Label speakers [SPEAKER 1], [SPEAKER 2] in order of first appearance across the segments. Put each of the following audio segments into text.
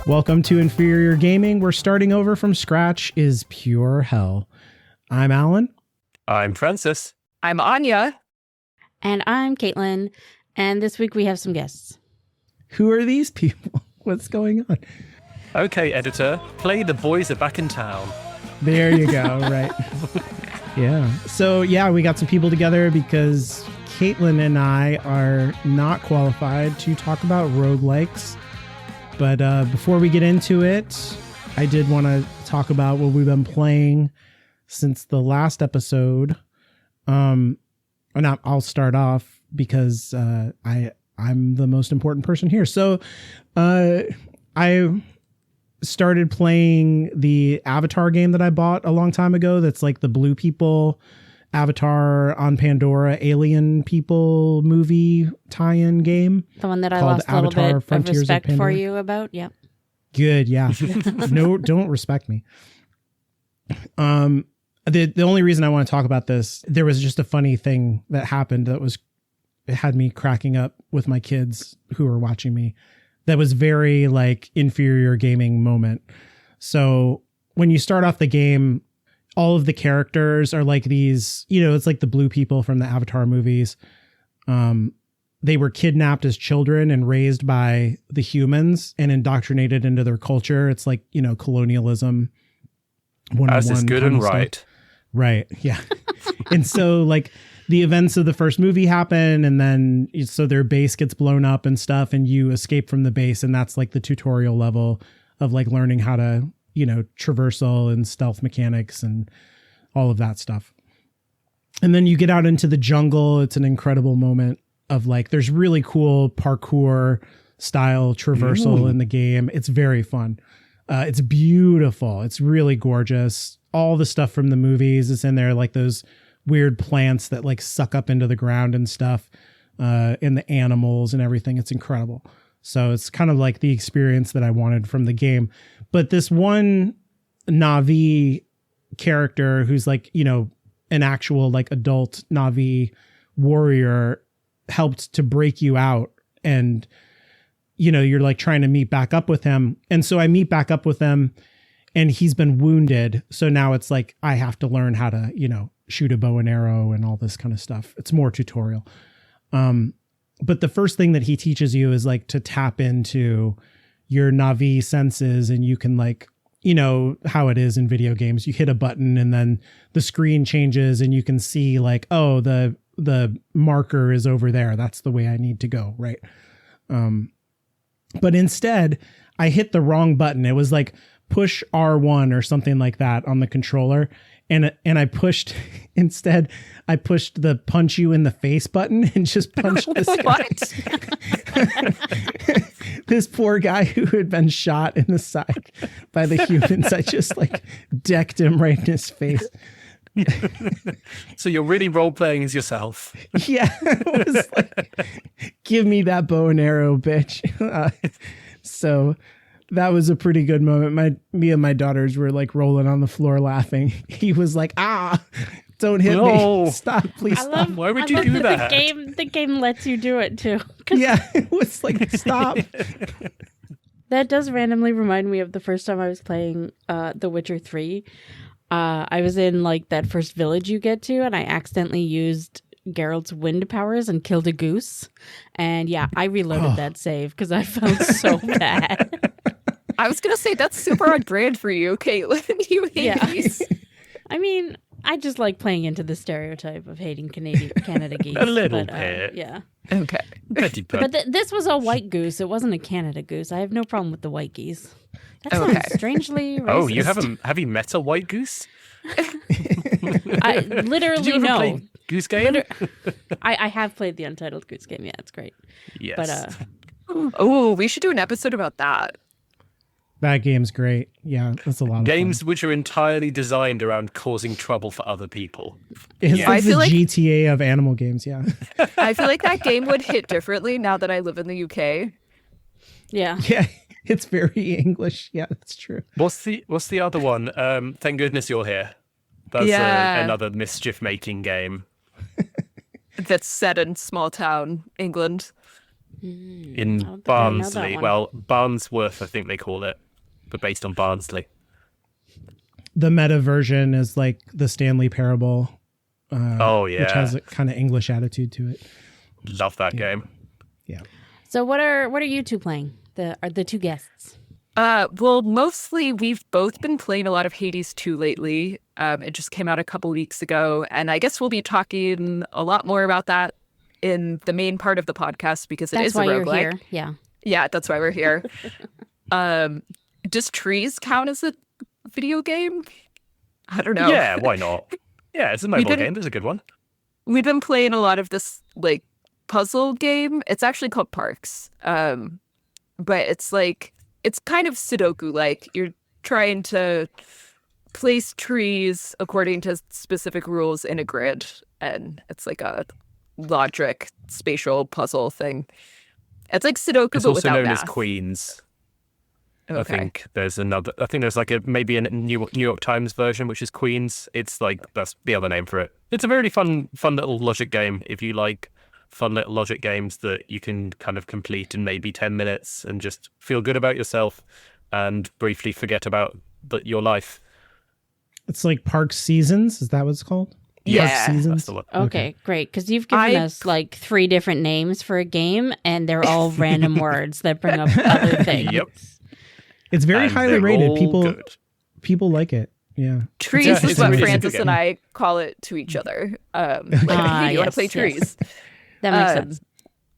[SPEAKER 1] Welcome to Inferior Gaming, where starting over from scratch is pure hell. I'm Alan.
[SPEAKER 2] I'm Francis.
[SPEAKER 3] I'm Anya.
[SPEAKER 4] And I'm Caitlin. And this week we have some guests.
[SPEAKER 1] Who are these people? What's going on?
[SPEAKER 2] Okay, editor, play The Boys Are Back in Town.
[SPEAKER 1] There you go, right. Yeah. So, yeah, we got some people together because Caitlin and I are not qualified to talk about roguelikes. But before we get into it, I did want to talk about what we've been playing since the last episode. And I'll start off because I'm the most important person here. So I started playing the Avatar game that I bought a long time ago. That's like the Blue People Avatar on Pandora alien people movie tie-in game.
[SPEAKER 4] The one that I lost a little bit of respect for you about. Yep.
[SPEAKER 1] Good. Yeah. No, don't respect me. The only reason I want to talk about this, there was just a funny thing that happened it had me cracking up with my kids who were watching me. That was very like inferior gaming moment. So when you start off the game, all of the characters are like these, it's like the blue people from the Avatar movies. They were kidnapped as children and raised by the humans and indoctrinated into their culture. It's like, colonialism.
[SPEAKER 2] As is good and right.
[SPEAKER 1] Right. Yeah. And so like the events of the first movie happen, and then so their base gets blown up and stuff, and you escape from the base. And that's like the tutorial level of like learning how to, traversal and stealth mechanics and all of that stuff. And then you get out into the jungle. It's an incredible moment of like, there's really cool parkour style traversal in the game. It's very fun. It's beautiful. It's really gorgeous. All the stuff from the movies is in there, like those weird plants that like suck up into the ground and stuff, and the animals and everything. It's incredible. So it's kind of like the experience that I wanted from the game. But this one Na'vi character who's like, an actual like adult Na'vi warrior helped to break you out. And, you're like trying to meet back up with him. And so I meet back up with him and he's been wounded. So now it's like, I have to learn how to, shoot a bow and arrow and all this kind of stuff. It's more tutorial. But the first thing that he teaches you is like to tap into your Na'vi senses, and you can like, how it is in video games. You hit a button and then the screen changes and you can see like, oh, the marker is over there. That's the way I need to go. Right. But instead I hit the wrong button. It was like push R1 or something like that on the controller. And I pushed the punch you in the face button and just punched this guy. This poor guy who had been shot in the side by the humans. I just like decked him right in his face.
[SPEAKER 2] So you're really role-playing as yourself.
[SPEAKER 1] Yeah. It was like, give me that bow and arrow, bitch. So that was a pretty good moment. Me and my daughters were like rolling on the floor laughing. He was like, don't hit me. Stop, please stop.
[SPEAKER 2] Why would you do that?
[SPEAKER 4] The game lets you do it too.
[SPEAKER 1] Yeah, it was like, stop.
[SPEAKER 4] That does randomly remind me of the first time I was playing The Witcher 3. I was in like that first village you get to, and I accidentally used Geralt's wind powers and killed a goose. And yeah, I reloaded that save because I felt so bad.
[SPEAKER 3] I was going to say, that's super on brand for you, Caitlin. You hate geese.
[SPEAKER 4] I mean, I just like playing into the stereotype of hating Canada geese.
[SPEAKER 2] A little bit.
[SPEAKER 4] Yeah.
[SPEAKER 3] Okay.
[SPEAKER 4] But this was a white goose. It wasn't a Canada goose. I have no problem with the white geese. That sounds strangely racist.
[SPEAKER 2] Oh, you have you met a white goose?
[SPEAKER 4] I literally
[SPEAKER 2] Did you ever
[SPEAKER 4] no.
[SPEAKER 2] play Goose Game?
[SPEAKER 4] I have played the Untitled Goose Game. Yeah, it's great.
[SPEAKER 2] Yes.
[SPEAKER 4] But
[SPEAKER 3] oh, we should do an episode about that.
[SPEAKER 1] That game's great. Yeah, that's a lot of
[SPEAKER 2] games
[SPEAKER 1] fun.
[SPEAKER 2] Which are entirely designed around causing trouble for other people.
[SPEAKER 1] It's like the GTA of animal games, yeah.
[SPEAKER 3] I feel like that game would hit differently now that I live in the UK.
[SPEAKER 4] Yeah.
[SPEAKER 1] Yeah, it's very English. Yeah, that's true.
[SPEAKER 2] What's the other one? Thank goodness you're here. That's another mischief-making game.
[SPEAKER 3] That's set in small town England.
[SPEAKER 4] I
[SPEAKER 2] in
[SPEAKER 4] don't think I know that
[SPEAKER 2] Barnsley.
[SPEAKER 4] one.
[SPEAKER 2] Well, Barnsworth, I think they call it, but based on Barnsley.
[SPEAKER 1] The meta version is like the Stanley Parable, which has a kind of English attitude to it.
[SPEAKER 2] Love that game.
[SPEAKER 1] Yeah.
[SPEAKER 4] So what are you two playing? The two guests.
[SPEAKER 3] Well, mostly we've both been playing a lot of Hades 2 lately. It just came out a couple weeks ago, and I guess we'll be talking a lot more about that in the main part of the podcast because it is a
[SPEAKER 4] That's why
[SPEAKER 3] roguelike.
[SPEAKER 4] you're here. Yeah.
[SPEAKER 3] Yeah, that's why we're here. Does Trees count as a video game? I don't know.
[SPEAKER 2] Yeah, why not? Yeah, it's a mobile game. It's a good one.
[SPEAKER 3] We've been playing a lot of this like puzzle game. It's actually called Parks. But it's kind of Sudoku-like. You're trying to place trees according to specific rules in a grid, and it's like a logic spatial puzzle thing. It's like Sudoku,
[SPEAKER 2] It's
[SPEAKER 3] but
[SPEAKER 2] also
[SPEAKER 3] without
[SPEAKER 2] known
[SPEAKER 3] math.
[SPEAKER 2] as Queens.
[SPEAKER 3] Okay.
[SPEAKER 2] I think there's like maybe a New York Times version, which is Queens. It's like, that's the other name for it. It's a very fun little logic game. If you like fun little logic games that you can kind of complete in maybe 10 minutes and just feel good about yourself and briefly forget about your life.
[SPEAKER 1] It's like Park Seasons. Is that what it's called?
[SPEAKER 3] Yeah.
[SPEAKER 1] Park Seasons.
[SPEAKER 2] That's the one.
[SPEAKER 4] Okay, great. Because you've given us like 3 different names for a game, and they're all random words that bring up other things.
[SPEAKER 2] Yep.
[SPEAKER 1] It's very
[SPEAKER 2] And
[SPEAKER 1] highly
[SPEAKER 2] they're
[SPEAKER 1] rated.
[SPEAKER 2] all good.
[SPEAKER 1] People like it. Yeah.
[SPEAKER 3] Trees
[SPEAKER 2] It's
[SPEAKER 3] is
[SPEAKER 2] a
[SPEAKER 3] what
[SPEAKER 2] really
[SPEAKER 3] Francis
[SPEAKER 2] good
[SPEAKER 3] and
[SPEAKER 2] game.
[SPEAKER 3] I call it to each other. Hey, do you want to
[SPEAKER 4] yes,
[SPEAKER 3] play
[SPEAKER 4] yes.
[SPEAKER 3] trees?
[SPEAKER 4] That makes sense.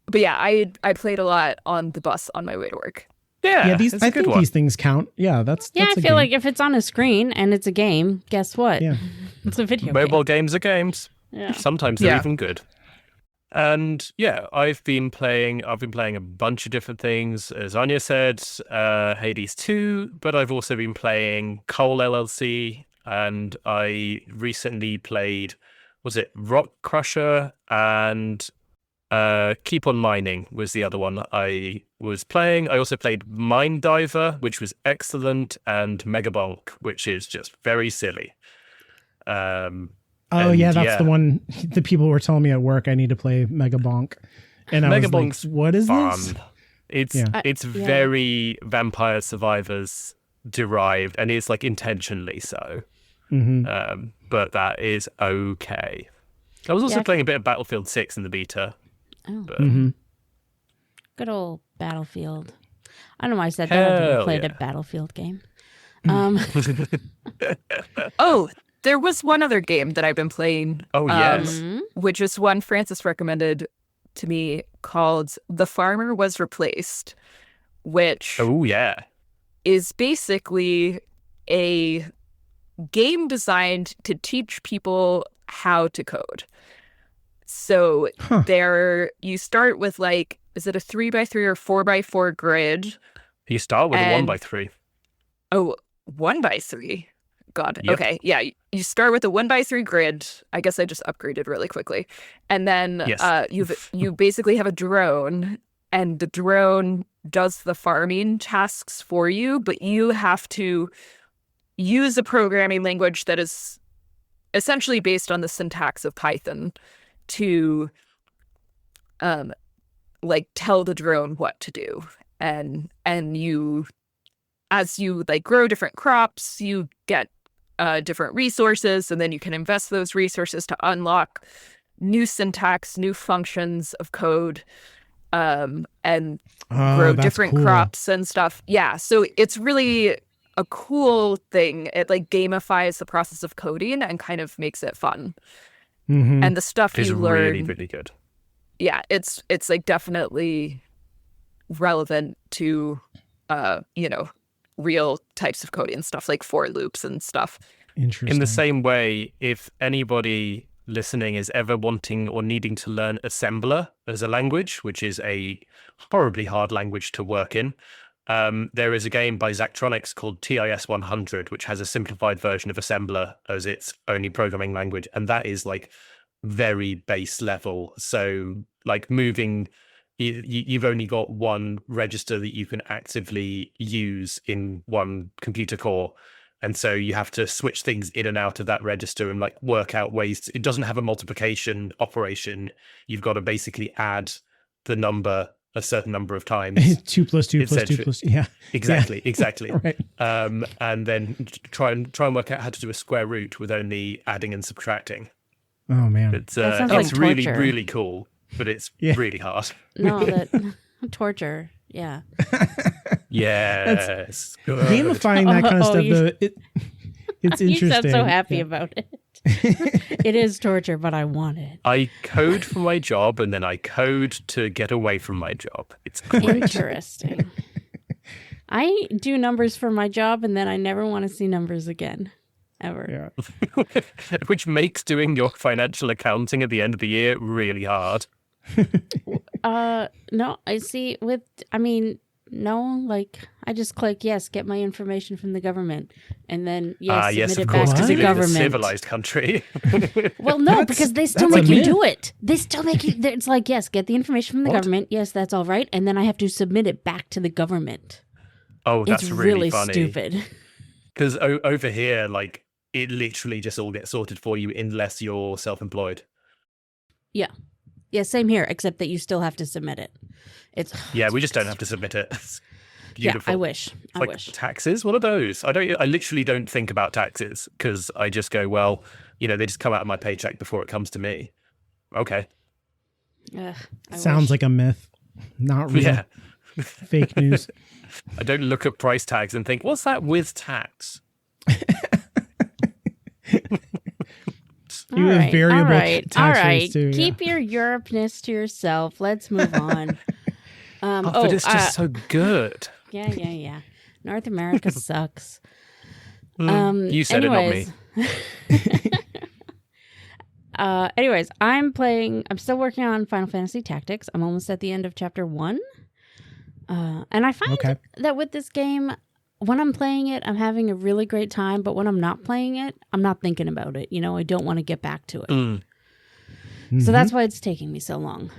[SPEAKER 3] But yeah, I played a lot on the bus on my way to work.
[SPEAKER 2] Yeah,
[SPEAKER 1] Yeah,
[SPEAKER 2] it's a
[SPEAKER 1] I
[SPEAKER 2] good
[SPEAKER 1] think
[SPEAKER 2] one.
[SPEAKER 1] these things count. Yeah, that's
[SPEAKER 4] Yeah,
[SPEAKER 1] that's
[SPEAKER 4] I
[SPEAKER 1] a
[SPEAKER 4] feel
[SPEAKER 1] game.
[SPEAKER 4] like if it's on a screen and it's a game, guess what?
[SPEAKER 1] Yeah.
[SPEAKER 4] It's a video
[SPEAKER 2] Mobile
[SPEAKER 4] game.
[SPEAKER 2] games are games.
[SPEAKER 4] Yeah.
[SPEAKER 2] Sometimes they're
[SPEAKER 3] Yeah.
[SPEAKER 2] even good. And yeah, I've been playing a bunch of different things. As Anya said, Hades 2, but I've also been playing Cole LLC, and I recently played, was it Rock Crusher and Keep on Mining was the other one I was playing. I also played Mine Diver, which was excellent, and Megabonk, which is just very silly.
[SPEAKER 1] Oh
[SPEAKER 2] and
[SPEAKER 1] yeah, that's the one. The people were telling me at work I need to play Mega Bonk, and I was
[SPEAKER 2] Megabonk's
[SPEAKER 1] like, "What is
[SPEAKER 2] fun.
[SPEAKER 1] this?"
[SPEAKER 2] It's
[SPEAKER 1] Yeah.
[SPEAKER 2] it's
[SPEAKER 4] Yeah.
[SPEAKER 2] very Vampire Survivors derived, and it's like intentionally so.
[SPEAKER 1] Mm-hmm.
[SPEAKER 2] But that is okay. I was also
[SPEAKER 4] Yeah.
[SPEAKER 2] playing a bit of Battlefield 6 in the beta.
[SPEAKER 4] Oh,
[SPEAKER 2] But
[SPEAKER 1] Mm-hmm.
[SPEAKER 4] good old Battlefield. I don't know why I said that. I've never
[SPEAKER 2] Hell
[SPEAKER 4] played
[SPEAKER 2] yeah.
[SPEAKER 4] a Battlefield game.
[SPEAKER 3] Oh, there was one other game that I've been playing.
[SPEAKER 2] Oh, yes.
[SPEAKER 3] Which is one Francis recommended to me called The Farmer Was Replaced, which
[SPEAKER 2] Oh yeah.
[SPEAKER 3] is basically a game designed to teach people how to code. So
[SPEAKER 1] Huh.
[SPEAKER 3] you start with like, is it a 3x3 or 4x4 grid?
[SPEAKER 2] You start with a
[SPEAKER 3] And-
[SPEAKER 2] 1x3.
[SPEAKER 3] Oh, 1x3. God.
[SPEAKER 2] Yep.
[SPEAKER 3] Okay. Yeah. You start with a 1x3 grid. I guess I just upgraded really quickly. And then
[SPEAKER 2] Yes.
[SPEAKER 3] you basically have a drone, and the drone does the farming tasks for you, but you have to use a programming language that is essentially based on the syntax of Python to like tell the drone what to do. And you, as you like grow different crops, you get different resources, and then you can invest those resources to unlock new syntax, new functions of code, and grow
[SPEAKER 1] that's
[SPEAKER 3] different
[SPEAKER 1] cool.
[SPEAKER 3] crops and stuff. Yeah, so it's really a cool thing. It like gamifies the process of coding and kind of makes it fun.
[SPEAKER 1] Mm-hmm.
[SPEAKER 3] And the stuff
[SPEAKER 2] It's
[SPEAKER 3] you learn,
[SPEAKER 2] really, really good.
[SPEAKER 3] yeah, it's like definitely relevant to real types of coding and stuff like for loops and stuff.
[SPEAKER 1] Interesting.
[SPEAKER 2] In the same way, if anybody listening is ever wanting or needing to learn assembler as a language, which is a horribly hard language to work in, there is a game by Zachtronics called TIS 100, which has a simplified version of assembler as its only programming language. And that is like very base level. So like moving, you've only got one register that you can actively use in one computer core. And so you have to switch things in and out of that register and like work out ways. It doesn't have a multiplication operation. You've got to basically add the number a certain number of times.
[SPEAKER 1] 2 plus 2 plus 2 plus, yeah.
[SPEAKER 2] Exactly,
[SPEAKER 1] Yeah.
[SPEAKER 2] exactly.
[SPEAKER 1] Right.
[SPEAKER 2] And then try and work out how to do a square root with only adding and subtracting.
[SPEAKER 1] Oh man.
[SPEAKER 2] It's
[SPEAKER 4] That sounds like
[SPEAKER 2] really,
[SPEAKER 4] torture.
[SPEAKER 2] really cool, but it's really hard.
[SPEAKER 4] No, that torture. Yeah.
[SPEAKER 2] Yes. Good.
[SPEAKER 1] Gamifying that kind of
[SPEAKER 4] Oh,
[SPEAKER 1] stuff,
[SPEAKER 4] you-
[SPEAKER 1] though, it's interesting.
[SPEAKER 4] You sound so happy
[SPEAKER 1] Yeah.
[SPEAKER 4] about it. It is torture, but I want it.
[SPEAKER 2] I code for my job and then I code to get away from my job. It's great.
[SPEAKER 4] Interesting. I do numbers for my job, and then I never want to see numbers again, ever.
[SPEAKER 1] Yeah.
[SPEAKER 2] Which makes doing your financial accounting at the end of the year really hard.
[SPEAKER 4] No, no, like I just click yes, get my information from the government, and then yes,
[SPEAKER 2] Yes,
[SPEAKER 4] submit
[SPEAKER 2] of
[SPEAKER 4] it
[SPEAKER 2] course,
[SPEAKER 4] back to
[SPEAKER 2] because
[SPEAKER 4] the
[SPEAKER 2] you live in a
[SPEAKER 4] government.
[SPEAKER 2] civilized country.
[SPEAKER 4] Well, no, because they still
[SPEAKER 1] that's
[SPEAKER 4] make
[SPEAKER 1] a
[SPEAKER 4] you
[SPEAKER 1] myth.
[SPEAKER 4] do it. They still make you. It's like yes, get the information from the
[SPEAKER 2] What?
[SPEAKER 4] government. Yes, that's all right, and then I have to submit it back to the government.
[SPEAKER 2] Oh, that's
[SPEAKER 4] It's
[SPEAKER 2] really funny.
[SPEAKER 4] stupid.
[SPEAKER 2] Because over here, like, it literally just all gets sorted for you unless you're self-employed.
[SPEAKER 4] Yeah, same here, except that you still have to submit it. It's
[SPEAKER 2] Yeah, we just don't have to submit it. It's beautiful.
[SPEAKER 4] Yeah, I wish. I
[SPEAKER 2] Like
[SPEAKER 4] wish.
[SPEAKER 2] taxes, what are those? I literally don't think about taxes because I just go, well, they just come out of my paycheck before it comes to me. Okay.
[SPEAKER 4] Ugh, I
[SPEAKER 1] Sounds
[SPEAKER 4] wish.
[SPEAKER 1] like a myth, not real.
[SPEAKER 2] Yeah.
[SPEAKER 1] Fake news.
[SPEAKER 2] I don't look at price tags and think, what's that with tax?
[SPEAKER 1] You have variable
[SPEAKER 4] all right,
[SPEAKER 1] tax
[SPEAKER 4] all
[SPEAKER 1] rates
[SPEAKER 4] right.
[SPEAKER 1] too, yeah.
[SPEAKER 4] Keep your Europeness to yourself. Let's move on.
[SPEAKER 2] But it's just so good.
[SPEAKER 4] Yeah. North America sucks.
[SPEAKER 2] You said it, not me.
[SPEAKER 4] Anyways, I'm still working on Final Fantasy Tactics. I'm almost at the end of chapter 1. And I find
[SPEAKER 1] Okay.
[SPEAKER 4] that with this game, when I'm playing it, I'm having a really great time. But when I'm not playing it, I'm not thinking about it. I don't want to get back to it.
[SPEAKER 1] Mm-hmm.
[SPEAKER 4] So that's why it's taking me so long.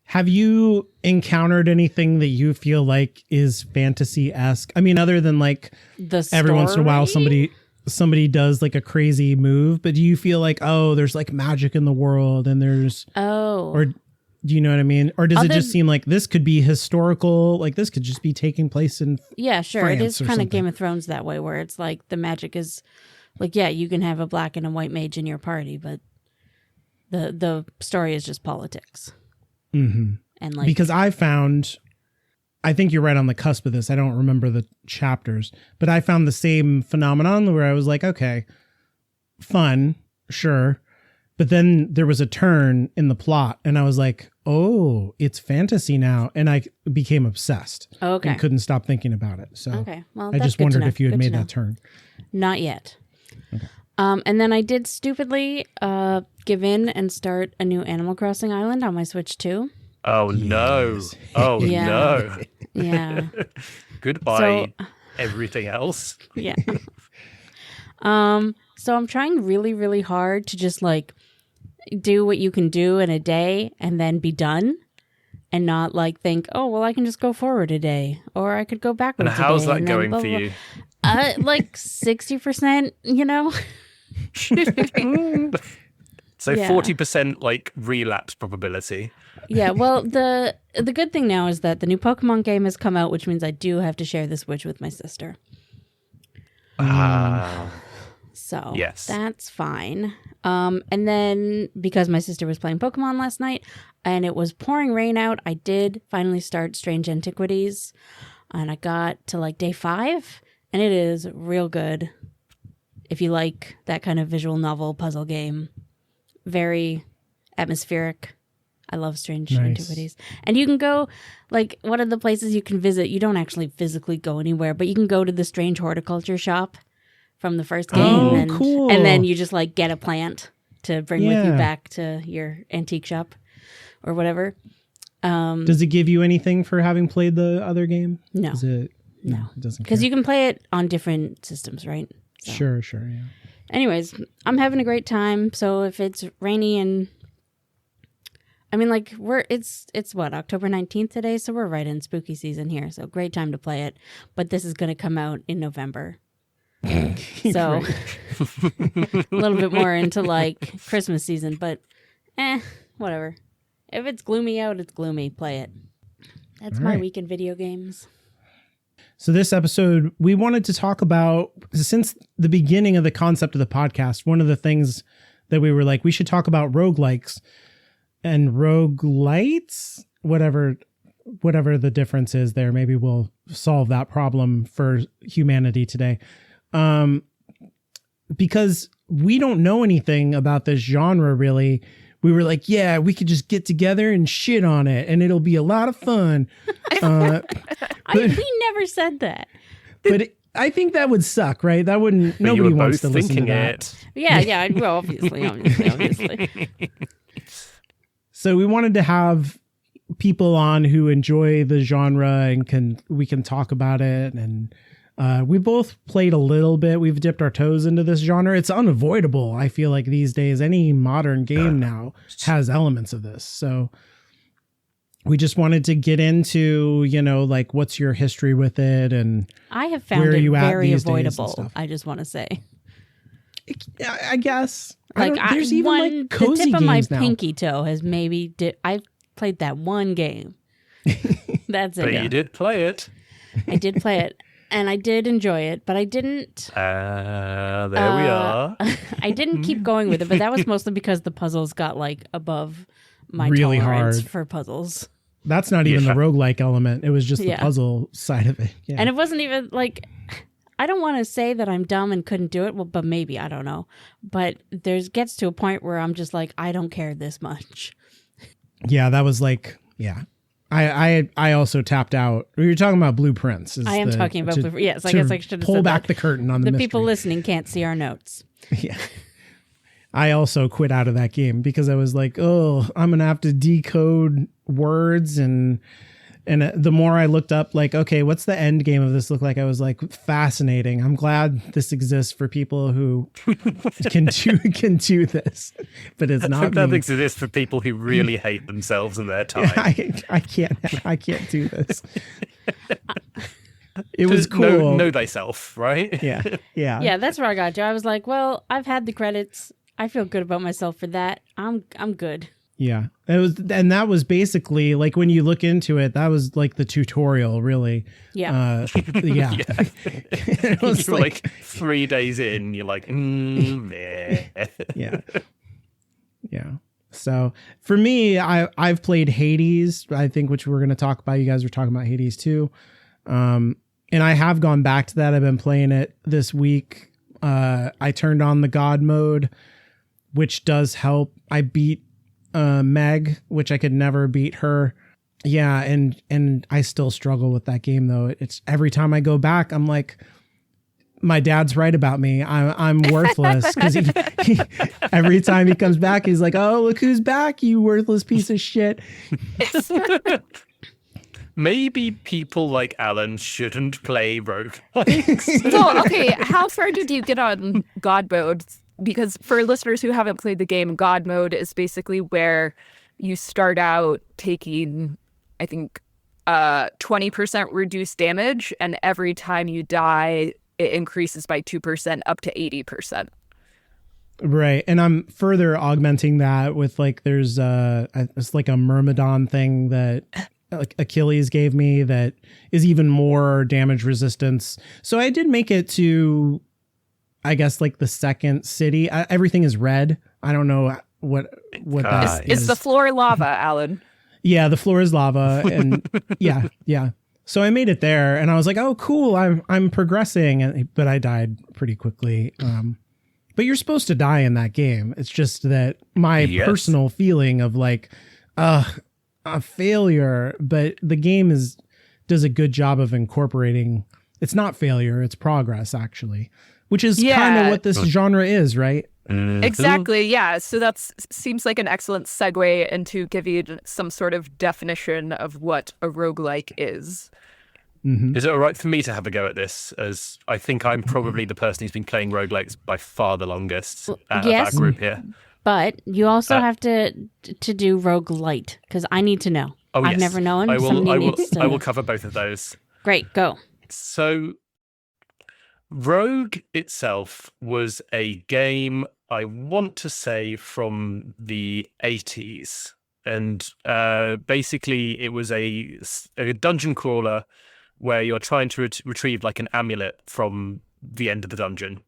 [SPEAKER 1] Have you encountered anything that you feel like is fantasy-esque? I mean, other than like
[SPEAKER 4] The
[SPEAKER 1] every once in a while
[SPEAKER 4] story?
[SPEAKER 1] somebody does like a crazy move, but do you feel like, oh, there's like magic in the world and there's,
[SPEAKER 4] Oh.
[SPEAKER 1] or do you know what I mean? Or does it
[SPEAKER 4] Other-
[SPEAKER 1] just seem like this could be historical? Like this could just be taking place in,
[SPEAKER 4] Yeah, sure. It
[SPEAKER 1] France
[SPEAKER 4] is
[SPEAKER 1] or
[SPEAKER 4] kind of
[SPEAKER 1] something.
[SPEAKER 4] Game of Thrones that way, where it's like the magic is like, yeah, you can have a black and a white mage in your party, but the story is just politics.
[SPEAKER 1] mm-hmm.
[SPEAKER 4] And like,
[SPEAKER 1] Because I think you're right on the cusp of this. I don't remember the chapters, but I found the same phenomenon where I was like, okay, fun, sure. But then there was a turn in the plot and I was like, oh, it's fantasy now. And I became obsessed
[SPEAKER 4] okay.
[SPEAKER 1] and couldn't stop thinking about it. So
[SPEAKER 4] Okay. Well,
[SPEAKER 1] I
[SPEAKER 4] that's
[SPEAKER 1] just
[SPEAKER 4] good to
[SPEAKER 1] wondered
[SPEAKER 4] know.
[SPEAKER 1] if you had
[SPEAKER 4] Good to
[SPEAKER 1] made
[SPEAKER 4] know.
[SPEAKER 1] that turn.
[SPEAKER 4] Not yet. And then I did stupidly give in and start a new Animal Crossing island on my Switch 2.
[SPEAKER 2] Oh, no.
[SPEAKER 1] Yes.
[SPEAKER 2] Oh,
[SPEAKER 4] Yeah.
[SPEAKER 2] no.
[SPEAKER 4] Yeah.
[SPEAKER 2] Goodbye, everything else.
[SPEAKER 4] Yeah. So I'm trying really, really hard to just like do what you can do in a day and then be done and not like think, oh, well, I can just go forward a day or I could go backwards.
[SPEAKER 2] And how's
[SPEAKER 4] a day,
[SPEAKER 2] that
[SPEAKER 4] and then
[SPEAKER 2] going
[SPEAKER 4] blah,
[SPEAKER 2] for
[SPEAKER 4] blah,
[SPEAKER 2] you?
[SPEAKER 4] blah. Like 60%,
[SPEAKER 2] So
[SPEAKER 4] Yeah.
[SPEAKER 2] 40% like relapse probability.
[SPEAKER 4] Yeah, well, the good thing now is that the new Pokemon game has come out, which means I do have to share the Switch with my sister. So
[SPEAKER 2] Yes.
[SPEAKER 4] that's fine. And then because my sister was playing Pokemon last night and it was pouring rain out, I did finally start Strange Antiquities. And I got to like day 5 and it is real good. If you like that kind of visual novel puzzle game, very atmospheric. I love Strange
[SPEAKER 1] Nice.
[SPEAKER 4] Antiquities. And you can go, like, one of the places you can visit, you don't actually physically go anywhere, but you can go to the Strange Horticulture shop from the first game.
[SPEAKER 1] Oh,
[SPEAKER 4] and,
[SPEAKER 1] cool.
[SPEAKER 4] And then you just, like, get a plant to bring with you
[SPEAKER 1] Yeah.
[SPEAKER 4] back to your antique shop or whatever.
[SPEAKER 1] Does it give you anything for having played the other game?
[SPEAKER 4] No.
[SPEAKER 1] Is it?
[SPEAKER 4] No.
[SPEAKER 1] It doesn't.
[SPEAKER 4] Because
[SPEAKER 1] care.
[SPEAKER 4] you can play it on different systems, right? So.
[SPEAKER 1] Sure, yeah.
[SPEAKER 4] Anyways, I'm having a great time. So if it's rainy and I mean, like it's what, October 19th today, so we're right in spooky season here. So great time to play it. But this is going to come out in November. So a little bit more into like Christmas season, but whatever. If it's gloomy out, it's gloomy. Play it. That's
[SPEAKER 1] All
[SPEAKER 4] my
[SPEAKER 1] right.
[SPEAKER 4] week in video games.
[SPEAKER 1] So this episode, we wanted to talk about, since the beginning of the concept of the podcast, one of the things that we were like, we should talk about roguelikes and roguelites, whatever the difference is there. Maybe we'll solve that problem for humanity today. Because we don't know anything about this genre, really. We were like, yeah, we could just get together and shit on it and it'll be a lot of fun.
[SPEAKER 4] We never said that.
[SPEAKER 1] But I think that would suck, right? That wouldn't,
[SPEAKER 2] But you
[SPEAKER 1] nobody
[SPEAKER 2] were
[SPEAKER 1] wants
[SPEAKER 2] both
[SPEAKER 1] to listen to
[SPEAKER 2] thinking
[SPEAKER 1] that.
[SPEAKER 2] it.
[SPEAKER 4] Yeah, well, obviously.
[SPEAKER 1] So we wanted to have people on who enjoy the genre and we can talk about it. And we both played a little bit. We've dipped our toes into this genre. It's unavoidable. I feel like these days, any modern game now has elements of this. So we just wanted to get into, like, what's your history with it? And
[SPEAKER 4] I have found
[SPEAKER 1] where are
[SPEAKER 4] it
[SPEAKER 1] you at
[SPEAKER 4] very
[SPEAKER 1] these days and
[SPEAKER 4] avoidable.
[SPEAKER 1] stuff.
[SPEAKER 4] I just want to say,
[SPEAKER 1] I guess.
[SPEAKER 4] there's
[SPEAKER 1] even
[SPEAKER 4] one,
[SPEAKER 1] like cozy
[SPEAKER 4] the tip of my
[SPEAKER 1] games now.
[SPEAKER 4] pinky toe has maybe. I've played that one game. That's it.
[SPEAKER 2] But you did play it.
[SPEAKER 4] I did play it, and I did enjoy it, but I didn't.
[SPEAKER 2] There we are.
[SPEAKER 4] I didn't keep going with it, but that was mostly because the puzzles got like above my
[SPEAKER 1] Really
[SPEAKER 4] tolerance
[SPEAKER 1] hard.
[SPEAKER 4] for puzzles.
[SPEAKER 1] That's not even
[SPEAKER 2] Yeah.
[SPEAKER 1] the roguelike element. It was just the
[SPEAKER 4] Yeah.
[SPEAKER 1] puzzle side of it. Yeah.
[SPEAKER 4] And it wasn't even like, I don't want to say that I'm dumb and couldn't do it, well, but maybe, I don't know. But gets to a point where I'm just like, I don't care this much.
[SPEAKER 1] Yeah, that was like, yeah. I also tapped out. You're talking about blueprints.
[SPEAKER 4] I am talking about blueprints. Yes, I
[SPEAKER 1] to
[SPEAKER 4] guess I should have
[SPEAKER 1] pull
[SPEAKER 4] said
[SPEAKER 1] back
[SPEAKER 4] that.
[SPEAKER 1] the curtain on the
[SPEAKER 4] The
[SPEAKER 1] mystery.
[SPEAKER 4] people listening can't see our notes.
[SPEAKER 1] Yeah. I also quit out of that game because I was like, oh, I'm going to have to decode words. And the more I looked up, like, okay, what's the end game of this look like? I was like, fascinating. I'm glad this exists for people who can do this, but it's not
[SPEAKER 2] That
[SPEAKER 1] me.
[SPEAKER 2] exists for people who really hate themselves and their time.
[SPEAKER 1] I can't do this. It was cool.
[SPEAKER 2] Know thyself, right?
[SPEAKER 1] Yeah.
[SPEAKER 4] Yeah, that's where I got you. I was like, well, I've had the credits. I feel good about myself for that. I'm good.
[SPEAKER 1] Yeah. And that was basically like, when you look into it, that was like the tutorial, really.
[SPEAKER 4] Yeah.
[SPEAKER 1] Yeah. It was
[SPEAKER 2] You're like 3 days in, you're like, meh.
[SPEAKER 1] yeah. Yeah. So for me, I've played Hades, I think, which we're going to talk about. You guys were talking about Hades too. And I have gone back to that. I've been playing it this week. I turned on the God mode, which does help. I beat Meg, which I could never beat her. Yeah, and I still struggle with that game though. It's every time I go back, I'm like, my dad's right about me. I'm worthless because he every time he comes back, he's like, oh, look who's back, you worthless piece of shit.
[SPEAKER 2] Maybe people like Alan shouldn't play roguelikes.
[SPEAKER 3] So, okay, how far did you get on God mode? Because for listeners who haven't played the game, God mode is basically where you start out taking, I think, 20% reduced damage, and every time you die, it increases by 2% up to 80%.
[SPEAKER 1] Right. And I'm further augmenting that with like, there's it's like a Myrmidon thing that like Achilles gave me that is even more damage resistance. So I did make it to, I guess, like the second city. Everything is red. I don't know what that
[SPEAKER 3] It's
[SPEAKER 1] is.
[SPEAKER 3] the floor lava, Alan.
[SPEAKER 1] Yeah, the floor is lava, and yeah. So I made it there, and I was like, "Oh, cool! I'm progressing," but I died pretty quickly. But you're supposed to die in that game. It's just that my personal feeling of like, a failure. But the game does a good job of incorporating. It's not failure; it's progress, actually, which is kind of what this genre is, right?
[SPEAKER 3] Exactly, yeah. So that seems like an excellent segue into giving some sort of definition of what a roguelike is.
[SPEAKER 1] Mm-hmm.
[SPEAKER 2] Is it all right for me to have a go at this, as I think I'm probably the person who's been playing roguelikes by far the longest out of our group here?
[SPEAKER 4] But you also have to do Rogue-Lite, because I need to know.
[SPEAKER 2] Oh,
[SPEAKER 4] I've
[SPEAKER 2] yes.
[SPEAKER 4] never known.
[SPEAKER 2] I
[SPEAKER 4] I
[SPEAKER 2] will cover both of those.
[SPEAKER 4] Great, go.
[SPEAKER 2] So, Rogue itself was a game, I want to say, from the 80s. And basically, it was a dungeon crawler where you're trying to retrieve like an amulet from the end of the dungeon.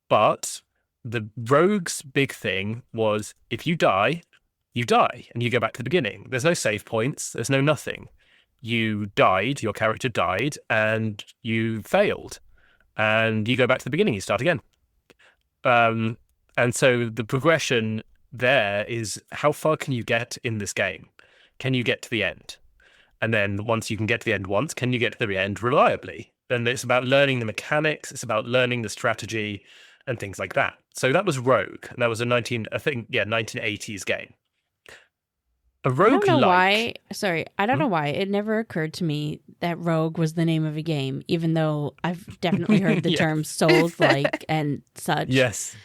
[SPEAKER 2] But the rogue's big thing was if you die, and you go back to the beginning. There's no save points. There's no nothing. You died, your character died, and you failed. And you go back to the beginning, you start again. And so the progression there is how far can you get in this game? Can you get to the end? And then once you can get to the end once, can you get to the end reliably? Then it's about learning the mechanics. It's about learning the strategy and things like that. So that was Rogue. And that was a 1980s game. A roguelike.
[SPEAKER 4] I don't know why. Sorry, I don't know why. It never occurred to me that Rogue was the name of a game, even though I've definitely heard the term Souls-like and such.
[SPEAKER 2] Yes.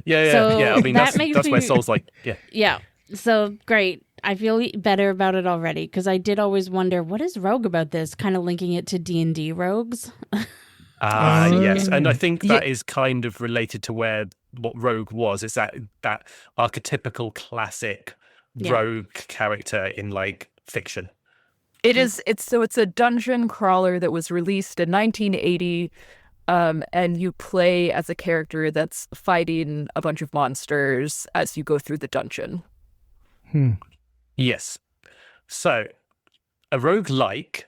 [SPEAKER 2] Yeah.
[SPEAKER 4] So
[SPEAKER 2] I mean, that's
[SPEAKER 4] makes
[SPEAKER 2] why
[SPEAKER 4] me-
[SPEAKER 2] Souls-like. Yeah.
[SPEAKER 4] Yeah. So great. I feel better about it already because I did always wonder what is Rogue about this, kind of linking it to D&D rogues.
[SPEAKER 2] Yes, and I think that is kind of related to what Rogue was. It's that archetypical classic rogue character in like fiction.
[SPEAKER 3] It's a dungeon crawler that was released in 1980, and you play as a character that's fighting a bunch of monsters as you go through the dungeon.
[SPEAKER 2] Yes. So a roguelike,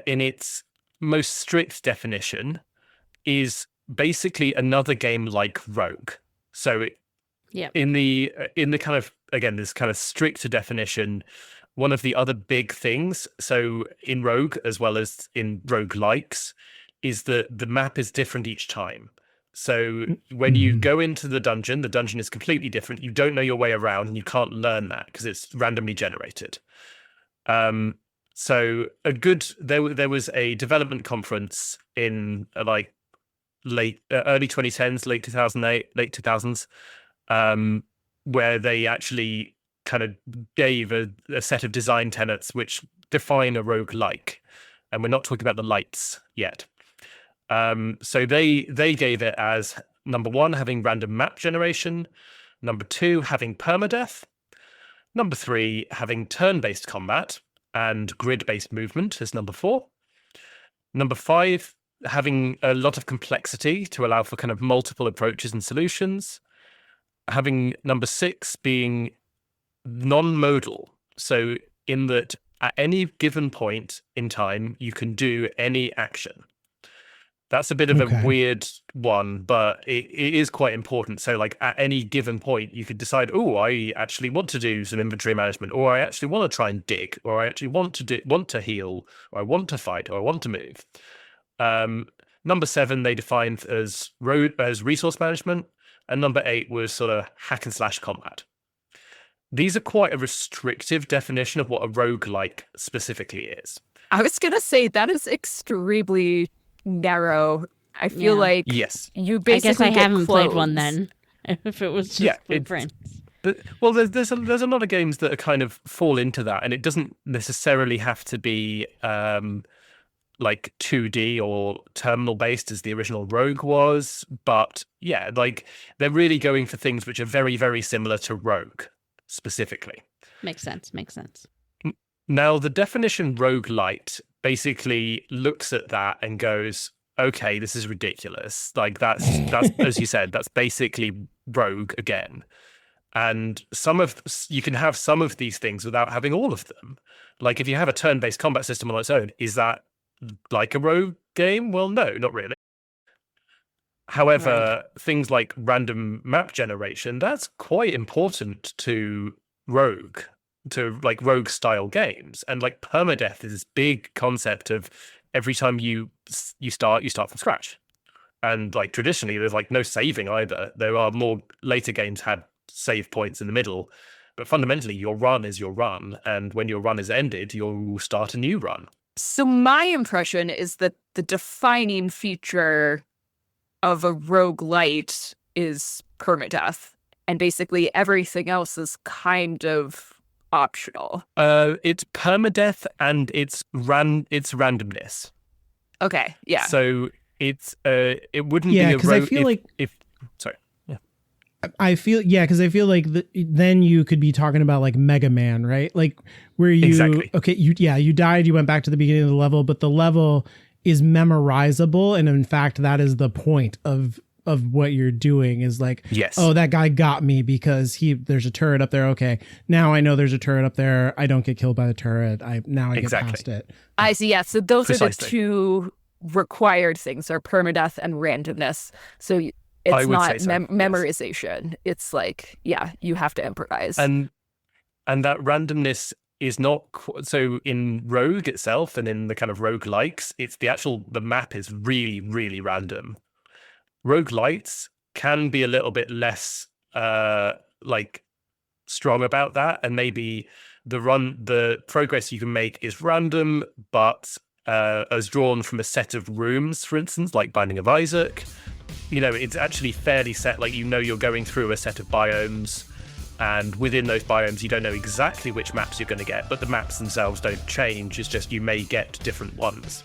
[SPEAKER 2] in its most strict definition, is basically another game like Rogue. So in the kind of, again, this kind of stricter definition, one of the other big things, so in Rogue as well as in Roguelikes, is that the map is different each time. So when you go into the dungeon is completely different. You don't know your way around and you can't learn that because it's randomly generated. So there was a development conference in like early 2010s, late 2000s, where they actually kind of gave a set of design tenets which define a roguelike. And we're not talking about the lights yet. So they gave it as number 1, having random map generation, number 2, having permadeath, number 3, having turn-based combat and grid-based movement as number 4, number 5, having a lot of complexity to allow for kind of multiple approaches and solutions, having number 6 being non-modal, so in that at any given point in time you can do any action. That's a bit of a weird one, but it is quite important. So like at any given point, you could decide, I actually want to do some inventory management, or I actually want to try and dig, or I actually want to heal, or I want to fight, or I want to move. Number 7, they defined as resource management, and number 8 was sort of hack and slash combat. These are quite a restrictive definition of what a roguelike specifically is.
[SPEAKER 3] I was going to say that is extremely narrow. I feel like you basically
[SPEAKER 4] I guess I haven't played one
[SPEAKER 3] clothes.
[SPEAKER 4] then. If it was just for friends.
[SPEAKER 2] But there's a lot of games that are kind of fall into that, and it doesn't necessarily have to be like 2D or terminal based as the original Rogue was. But yeah, like they're really going for things which are very, very similar to Rogue specifically.
[SPEAKER 4] Makes sense.
[SPEAKER 2] Now, the definition Rogue-Lite basically looks at that and goes, okay, this is ridiculous. Like that's as you said, that's basically Rogue again. And you can have some of these things without having all of them. Like if you have a turn-based combat system on its own, is that like a Rogue game? Well, no, not really. However, things like random map generation, that's quite important to Rogue. To like Rogue style games, and like permadeath is this big concept of every time you start from scratch, and like traditionally there's like no saving either. There are more later games had save points in the middle, but fundamentally your run is your run, and when your run is ended you'll start a new run.
[SPEAKER 3] So my impression is that the defining feature of a roguelite is permadeath, and basically everything else is kind of optional.
[SPEAKER 2] It's permadeath and it's randomness.
[SPEAKER 3] Okay, yeah.
[SPEAKER 2] So it's it wouldn't be a
[SPEAKER 1] because I feel like
[SPEAKER 2] if sorry. Yeah.
[SPEAKER 1] I feel, yeah, because I feel like then you could be talking about like Mega Man, right? Like where you,
[SPEAKER 2] Exactly.
[SPEAKER 1] okay, you died, you went back to the beginning of the level, but the level is memorizable. And in fact, that is the point of what you're doing is like,
[SPEAKER 2] Yes.
[SPEAKER 1] oh, that guy got me because there's a turret up there. Okay, now I know there's a turret up there. I don't get killed by the turret. I get past it.
[SPEAKER 3] I see. Yeah. So those are the
[SPEAKER 2] Precisely.
[SPEAKER 3] two required things: are permadeath and randomness. So
[SPEAKER 2] I
[SPEAKER 3] it's
[SPEAKER 2] would
[SPEAKER 3] not
[SPEAKER 2] say so, yes.
[SPEAKER 3] memorization. It's like, yeah, you have to improvise.
[SPEAKER 2] And that randomness is not so in Rogue itself, and in the kind of roguelikes, it's the map is really, really random. Roguelites can be a little bit less like strong about that, and maybe the progress you can make is random, but as drawn from a set of rooms, for instance, like Binding of Isaac. It's actually fairly set, like you're going through a set of biomes, and within those biomes you don't know exactly which maps you're going to get, but the maps themselves don't change. It's just you may get different ones.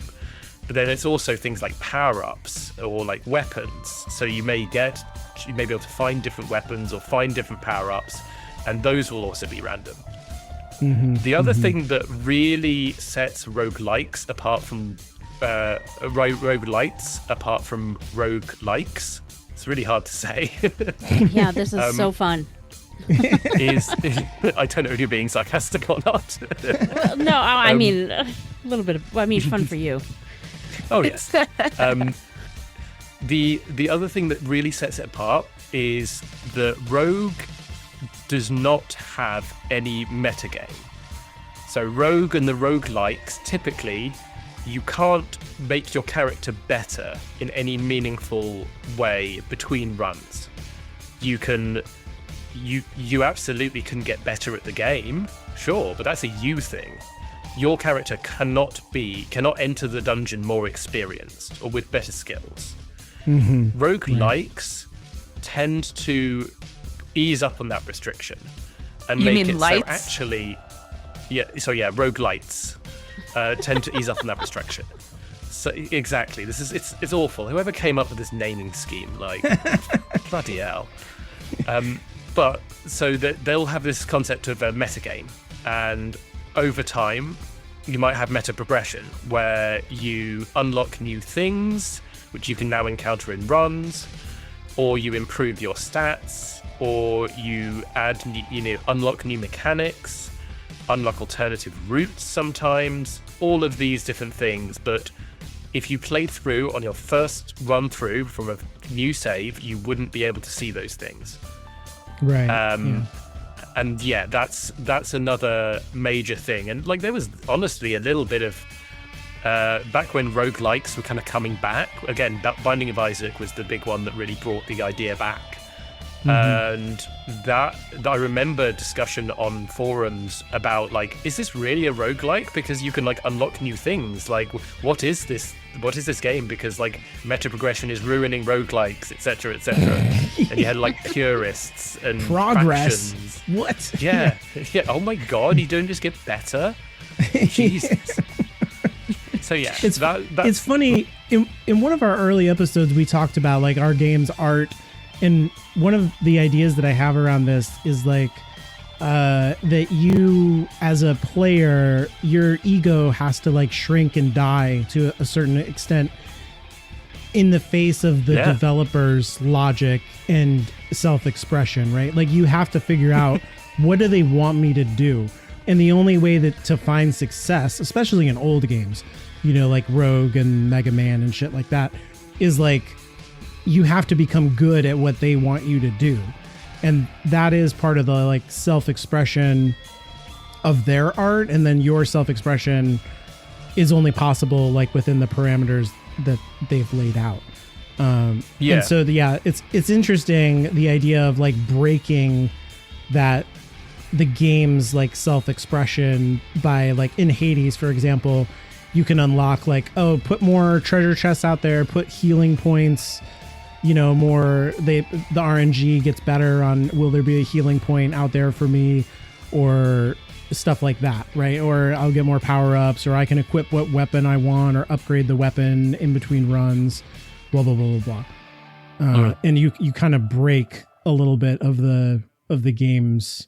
[SPEAKER 2] But then it's also things like power-ups or like weapons. So you may be able to find different weapons or find different power-ups, and those will also be random.
[SPEAKER 1] Mm-hmm,
[SPEAKER 2] the other thing that really sets roguelikes apart from roguelites apart from roguelikes, it's really hard to say.
[SPEAKER 4] Yeah, this is so fun.
[SPEAKER 2] is I don't know if you're being sarcastic or not.
[SPEAKER 4] Well, no, I mean a little bit of. Fun for you.
[SPEAKER 2] Oh yes. The other thing that really sets it apart is that Rogue does not have any metagame. So Rogue and the roguelikes, typically, you can't make your character better in any meaningful way between runs. You absolutely can get better at the game, sure, but that's a you thing. Your character cannot enter the dungeon more experienced or with better skills.
[SPEAKER 1] Mm-hmm.
[SPEAKER 2] Roguelikes tend to ease up on that restriction and
[SPEAKER 3] You
[SPEAKER 2] make
[SPEAKER 3] mean
[SPEAKER 2] it
[SPEAKER 3] lights?
[SPEAKER 2] so actually, roguelites tend to ease up on that restriction. So exactly, it's awful. Whoever came up with this naming scheme, like bloody hell. But so that they'll have this concept of a metagame, and over time, you might have meta progression where you unlock new things, which you can now encounter in runs, or you improve your stats, or you unlock new mechanics, unlock alternative routes sometimes, all of these different things. But if you played through on your first run through from a new save, you wouldn't be able to see those things.
[SPEAKER 1] Right.
[SPEAKER 2] And yeah, that's another major thing. And like there was honestly a little bit of back when roguelikes were kind of coming back. Again, Binding of Isaac was the big one that really brought the idea back. And that I remember discussion on forums about like, is this really a roguelike? Because you can like unlock new things. Like, what is this game? Because like meta progression is ruining roguelikes, etc., etc. And you had like purists and
[SPEAKER 1] Progress.
[SPEAKER 2] factions.
[SPEAKER 1] What?
[SPEAKER 2] Yeah. Oh my god, you don't just get better. Jesus. So yeah,
[SPEAKER 1] it's funny. In one of our early episodes, we talked about like our game's art. And one of the ideas that I have around this is like that you as a player, your ego has to like shrink and die to a certain extent in the face of the developer's logic and self-expression, right? Like you have to figure out what do they want me to do? And the only way to find success, especially in old games, like Rogue and Mega Man and shit like that, is like you have to become good at what they want you to do. And that is part of the like self-expression of their art. And then your self-expression is only possible like within the parameters that they've laid out. And so it's interesting, the idea of like breaking that, the game's like self-expression by like in Hades, for example, you can unlock like, oh, put more treasure chests out there, put healing points, more, the RNG gets better on, will there be a healing point out there for me, or stuff like that, right? Or I'll get more power-ups, or I can equip what weapon I want, or upgrade the weapon in between runs, blah, blah, blah, blah, blah. And you kind of break a little bit of the game's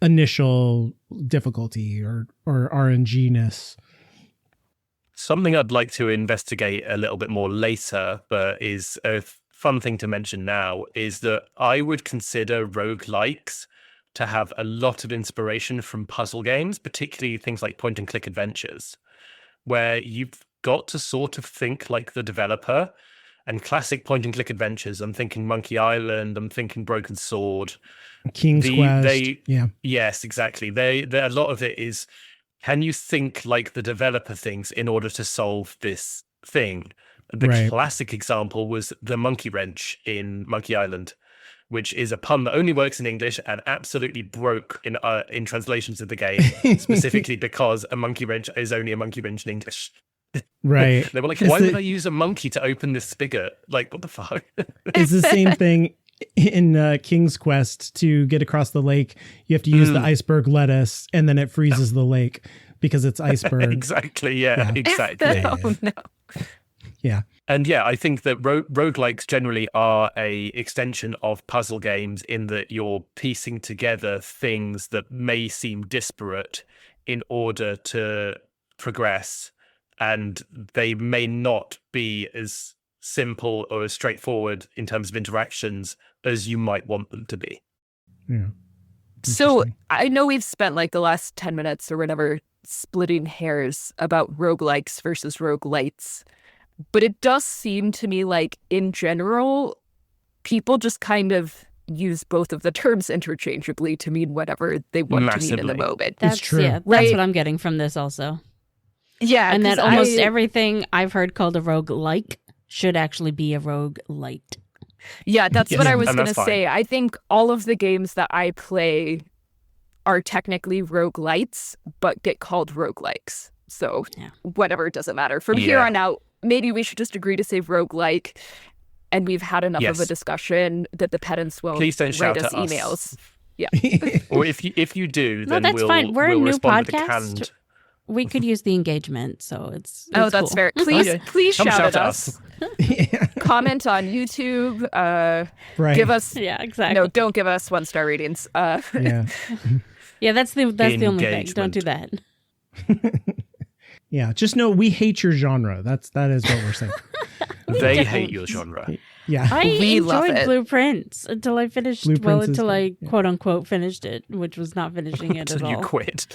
[SPEAKER 1] initial difficulty or RNG-ness.
[SPEAKER 2] Something I'd like to investigate a little bit more later, but is a fun thing to mention now, is that I would consider roguelikes to have a lot of inspiration from puzzle games, particularly things like point-and-click adventures, where you've got to sort of think like the developer. And classic point-and-click adventures, I'm thinking Monkey Island, I'm thinking Broken Sword.
[SPEAKER 1] King's Quest. Yeah.
[SPEAKER 2] Yes, exactly. A lot of it is, can you think like the developer thinks in order to solve this thing? The classic example was the monkey wrench in Monkey Island, which is a pun that only works in English and absolutely broke in translations of the game, specifically because a monkey wrench is only a monkey wrench in English.
[SPEAKER 1] Right.
[SPEAKER 2] They were like, why would I use a monkey to open this spigot? Like, what the fuck?
[SPEAKER 1] It's the same thing in King's Quest. To get across the lake, you have to use the iceberg lettuce, and then it freezes the lake because it's iceberg.
[SPEAKER 2] Exactly, yeah. Exactly.
[SPEAKER 3] Oh, no.
[SPEAKER 1] Yeah.
[SPEAKER 2] And yeah, I think that roguelikes generally are a extension of puzzle games in that you're piecing together things that may seem disparate in order to progress. And they may not be as simple or as straightforward in terms of interactions as you might want them to be.
[SPEAKER 1] Yeah.
[SPEAKER 3] So I know we've spent like the last 10 minutes or whatever splitting hairs about roguelikes versus roguelites, but it does seem to me like in general, people just kind of use both of the terms interchangeably to mean whatever they want to mean in the moment.
[SPEAKER 4] That's
[SPEAKER 1] true.
[SPEAKER 4] Yeah, that's what I'm getting from this also.
[SPEAKER 3] Yeah.
[SPEAKER 4] And that almost everything I've heard called a roguelike should actually be a roguelite.
[SPEAKER 3] Yeah, that's what I was
[SPEAKER 2] and
[SPEAKER 3] going to
[SPEAKER 2] that's fine.
[SPEAKER 3] say. I think all of the games that I play are technically roguelites, but get called roguelikes. So whatever, it doesn't matter. From here on out, maybe we should just agree to say roguelike, and we've had enough of a discussion that the pedants will
[SPEAKER 2] Please don't shout
[SPEAKER 3] write us
[SPEAKER 2] at us.
[SPEAKER 3] emails. Yeah.
[SPEAKER 2] Or if you do, then
[SPEAKER 4] that's fine. We're a new
[SPEAKER 2] respond with a
[SPEAKER 4] podcast.
[SPEAKER 2] canned.
[SPEAKER 4] We could use the engagement, so it's
[SPEAKER 3] Oh, that's
[SPEAKER 4] cool.
[SPEAKER 3] fair. Please
[SPEAKER 2] Come
[SPEAKER 3] shout at us. Comment on YouTube.
[SPEAKER 1] Right.
[SPEAKER 3] Give us
[SPEAKER 4] Yeah, exactly.
[SPEAKER 3] no, don't give us 1-star ratings.
[SPEAKER 1] Yeah.
[SPEAKER 4] Yeah, that's the only thing. Don't do that.
[SPEAKER 1] Yeah. Just know we hate your genre. That is what we're saying.
[SPEAKER 2] They hate your genre.
[SPEAKER 1] Yeah.
[SPEAKER 4] I
[SPEAKER 3] We love
[SPEAKER 4] enjoyed
[SPEAKER 3] it.
[SPEAKER 4] Blueprints until I finished.
[SPEAKER 1] Blueprints is
[SPEAKER 4] until I
[SPEAKER 1] good, yeah.
[SPEAKER 4] quote unquote finished it, which was not finishing it at
[SPEAKER 2] Until
[SPEAKER 4] all.
[SPEAKER 2] you quit.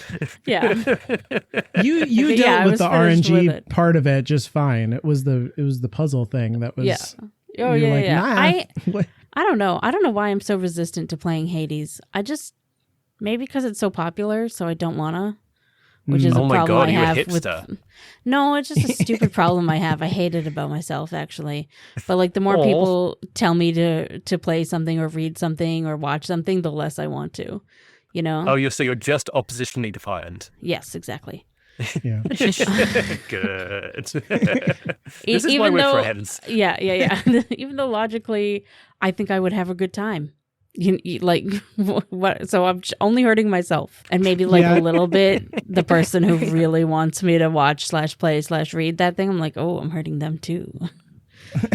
[SPEAKER 4] Yeah.
[SPEAKER 1] You
[SPEAKER 4] Yeah,
[SPEAKER 1] dealt
[SPEAKER 4] I
[SPEAKER 1] with
[SPEAKER 4] was
[SPEAKER 1] the
[SPEAKER 4] finished with
[SPEAKER 1] RNG
[SPEAKER 4] it.
[SPEAKER 1] part of it just fine. It was the puzzle thing that was.
[SPEAKER 4] Yeah. Oh
[SPEAKER 1] you're
[SPEAKER 4] yeah,
[SPEAKER 1] like,
[SPEAKER 4] yeah.
[SPEAKER 1] Nah. What?
[SPEAKER 4] I don't know. I don't know why I'm so resistant to playing Hades. Maybe because it's so popular, so I don't wanna. Which is
[SPEAKER 2] Oh
[SPEAKER 4] a
[SPEAKER 2] my
[SPEAKER 4] problem
[SPEAKER 2] God,
[SPEAKER 4] I
[SPEAKER 2] you're a
[SPEAKER 4] have
[SPEAKER 2] hipster.
[SPEAKER 4] with. No, it's just a stupid problem I have. I hate it about myself, actually. But like, the more
[SPEAKER 2] Aw.
[SPEAKER 4] people tell me to play something or read something or watch something, the less I want to. You know?
[SPEAKER 2] Oh, you're just oppositionally defiant.
[SPEAKER 4] Yes, exactly.
[SPEAKER 1] Yeah.
[SPEAKER 2] Good. This is why
[SPEAKER 4] Even
[SPEAKER 2] we're
[SPEAKER 4] though-
[SPEAKER 2] friends.
[SPEAKER 4] Yeah. Even though logically, I think I would have a good time. Like what? So I'm only hurting myself, and maybe like
[SPEAKER 1] Yeah.
[SPEAKER 4] a little bit the person who really wants me to watch / play / read that thing. I'm like, oh, I'm hurting them too.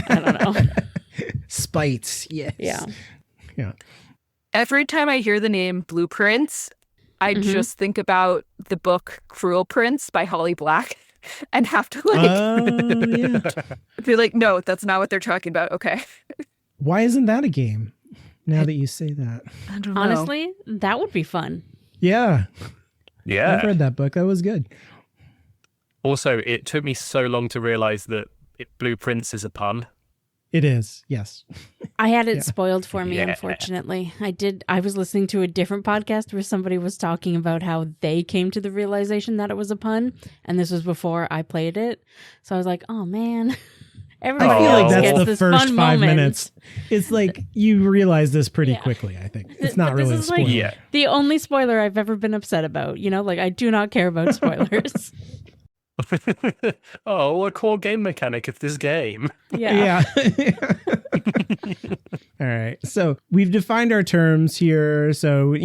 [SPEAKER 4] I don't know.
[SPEAKER 1] Spite. Yes.
[SPEAKER 4] Yeah.
[SPEAKER 1] Yeah.
[SPEAKER 3] Every time I hear the name Blueprints, I just think about the book Cruel Prince by Holly Black and have to like
[SPEAKER 1] Yeah.
[SPEAKER 3] be like, no, that's not what they're talking about. Okay.
[SPEAKER 1] Why isn't that a game? Now that you say that.
[SPEAKER 3] I don't know.
[SPEAKER 4] Honestly, that would be fun.
[SPEAKER 1] Yeah.
[SPEAKER 2] Yeah.
[SPEAKER 1] I've read that book. That was good.
[SPEAKER 2] Also, it took me so long to realize that Blueprints is a pun.
[SPEAKER 1] It is. Yes.
[SPEAKER 4] I had it spoiled for me,
[SPEAKER 2] Yeah.
[SPEAKER 4] unfortunately. I was listening to a different podcast where somebody was talking about how they came to the realization that it was a pun, and this was before I played it. So I was like, oh man. Everybody
[SPEAKER 1] I feel
[SPEAKER 4] else
[SPEAKER 1] like that's
[SPEAKER 4] gets
[SPEAKER 1] the
[SPEAKER 4] this
[SPEAKER 1] first
[SPEAKER 4] fun
[SPEAKER 1] 5
[SPEAKER 4] moment.
[SPEAKER 1] minutes. It's like you realize this pretty
[SPEAKER 4] Yeah.
[SPEAKER 1] quickly, I think. It's not
[SPEAKER 4] But this
[SPEAKER 1] really a
[SPEAKER 4] is like-
[SPEAKER 1] spoiler.
[SPEAKER 2] Yeah.
[SPEAKER 4] The only spoiler I've ever been upset about, like I do not care about spoilers.
[SPEAKER 2] Oh, what a core game mechanic of this game.
[SPEAKER 4] Yeah.
[SPEAKER 1] All right. So we've defined our terms here. So,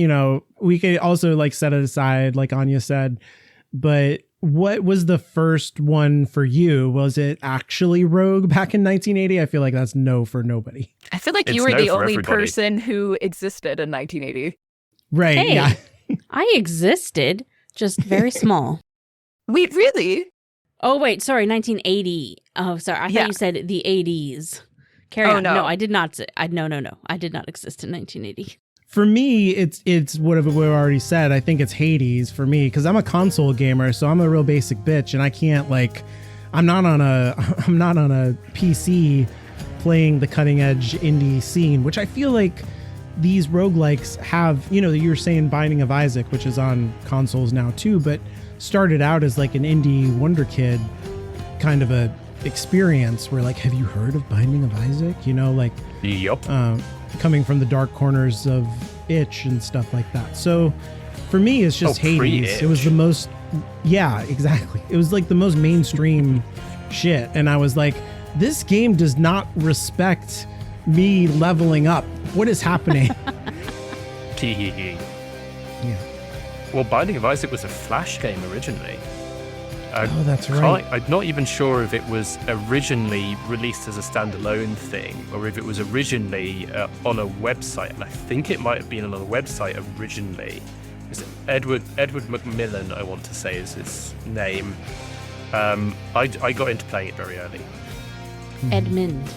[SPEAKER 1] we could also like set it aside, like Anya said. But what was the first one for you? Was it actually Rogue back in 1980? I feel like that's no for nobody.
[SPEAKER 3] I feel like
[SPEAKER 2] It's
[SPEAKER 3] you were
[SPEAKER 2] no
[SPEAKER 3] the
[SPEAKER 2] for
[SPEAKER 3] only
[SPEAKER 2] everybody.
[SPEAKER 3] person who existed in 1980.
[SPEAKER 1] Right.
[SPEAKER 4] Hey,
[SPEAKER 1] Yeah.
[SPEAKER 4] I existed, just very small.
[SPEAKER 3] Wait, really?
[SPEAKER 4] Oh, wait, sorry, 1980. Oh, sorry, I
[SPEAKER 3] Yeah.
[SPEAKER 4] thought you said the 80s. Carry
[SPEAKER 3] Oh,
[SPEAKER 4] on.
[SPEAKER 3] no.
[SPEAKER 4] No, I did not. No. I did not exist in 1980.
[SPEAKER 1] For me, it's what we already said. I think it's Hades for me because I'm a console gamer, so I'm a real basic bitch, and I can't I'm not on a PC playing the cutting edge indie scene, which I feel like these roguelikes have. You know, you're saying Binding of Isaac, which is on consoles now too, but started out as like an indie wonder kid kind of a experience where have you heard of Binding of Isaac? You know,
[SPEAKER 2] Yup.
[SPEAKER 1] coming from the dark corners of itch and stuff like that. So for me, it's just Hades.
[SPEAKER 2] pre-itch.
[SPEAKER 1] It was the most, yeah, exactly. It was the most mainstream shit. And I was like, this game does not respect me leveling up. What is happening?
[SPEAKER 2] Tee.
[SPEAKER 1] Yeah.
[SPEAKER 2] Well, Binding of Isaac was a Flash game originally.
[SPEAKER 1] Oh, that's right.
[SPEAKER 2] I'm not even sure if it was originally released as a standalone thing or if it was originally on a website. And I think it might have been on a website originally. Is it Edward McMillan, I want to say is his name. I got into playing it very early.
[SPEAKER 4] Edmund.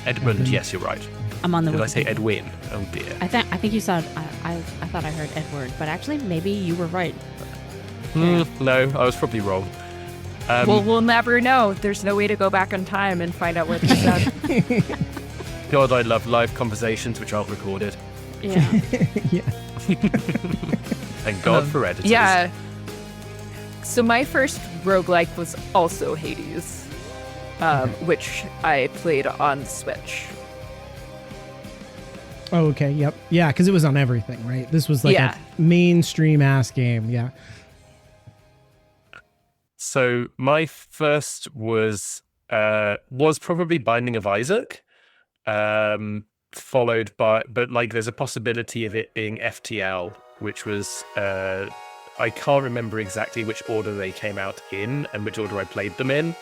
[SPEAKER 2] Edmund, yes, you're right.
[SPEAKER 4] I'm on the
[SPEAKER 2] Did I say
[SPEAKER 4] Wikipedia.
[SPEAKER 2] Edwin? Oh dear.
[SPEAKER 4] I think you said, I thought I heard Edward, but actually maybe you were right.
[SPEAKER 2] No, I was probably wrong.
[SPEAKER 3] Well, we'll never know. There's no way to go back in time and find out what they said.
[SPEAKER 2] God, I love live conversations which aren't recorded.
[SPEAKER 4] Yeah.
[SPEAKER 1] Yeah.
[SPEAKER 2] Thank God for editors.
[SPEAKER 3] Yeah. So my first roguelike was also Hades, which I played on Switch.
[SPEAKER 1] Oh, okay. Yep. Yeah, because it was on everything, right? This was a mainstream ass game. Yeah.
[SPEAKER 2] So my first was probably Binding of Isaac, followed by, but there's a possibility of it being FTL, which was I can't remember exactly which order they came out in and which order I played them in,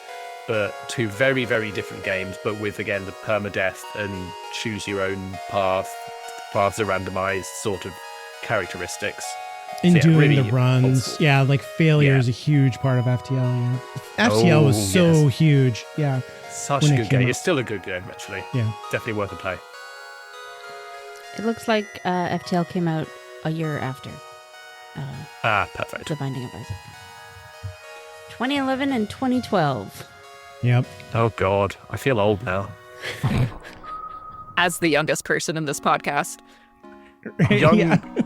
[SPEAKER 2] but two very, very different games, but with again the permadeath and choose your own path. Paths are randomized sort of characteristics.
[SPEAKER 1] In
[SPEAKER 2] So, yeah,
[SPEAKER 1] doing
[SPEAKER 2] really
[SPEAKER 1] the runs.
[SPEAKER 2] old school.
[SPEAKER 1] Yeah, failure
[SPEAKER 2] Yeah.
[SPEAKER 1] is a huge part of FTL. Yeah. FTL was so
[SPEAKER 2] yes.
[SPEAKER 1] huge. Yeah.
[SPEAKER 2] Such
[SPEAKER 1] when
[SPEAKER 2] a
[SPEAKER 1] it
[SPEAKER 2] good
[SPEAKER 1] came
[SPEAKER 2] game.
[SPEAKER 1] out.
[SPEAKER 2] It's still a good game, actually.
[SPEAKER 1] Yeah.
[SPEAKER 2] Definitely worth a play.
[SPEAKER 4] It looks like FTL came out a year after
[SPEAKER 2] Perfect.
[SPEAKER 4] The Binding of Isaac. 2011 and 2012.
[SPEAKER 1] Yep.
[SPEAKER 2] Oh God, I feel old now.
[SPEAKER 3] As the youngest person in this podcast.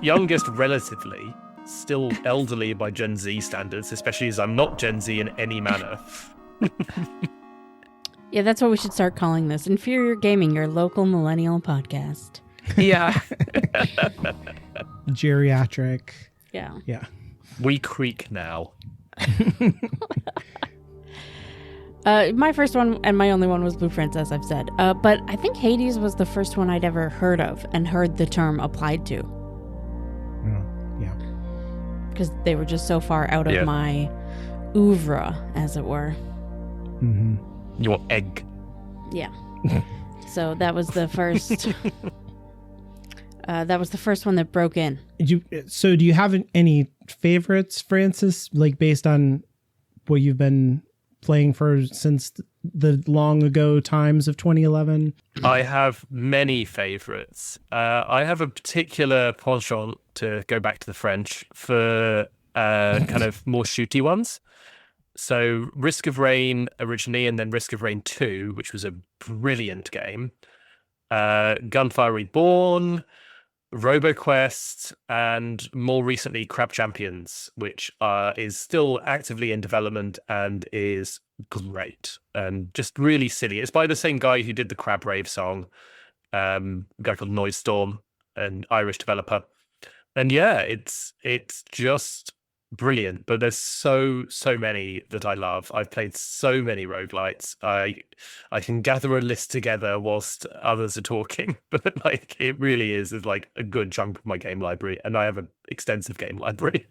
[SPEAKER 2] Youngest relatively, still elderly by Gen Z standards, especially as I'm not Gen Z in any manner.
[SPEAKER 4] Yeah, that's what we should start calling this. Inferior Gaming, your local millennial podcast.
[SPEAKER 3] Yeah.
[SPEAKER 1] Geriatric.
[SPEAKER 4] Yeah.
[SPEAKER 1] Yeah.
[SPEAKER 2] We creak now.
[SPEAKER 4] My first one and my only one was Blue Princess, I've said. But I think Hades was the first one I'd ever heard of and heard the term applied to.
[SPEAKER 1] Yeah.
[SPEAKER 4] Because they were just so far out of
[SPEAKER 2] Yeah.
[SPEAKER 4] my oeuvre, as it were.
[SPEAKER 1] Mm-hmm.
[SPEAKER 2] Your egg.
[SPEAKER 4] Yeah. So that was the first. That was the first one that broke in.
[SPEAKER 1] So do you have any favorites, Francis, based on what you've been playing for since the long ago times of 2011?
[SPEAKER 2] I have many favorites. I have a particular penchant, to go back to the French, for kind of more shooty ones. So Risk of Rain originally, and then Risk of Rain 2, which was a brilliant game. Gunfire Reborn, RoboQuest, and more recently Crab Champions, which is still actively in development and is great and just really silly. It's by the same guy who did the Crab Rave song, a guy called Noise Storm, an Irish developer. And yeah, it's just brilliant, but there's so many that I love. I've played so many roguelites. I can gather a list together whilst others are talking, but it really is a good chunk of my game library, and I have an extensive game library.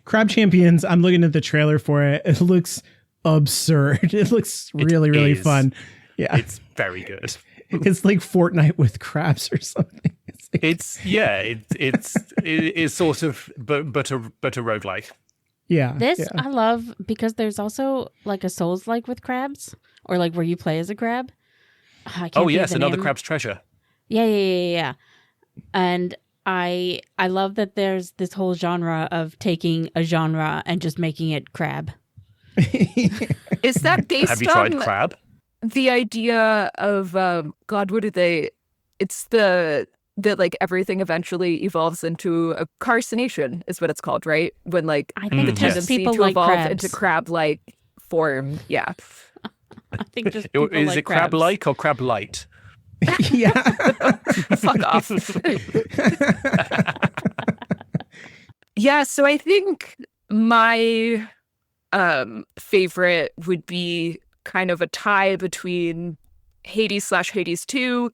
[SPEAKER 1] Crab Champions, I'm looking at the trailer for it. It looks absurd. It looks really, really fun. Yeah.
[SPEAKER 2] It's very good.
[SPEAKER 1] It's like Fortnite with crabs or something.
[SPEAKER 2] It's sort of but a roguelike.
[SPEAKER 1] Yeah.
[SPEAKER 4] This I love because there's also like a Souls-like with crabs, or like where you play as a crab.
[SPEAKER 2] Oh yes, another crab's treasure.
[SPEAKER 4] Yeah. And I love that there's this whole genre of taking a genre and just making it crab.
[SPEAKER 3] Is that based
[SPEAKER 2] Have you tried crab?
[SPEAKER 3] The idea of God, what do they? It's that like everything eventually evolves into a carcination, is what it's called, right? When like
[SPEAKER 4] I think
[SPEAKER 3] the tendency
[SPEAKER 4] people
[SPEAKER 3] to
[SPEAKER 4] like
[SPEAKER 3] evolve
[SPEAKER 4] crabs.
[SPEAKER 3] into crab-like form. Yeah.
[SPEAKER 4] I think just people
[SPEAKER 2] Is
[SPEAKER 4] like
[SPEAKER 2] it
[SPEAKER 4] crabs.
[SPEAKER 2] crab-like or crab-light?
[SPEAKER 1] Yeah.
[SPEAKER 3] Fuck off. Yeah, so I think my favorite would be kind of a tie between Hades/Hades 2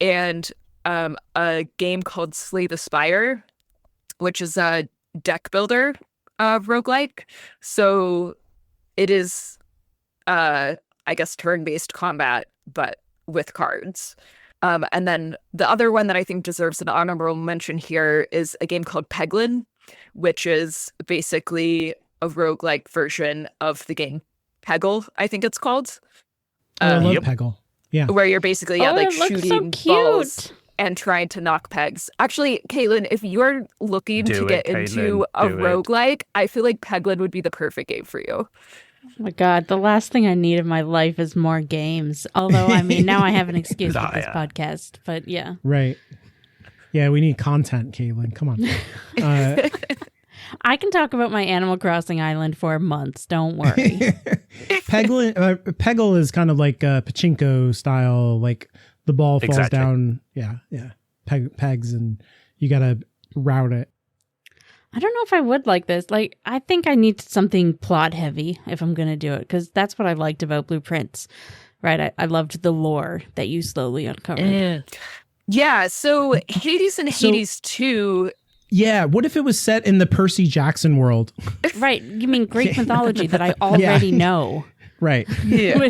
[SPEAKER 3] and a game called Slay the Spire, which is a deck builder roguelike. So it is, I guess, turn-based combat, but with cards. And then the other one that I think deserves an honorable mention here is a game called Peglin, which is basically a roguelike version of the game Peggle, I think it's called.
[SPEAKER 1] I love Peggle. Yeah.
[SPEAKER 3] Where you're basically
[SPEAKER 4] Oh,
[SPEAKER 3] like
[SPEAKER 4] it looks
[SPEAKER 3] shooting
[SPEAKER 4] so cute.
[SPEAKER 3] balls and trying to knock pegs. Actually, Caitlin, if you're looking to get into a roguelike, I feel like Peglin would be the perfect game for you.
[SPEAKER 4] Oh my God, the last thing I need in my life is more games. Although, I mean, now I have an excuse with this podcast, but yeah.
[SPEAKER 1] Right. Yeah, we need content, Caitlin. Come on.
[SPEAKER 4] I can talk about my Animal Crossing island for months. Don't worry.
[SPEAKER 1] Peggle is kind of like a pachinko style, like the ball falls down. Yeah. Pegs, and you got to route it.
[SPEAKER 4] I don't know if I would like this. Like, I think I need something plot heavy if I'm going to do it, because that's what I liked about Blueprints, right? I loved the lore that you slowly uncovered.
[SPEAKER 3] Yeah, so Hades and Hades 2...
[SPEAKER 1] Yeah, what if it was set in the Percy Jackson world?
[SPEAKER 4] Right, you mean Greek mythology that I already know.
[SPEAKER 1] Right.
[SPEAKER 3] Yeah.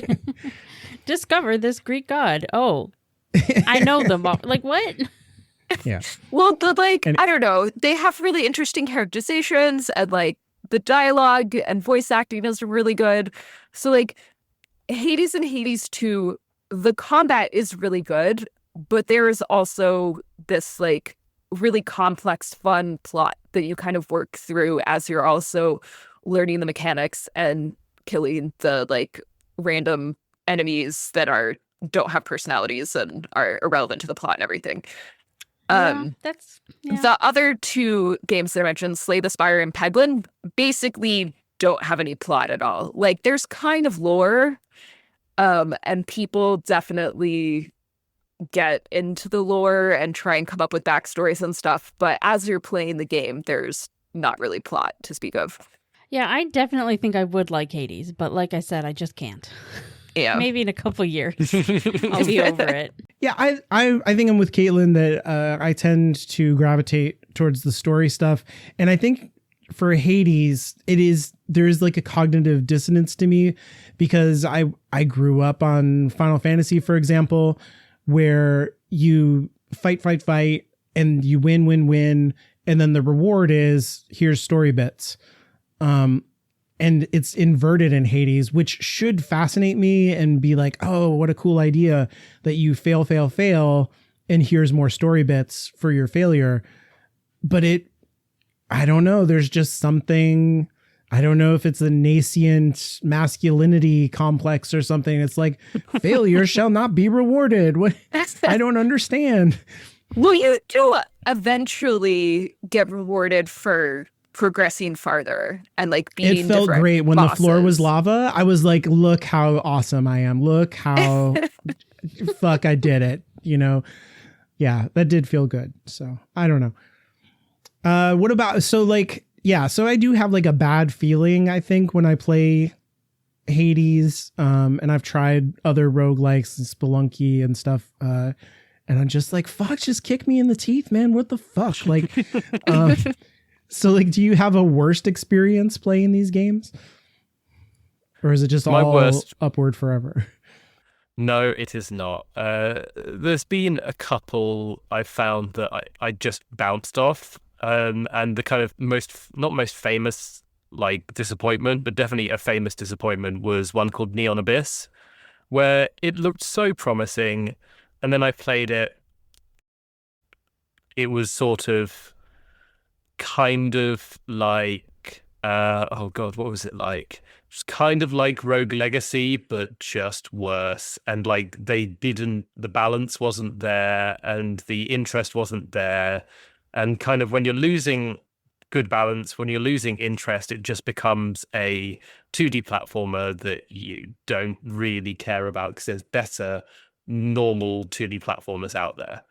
[SPEAKER 4] Discover this Greek god. Oh, I know them all. Like, what?
[SPEAKER 1] Yeah.
[SPEAKER 3] Well, I don't know. They have really interesting characterizations, and like the dialogue and voice acting is really good. So like Hades and Hades 2, the combat is really good, but there is also this like really complex, fun plot that you kind of work through as you're also learning the mechanics and killing the like random enemies that don't have personalities and are irrelevant to the plot and everything. The other two games that I mentioned, Slay the Spire and Peglin, basically don't have any plot at all. Like, there's kind of lore, and people definitely get into the lore and try and come up with backstories and stuff. But as you're playing the game, there's not really plot to speak of.
[SPEAKER 4] Yeah, I definitely think I would like Hades, but like I said, I just can't.
[SPEAKER 3] Yeah.
[SPEAKER 4] Maybe in a couple years, I'll be over it.
[SPEAKER 1] Yeah, I think I'm with Caitlin that I tend to gravitate towards the story stuff. And I think for Hades, there's like a cognitive dissonance to me, because I grew up on Final Fantasy, for example, where you fight, and you win, and then the reward is here's story bits. And it's inverted in Hades, which should fascinate me and be like, oh, what a cool idea that you fail, and here's more story bits for your failure. But I don't know. There's just something, I don't know if it's a nascent masculinity complex or something. It's like, failure shall not be rewarded. What? I don't understand.
[SPEAKER 3] Well, you do eventually get rewarded for progressing farther and like beating.
[SPEAKER 1] It felt great when
[SPEAKER 3] bosses.
[SPEAKER 1] The floor was lava. I was like, look how awesome I am. Look how fuck I did it. You know? Yeah, that did feel good. So I don't know. What about, so I do have like a bad feeling, I think, when I play Hades. And I've tried other roguelikes and Spelunky and stuff. And I'm just like, fuck, just kick me in the teeth, man. What the fuck? Like, So, like, do you have a worst experience playing these games? Or is it just
[SPEAKER 2] My
[SPEAKER 1] all
[SPEAKER 2] worst-
[SPEAKER 1] upward forever?
[SPEAKER 2] No, it is not. There's been a couple I found that I just bounced off. And the kind of not most famous like disappointment, but definitely a famous disappointment was one called Neon Abyss, where it looked so promising, and then I played it. It was sort of kind of like oh god, what was it like? Just kind of like Rogue Legacy, but just worse. And like the balance wasn't there, and the interest wasn't there. And kind of when you're losing good balance, when you're losing interest, it just becomes a 2D platformer that you don't really care about because there's better normal 2D platformers out there.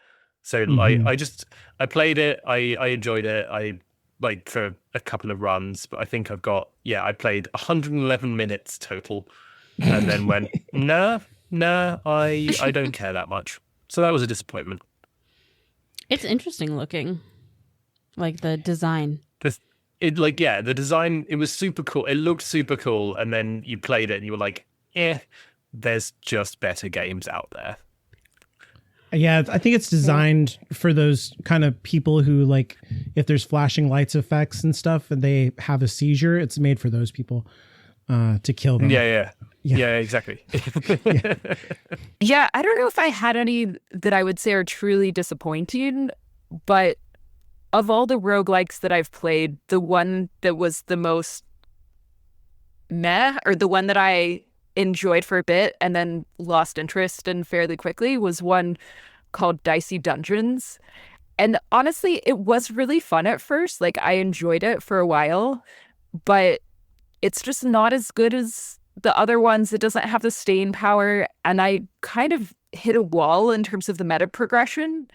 [SPEAKER 2] So I played it, I enjoyed it, I like for a couple of runs, but I think I played 111 minutes total, and then went, nah, I don't care that much. So that was a disappointment.
[SPEAKER 4] It's interesting looking, like the design.
[SPEAKER 2] The design, it was super cool. It looked super cool, and then you played it and you were like, there's just better games out there.
[SPEAKER 1] Yeah, I think it's designed for those kind of people who, like, if there's flashing lights effects and stuff and they have a seizure, it's made for those people to kill them.
[SPEAKER 2] Yeah, exactly.
[SPEAKER 3] Yeah, I don't know if I had any that I would say are truly disappointing, but of all the roguelikes that I've played, the one that was the most meh, or the one that I enjoyed for a bit and then lost interest in fairly quickly, was one called Dicey Dungeons. And honestly, it was really fun at first. Like, I enjoyed it for a while, but it's just not as good as the other ones. It doesn't have the staying power, and I kind of hit a wall in terms of the meta progression,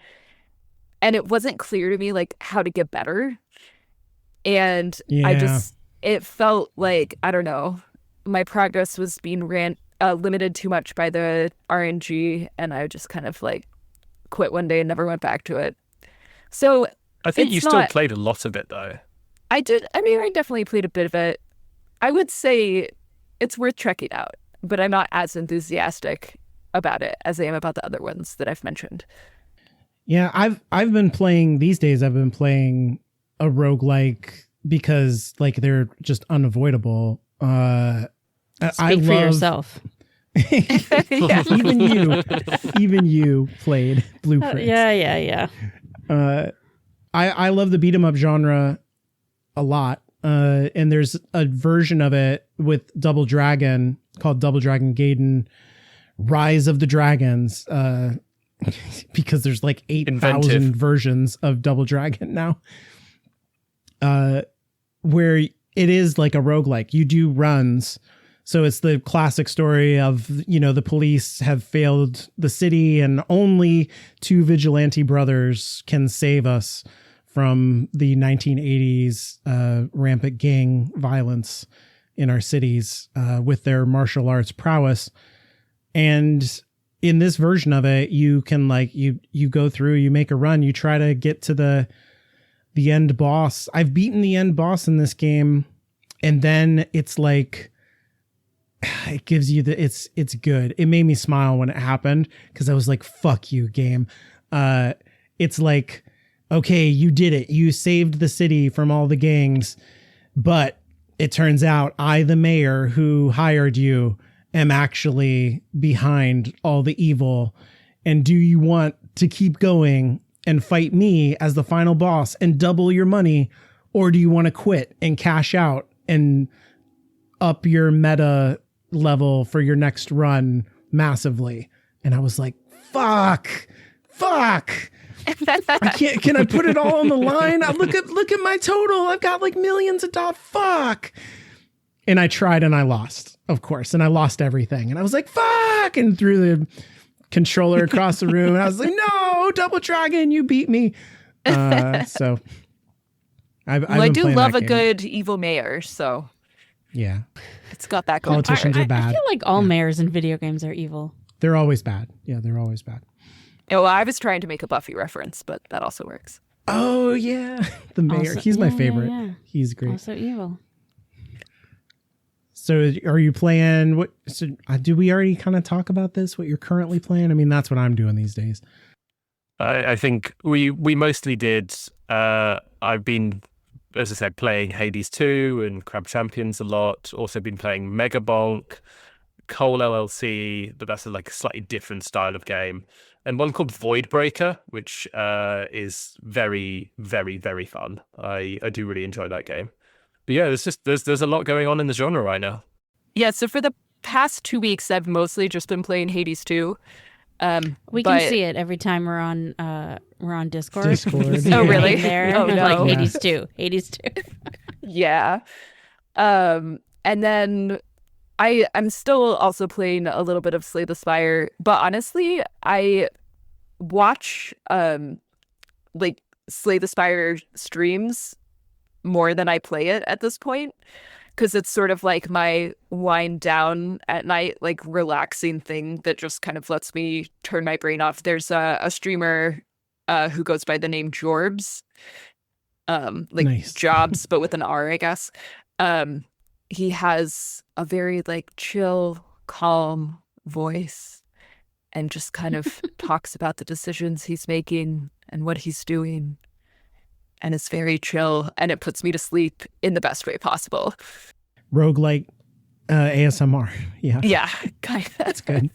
[SPEAKER 3] and it wasn't clear to me like how to get better. And it felt like, I don't know, my progress was being limited too much by the RNG, and I just kind of like quit one day and never went back to it. So
[SPEAKER 2] I think you still played a lot of it though.
[SPEAKER 3] I did. I mean, I definitely played a bit of it. I would say it's worth checking out, but I'm not as enthusiastic about it as I am about the other ones that I've mentioned.
[SPEAKER 1] Yeah, I've been playing these days. I've been playing a roguelike because like they're just unavoidable.
[SPEAKER 4] Speak for yourself.
[SPEAKER 1] even you played Blueprints.
[SPEAKER 4] Yeah.
[SPEAKER 1] I love the beat 'em up genre a lot. And there's a version of it with Double Dragon called Double Dragon Gaiden Rise of the Dragons. Because there's like 8,000 versions of Double Dragon now. Where it is like a roguelike. You do runs. So it's the classic story of, you know, the police have failed the city and only two vigilante brothers can save us from the 1980s rampant gang violence in our cities with their martial arts prowess. And in this version of it, you can like, you go through, you make a run, you try to get to the end boss. I've beaten the end boss in this game. And then it's like, it gives you it's good. It made me smile when it happened because I was like, fuck you, game. It's like, okay, you did it. You saved the city from all the gangs, but it turns out I, the mayor who hired you, am actually behind all the evil. And do you want to keep going and fight me as the final boss and double your money? Or do you want to quit and cash out and up your meta level for your next run massively? And I was like, fuck. Can I put it all on the line? Look at my total. I've got like millions of dollars. Fuck. And I tried and I lost, of course. And I lost everything. And I was like, fuck. And threw the controller across the room. And I was like, no, Double Dragon, you beat me. So
[SPEAKER 3] I do love a good evil mayor. So
[SPEAKER 1] yeah,
[SPEAKER 3] it's got that going.
[SPEAKER 1] Politicians are bad.
[SPEAKER 4] I feel like all mayors in video games are evil.
[SPEAKER 1] They're always bad. Yeah, they're always bad.
[SPEAKER 3] Yeah, well, I was trying to make a Buffy reference, but that also works.
[SPEAKER 1] Oh yeah, the mayor.
[SPEAKER 4] Also-
[SPEAKER 1] He's my
[SPEAKER 4] yeah,
[SPEAKER 1] favorite.
[SPEAKER 4] yeah.
[SPEAKER 1] He's great.
[SPEAKER 4] Also evil.
[SPEAKER 1] So are you playing what? So do we already kind of talk about this? What you're currently playing? I mean, that's what I'm doing these days.
[SPEAKER 2] I think we mostly did. I've been, as I said, playing Hades 2 and Crab Champions a lot. Also been playing Mega Bonk, Cole LLC, but that's like a slightly different style of game. And one called Voidbreaker, which is very, very, very fun. I do really enjoy that game. But yeah, there's a lot going on in the genre right now.
[SPEAKER 3] Yeah, so for the past 2 weeks, I've mostly just been playing Hades 2.
[SPEAKER 4] We can see it every time we're on Discord.
[SPEAKER 1] Discord.
[SPEAKER 3] Oh, really?
[SPEAKER 4] There,
[SPEAKER 3] Oh, no.
[SPEAKER 4] like Hades 2. Hades 2.
[SPEAKER 3] Yeah. And then I'm still also playing a little bit of Slay the Spire, but honestly, I watch like Slay the Spire streams more than I play it at this point, because it's sort of like my wind down at night, like relaxing thing that just kind of lets me turn my brain off. There's a streamer who goes by the name Jorbs, like
[SPEAKER 1] Nice.
[SPEAKER 3] Jobs, but with an R, I guess. He has a very like chill, calm voice and just kind of talks about the decisions he's making and what he's doing. And it's very chill, and it puts me to sleep in the best way possible.
[SPEAKER 1] Roguelike ASMR. Yeah.
[SPEAKER 3] Yeah, kind of.
[SPEAKER 1] That's good.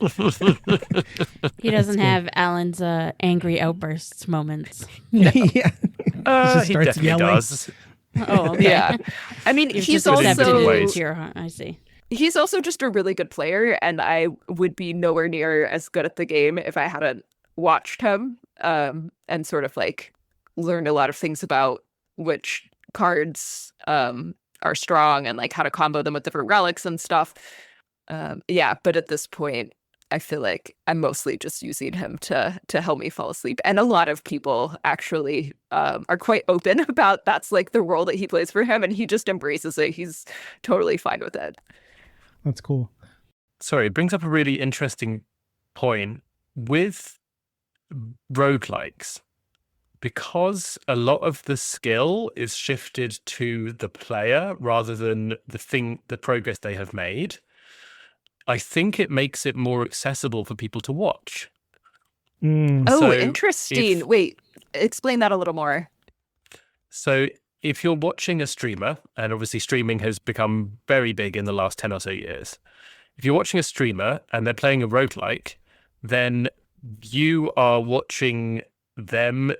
[SPEAKER 4] He doesn't have Alan's angry outbursts moments.
[SPEAKER 1] Yeah.
[SPEAKER 2] He
[SPEAKER 1] Just starts
[SPEAKER 2] definitely
[SPEAKER 1] yelling.
[SPEAKER 2] does.
[SPEAKER 4] Oh, okay.
[SPEAKER 3] Yeah. I mean,
[SPEAKER 4] You've
[SPEAKER 3] he's
[SPEAKER 4] just accepted
[SPEAKER 3] also
[SPEAKER 4] it
[SPEAKER 2] ways.
[SPEAKER 4] into your heart. I see.
[SPEAKER 3] he's also just a really good player, and I would be nowhere near as good at the game if I hadn't watched him and sort of like learned a lot of things about which cards are strong and like how to combo them with different relics and stuff. Yeah, but at this point, I feel like I'm mostly just using him to help me fall asleep. And a lot of people actually are quite open about that's like the role that he plays for him, and he just embraces it. He's totally fine with it.
[SPEAKER 1] That's cool.
[SPEAKER 2] Sorry, it brings up a really interesting point with roguelikes. Because a lot of the skill is shifted to the player rather than the progress they have made, I think it makes it more accessible for people to watch.
[SPEAKER 3] Oh,
[SPEAKER 2] So
[SPEAKER 3] interesting. Wait, explain that a little more.
[SPEAKER 2] So if you're watching a streamer, and obviously streaming has become very big in the last 10 or so years, if you're watching a streamer and they're playing a roguelike, then you are watching them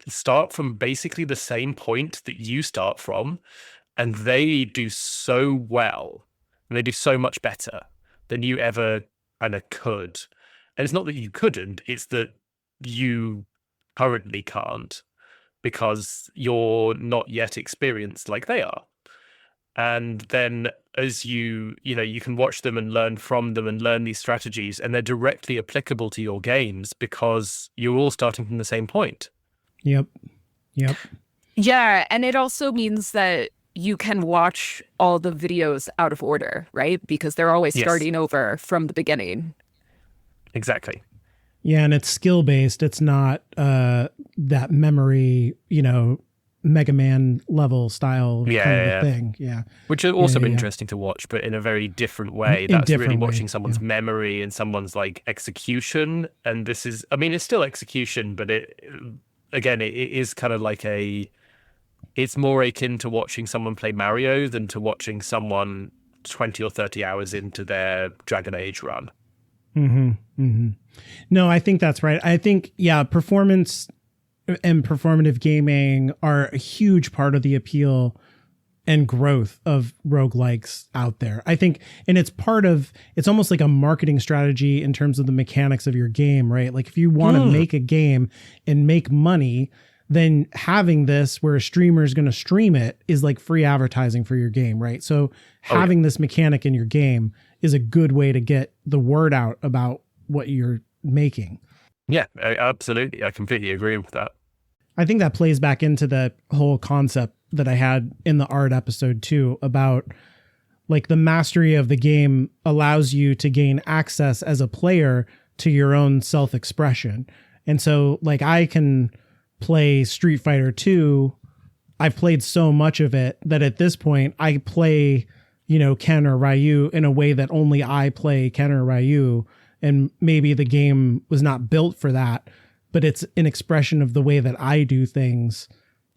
[SPEAKER 2] start from basically the same point that you start from, and they do so well and they do so much better than you ever kind of could. And it's not that you couldn't, it's that you currently can't because you're not yet experienced like they are. And then as you can watch them and learn from them and learn these strategies, and they're directly applicable to your games because you're all starting from the same point.
[SPEAKER 1] Yep.
[SPEAKER 3] Yeah, and it also means that you can watch all the videos out of order, right? Because they're always
[SPEAKER 2] Yes.
[SPEAKER 3] starting over from the beginning.
[SPEAKER 2] Exactly.
[SPEAKER 1] Yeah, and it's skill based. It's not that memory, Mega Man level style kind of a thing. Yeah.
[SPEAKER 2] Which has also been
[SPEAKER 1] yeah.
[SPEAKER 2] interesting to watch, but in a very different way.
[SPEAKER 1] In
[SPEAKER 2] That's
[SPEAKER 1] different
[SPEAKER 2] really
[SPEAKER 1] way,
[SPEAKER 2] watching someone's
[SPEAKER 1] yeah.
[SPEAKER 2] memory and someone's like execution. And this is, I mean, it's still execution, but it is kind of like it's more akin to watching someone play Mario than to watching someone 20 or 30 hours into their Dragon Age run.
[SPEAKER 1] Mm-hmm. Mm-hmm. No, I think that's right. I think, performance and performative gaming are a huge part of the appeal and growth of roguelikes out there. I think, and it's almost like a marketing strategy in terms of the mechanics of your game, right? Like if you want to make a game and make money, then having this where a streamer is going to stream it is like free advertising for your game, right? So having this mechanic in your game is a good way to get the word out about what you're making.
[SPEAKER 2] Yeah, absolutely. I completely agree with that.
[SPEAKER 1] I think that plays back into the whole concept that I had in the art episode too, about like the mastery of the game allows you to gain access as a player to your own self-expression. And so like I can play Street Fighter 2, I've played so much of it that at this point I play, Ken or Ryu in a way that only I play Ken or Ryu. And maybe the game was not built for that, but it's an expression of the way that I do things.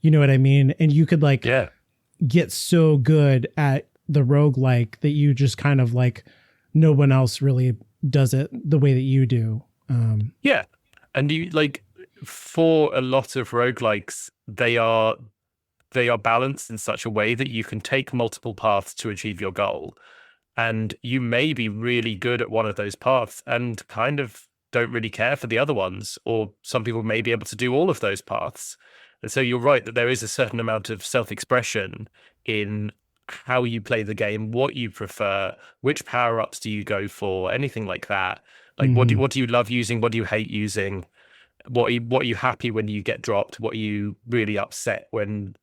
[SPEAKER 1] You know what I mean? And you could get so good at the roguelike that you just kind of no one else really does it the way that you do.
[SPEAKER 2] Yeah. And you for a lot of roguelikes, they are balanced in such a way that you can take multiple paths to achieve your goal. And you may be really good at one of those paths and kind of don't really care for the other ones. Or some people may be able to do all of those paths. And so you're right that there is a certain amount of self-expression in how you play the game, what you prefer, which power-ups do you go for, anything like that. What do you love using? What do you hate using? What are you happy when you get dropped? What are you really upset when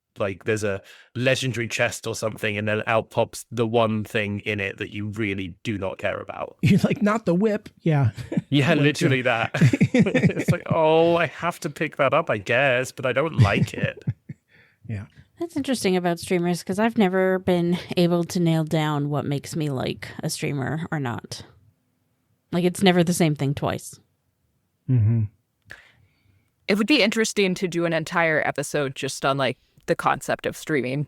[SPEAKER 2] there's a legendary chest or something and then out pops the one thing in it that you really do not care about?
[SPEAKER 1] You're not the whip. Yeah.
[SPEAKER 2] Yeah, literally that. It's I have to pick that up, I guess, but I don't like it.
[SPEAKER 1] Yeah.
[SPEAKER 4] That's interesting about streamers because I've never been able to nail down what makes me like a streamer or not. It's never the same thing twice.
[SPEAKER 1] Mm-hmm.
[SPEAKER 3] It would be interesting to do an entire episode just on the concept of streaming.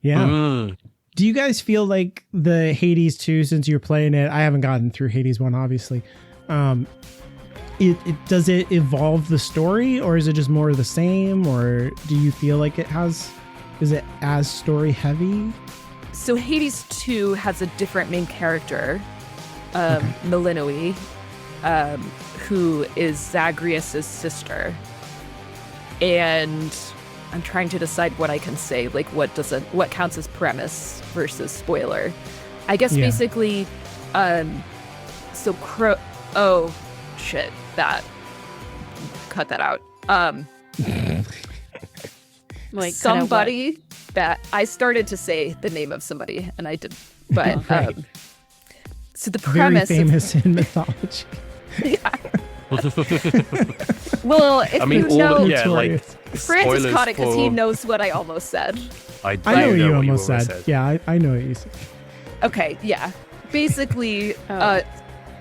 [SPEAKER 1] Yeah. Do you guys feel like the Hades 2, since you're playing it, I haven't gotten through Hades 1, obviously. Does it evolve the story, or is it just more of the same, or do you feel like is it as story heavy?
[SPEAKER 3] So Hades 2 has a different main character, Melinoi, who is Zagreus' sister. And I'm trying to decide what I can say, what counts as premise versus spoiler. I guess basically, oh shit, cut that out. Somebody that I started to say the name of somebody and I didn't, but
[SPEAKER 1] right.
[SPEAKER 3] So the premise,
[SPEAKER 1] very famous in mythology.
[SPEAKER 3] Yeah. Well, if you know, Francis caught it because he knows what I almost said.
[SPEAKER 2] I
[SPEAKER 1] know what you almost said. Yeah, I know what you said.
[SPEAKER 3] Okay, yeah. Basically,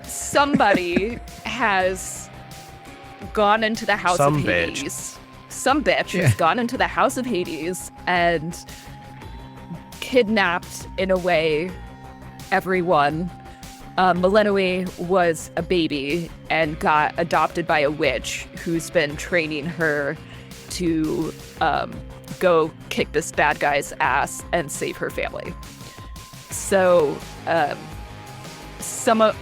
[SPEAKER 3] somebody has gone into the house of Hades. Some bitch has gone into the house of Hades and kidnapped, in a way, everyone. Melinoi was a baby and got adopted by a witch who's been training her to go kick this bad guy's ass and save her family. So a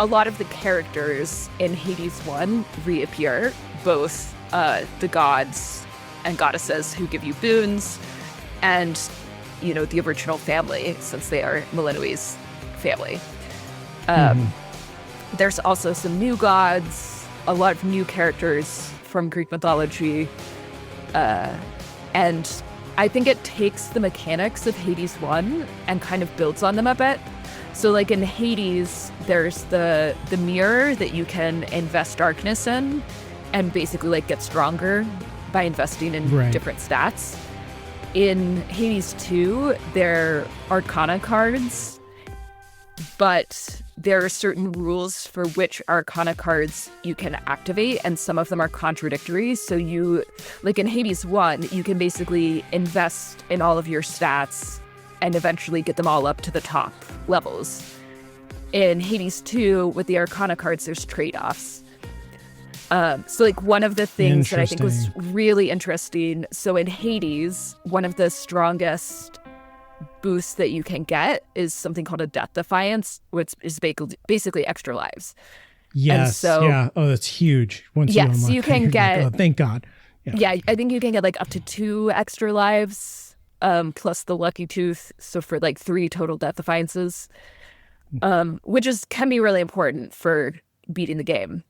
[SPEAKER 3] lot of the characters in Hades 1 reappear, both the gods and goddesses who give you boons and, the original family, since they are Melinoi's family. There's also some new gods, a lot of new characters from Greek mythology, and I think it takes the mechanics of Hades 1 and kind of builds on them a bit. So in Hades, there's the mirror that you can invest darkness in and basically get stronger by investing in different stats. In Hades 2, there are Arcana cards, but there are certain rules for which Arcana cards you can activate, and some of them are contradictory. So you, in Hades 1, you can basically invest in all of your stats and eventually get them all up to the top levels. In Hades 2, with the Arcana cards, there's trade-offs. So one of the things that I think was really interesting, so in Hades, one of the strongest boosts that you can get is something called a Death Defiance, which is basically extra lives.
[SPEAKER 1] Yes.
[SPEAKER 3] And so,
[SPEAKER 1] yeah. Oh, that's huge. Once
[SPEAKER 3] you can get.
[SPEAKER 1] Thank God.
[SPEAKER 3] Yeah, I think you can get up to 2 extra lives, plus the Lucky Tooth. So for 3 total Death Defiances, which can be really important for beating the game.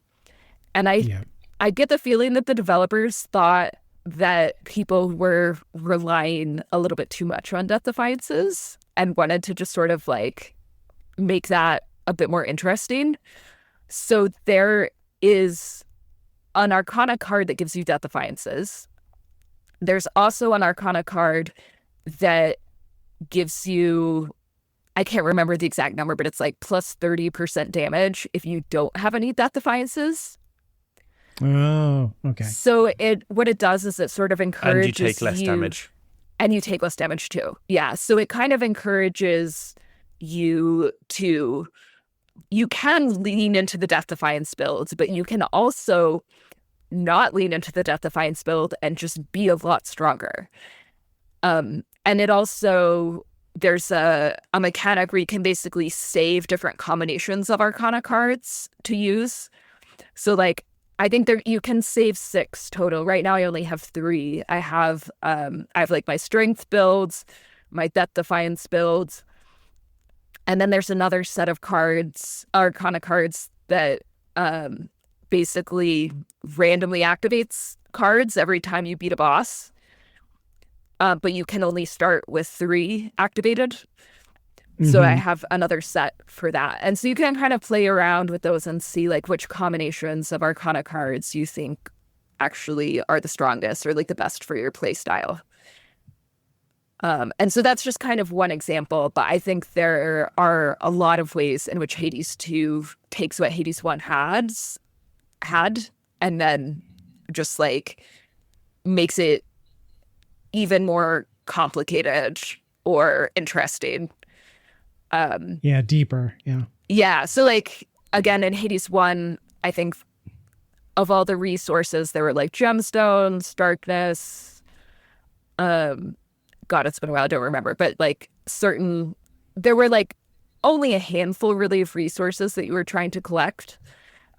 [SPEAKER 3] And I get the feeling that the developers thought that people were relying a little bit too much on Death Defiances and wanted to just sort of make that a bit more interesting. So there is an Arcana card that gives you Death Defiances. There's also an Arcana card that gives you, I can't remember the exact number, but it's like plus 30% damage if you don't have any Death Defiances.
[SPEAKER 1] Oh, okay.
[SPEAKER 3] So what it does is it sort of encourages
[SPEAKER 2] And you take less damage.
[SPEAKER 3] And you take less damage too. Yeah. So it kind of encourages you to, you can lean into the Death Defiance build, but you can also not lean into the Death Defiance build and just be a lot stronger. And it also, there's a mechanic where you can basically save different combinations of Arcana cards to use. So like, I think you can save 6 total. Right now I only have 3. I have like my strength builds, my Death Defiance builds, and then there's another set of cards, Arcana cards, that basically randomly activates cards every time you beat a boss. But you can only start with 3 activated. So I have another set for that. And so you can kind of play around with those and see like which combinations of Arcana cards you think actually are the strongest or like the best for your play style. And so that's just kind of one example, but I think there are a lot of ways in which Hades 2 takes what Hades 1 had and then just like makes it even more complicated or interesting.
[SPEAKER 1] Deeper. Yeah.
[SPEAKER 3] Yeah. So like, again, in Hades 1, I think of all the resources, there were like gemstones, darkness. God, it's been a while. I don't remember. But like there were like only a handful really of resources that you were trying to collect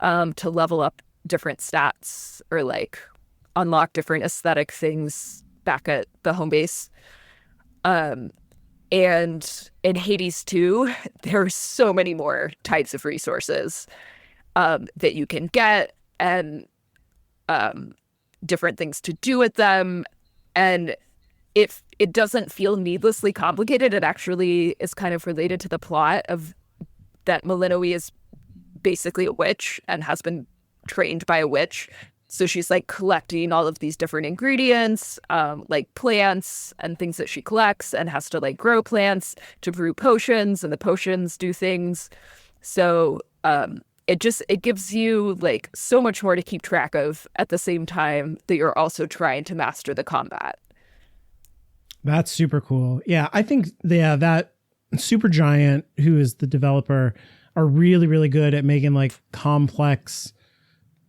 [SPEAKER 3] to level up different stats or like unlock different aesthetic things back at the home base. And in Hades 2, there are so many more types of resources that you can get and different things to do with them. And if it doesn't feel needlessly complicated, it actually is kind of related to the plot of that Melinoe is basically a witch and has been trained by a witch. So she's like collecting all of these different ingredients, like plants and things that she collects, and has to like grow plants to brew potions, and the potions do things. So it gives you like so much more to keep track of at the same time that you're also trying to master the combat.
[SPEAKER 1] That's super cool. Yeah, I think that Supergiant, who is the developer, are really, really good at making like complex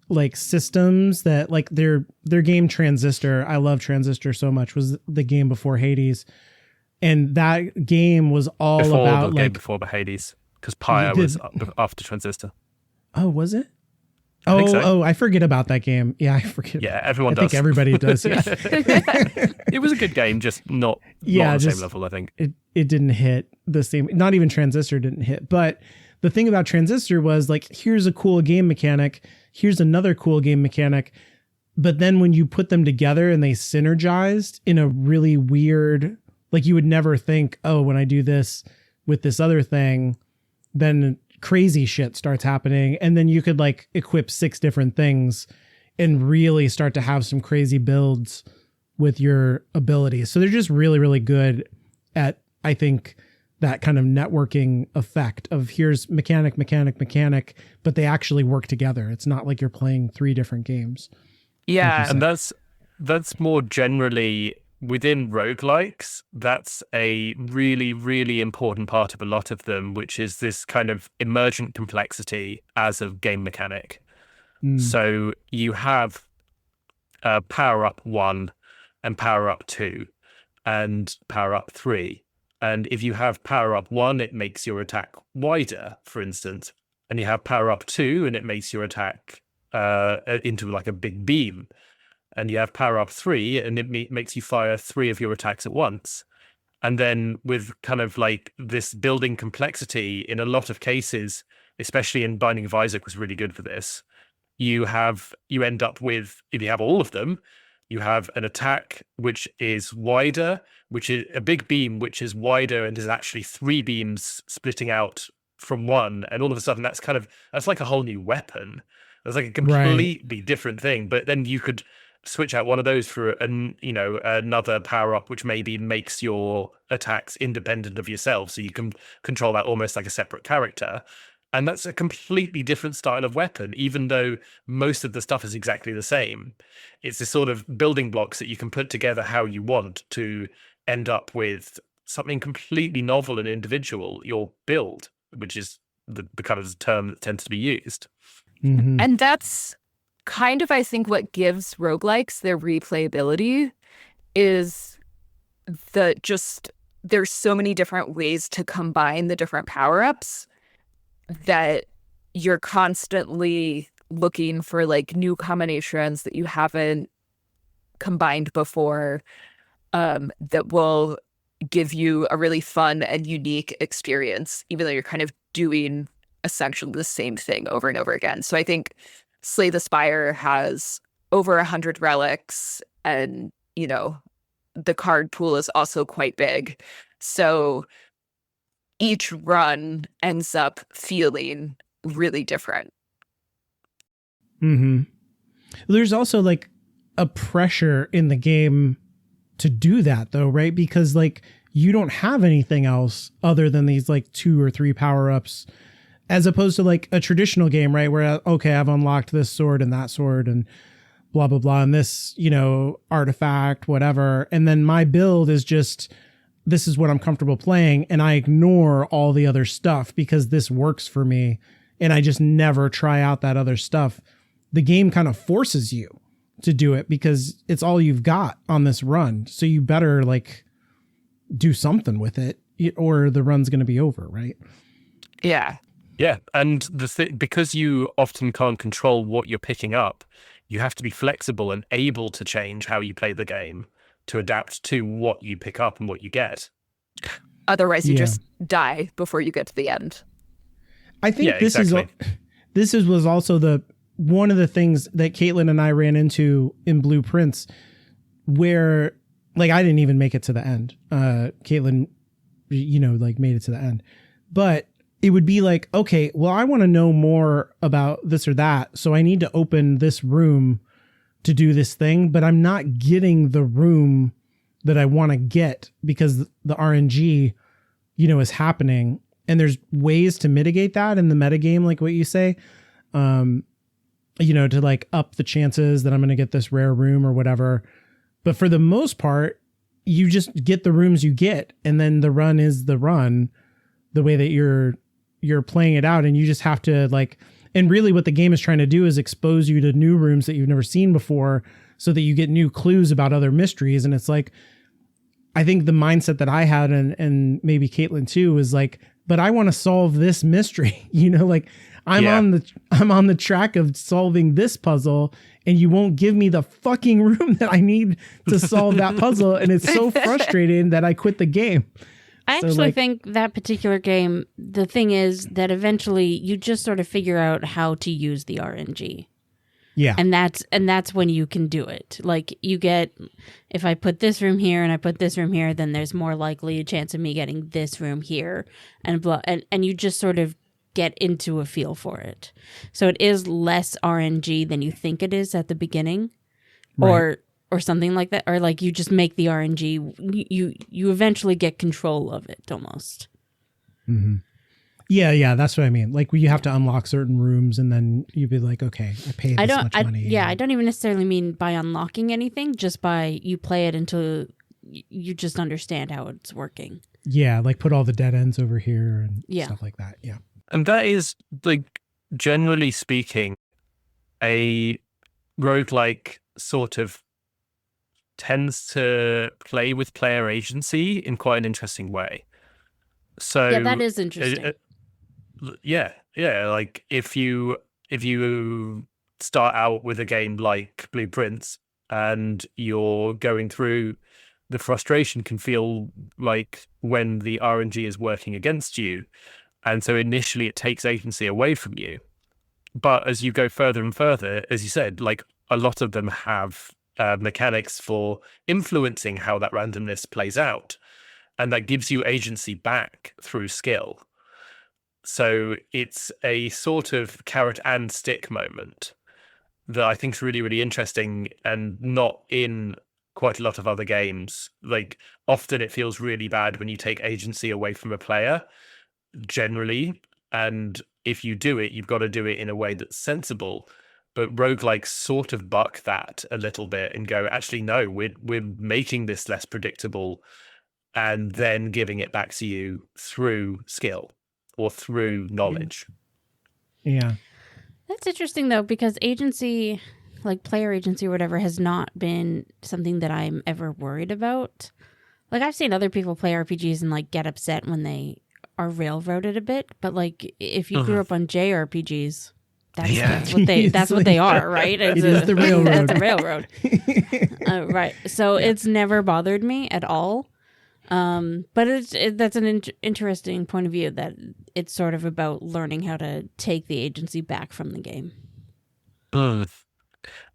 [SPEAKER 1] like systems that like their game Transistor. I love Transistor so much, was the game before Hades. And that game was all about
[SPEAKER 2] the game before Hades, because Pyre was after Transistor.
[SPEAKER 1] Oh, was it?
[SPEAKER 2] I think so.
[SPEAKER 1] I forget about that game. Yeah, I forget.
[SPEAKER 2] Yeah, everyone does.
[SPEAKER 1] I think everybody does. Yeah.
[SPEAKER 2] It was a good game, just not on the same level, I think.
[SPEAKER 1] It didn't hit the same. Not even Transistor didn't hit. But the thing about Transistor was like, here's a cool game mechanic. Here's another cool game mechanic. But then when you put them together and they synergized in a really weird, like you would never think, oh, when I do this with this other thing, then crazy shit starts happening. And then you could like equip 6 different things and really start to have some crazy builds with your abilities. So they're just really, really good at, I think, that kind of networking effect of here's mechanic, but they actually work together. It's not like you're playing 3 different games.
[SPEAKER 3] Yeah.
[SPEAKER 2] And that's more generally within roguelikes. That's a really, really important part of a lot of them, which is this kind of emergent complexity as a game mechanic. So you have power up 1 and power up 2 and power up 3. And if you have power up 1, it makes your attack wider, for instance. And you have power up 2, and it makes your attack into like a big beam. And you have power up 3, and it makes you fire 3 of your attacks at once. And then with kind of like this building complexity, in a lot of cases, especially in Binding of Isaac was really good for this, you end up with, if you have all of them, you have an attack which is wider, which is a big beam, which is wider and is actually 3 beams splitting out from one. And all of a sudden that's like a whole new weapon. That's like a
[SPEAKER 1] Right.
[SPEAKER 2] completely different thing. But then you could switch out one of those for another power up, which maybe makes your attacks independent of yourself, so you can control that almost like a separate character. And that's a completely different style of weapon, even though most of the stuff is exactly the same. It's this sort of building blocks that you can put together how you want to end up with something completely novel and individual, your build, which is the kind of term that tends to be used.
[SPEAKER 1] Mhm.
[SPEAKER 3] And that's kind of, I think, what gives roguelikes their replayability is there's so many different ways to combine the different power-ups that you're constantly looking for like new combinations that you haven't combined before, that will give you a really fun and unique experience, even though you're kind of doing essentially the same thing over and over again. So I think Slay the Spire has over 100 relics, and, you know, the card pool is also quite big. So each run ends up feeling really different.
[SPEAKER 1] Mm-hmm. There's also like a pressure in the game to do that though, right? Because like you don't have anything else other than these like 2 or 3 power-ups, as opposed to like a traditional game, right? Where, okay, I've unlocked this sword and that sword and blah, blah, blah, and this, you know, artifact, whatever. And then my build is just, this is what I'm comfortable playing. And I ignore all the other stuff because this works for me. And I just never try out that other stuff. The game kind of forces you to do it because it's all you've got on this run. So you better like do something with it or the run's going to be over, right?
[SPEAKER 3] Yeah.
[SPEAKER 2] Yeah, and because you often can't control what you're picking up, you have to be flexible and able to change how you play the game to adapt to what you pick up and what you get.
[SPEAKER 3] Otherwise, you just die before you get to the end.
[SPEAKER 1] I think this was also one of the things that Caitlin and I ran into in Blueprints, where like I didn't even make it to the end. Caitlin, you know, like made it to the end, but it would be like, okay, well, I want to know more about this or that, so I need to open this room to do this thing, but I'm not getting the room that I want to get because the RNG, you know, is happening. And there's ways to mitigate that in the metagame, like what you say, you know, to like up the chances that I'm going to get this rare room or whatever. But for the most part, you just get the rooms you get. And then the run is the run, the way that you're playing it out. And you just have to like, and really what the game is trying to do is expose you to new rooms that you've never seen before so that you get new clues about other mysteries. And it's like, I think the mindset that I had and maybe Caitlin too is like, but I want to solve this mystery, you know, like I'm on the track of solving this puzzle and you won't give me the fucking room that I need to solve that puzzle. And it's so frustrating that I quit the game.
[SPEAKER 4] I actually think that particular game, the thing is that eventually you just sort of figure out how to use the RNG.
[SPEAKER 1] Yeah.
[SPEAKER 4] And that's when you can do it. Like you get, if I put this room here and I put this room here, then there's more likely a chance of me getting this room here and blah. And you just sort of get into a feel for it. So it is less RNG than you think it is at the beginning. Right. Or something like that, or like you just make the RNG. You eventually get control of it almost.
[SPEAKER 1] Mm-hmm. Yeah, that's what I mean. Like you have to unlock certain rooms, and then you'd be like, okay, I paid this much money.
[SPEAKER 4] Yeah, I don't even necessarily mean by unlocking anything. Just by you play it until you just understand how it's working.
[SPEAKER 1] Yeah, like put all the dead ends over here and stuff like that. Yeah,
[SPEAKER 2] and that is like generally speaking, a roguelike sort of tends to play with player agency in quite an interesting way. So
[SPEAKER 4] yeah, that is interesting.
[SPEAKER 2] Yeah. Like if you start out with a game like Blueprints and you're going through, the frustration can feel like when the RNG is working against you. And so initially it takes agency away from you. But as you go further and further, as you said, like a lot of them have mechanics for influencing how that randomness plays out. And that gives you agency back through skill. So it's a sort of carrot and stick moment. that I think is really, really interesting and not in quite a lot of other games. Like, often it feels really bad when you take agency away from a player, generally. And if you do it, you've got to do it in a way that's sensible. But roguelikes sort of buck that a little bit and go, actually, no, we're making this less predictable and then giving it back to you through skill or through knowledge.
[SPEAKER 1] Yeah.
[SPEAKER 4] That's interesting, though, because agency, like player agency or whatever, has not been something that I'm ever worried about. Like, I've seen other people play RPGs and, like, get upset when they are railroaded a bit. But, like, if you grew up on JRPGs, that's what they are, right?
[SPEAKER 1] It is the railroad.
[SPEAKER 4] It's the railroad. Right. So it's never bothered me at all. But that's an interesting point of view, that it's sort of about learning how to take the agency back from the game.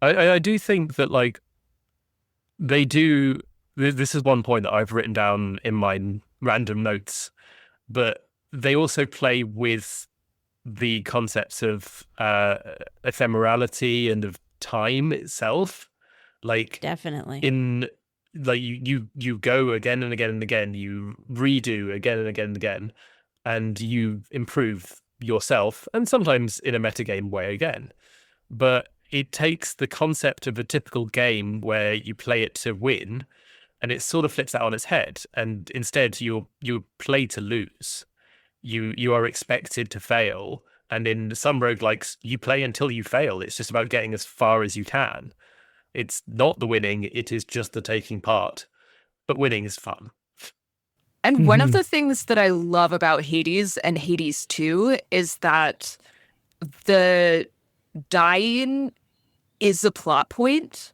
[SPEAKER 2] I do think that, like, they do. This is one point that I've written down in my random notes, but they also play with the concepts of ephemerality and of time itself. Like,
[SPEAKER 4] Definitely.
[SPEAKER 2] Like you go again and again and again, you redo again and again and again, and you improve yourself, and sometimes in a metagame way again. But it takes the concept of a typical game where you play it to win, and it sort of flips that on its head. And instead, you play to lose. You are expected to fail, and in some roguelikes, you play until you fail. It's just about getting as far as you can. It's not the winning, it is just the taking part. But winning is fun.
[SPEAKER 3] And one of the things that I love about Hades and Hades 2 is that the dying is a plot point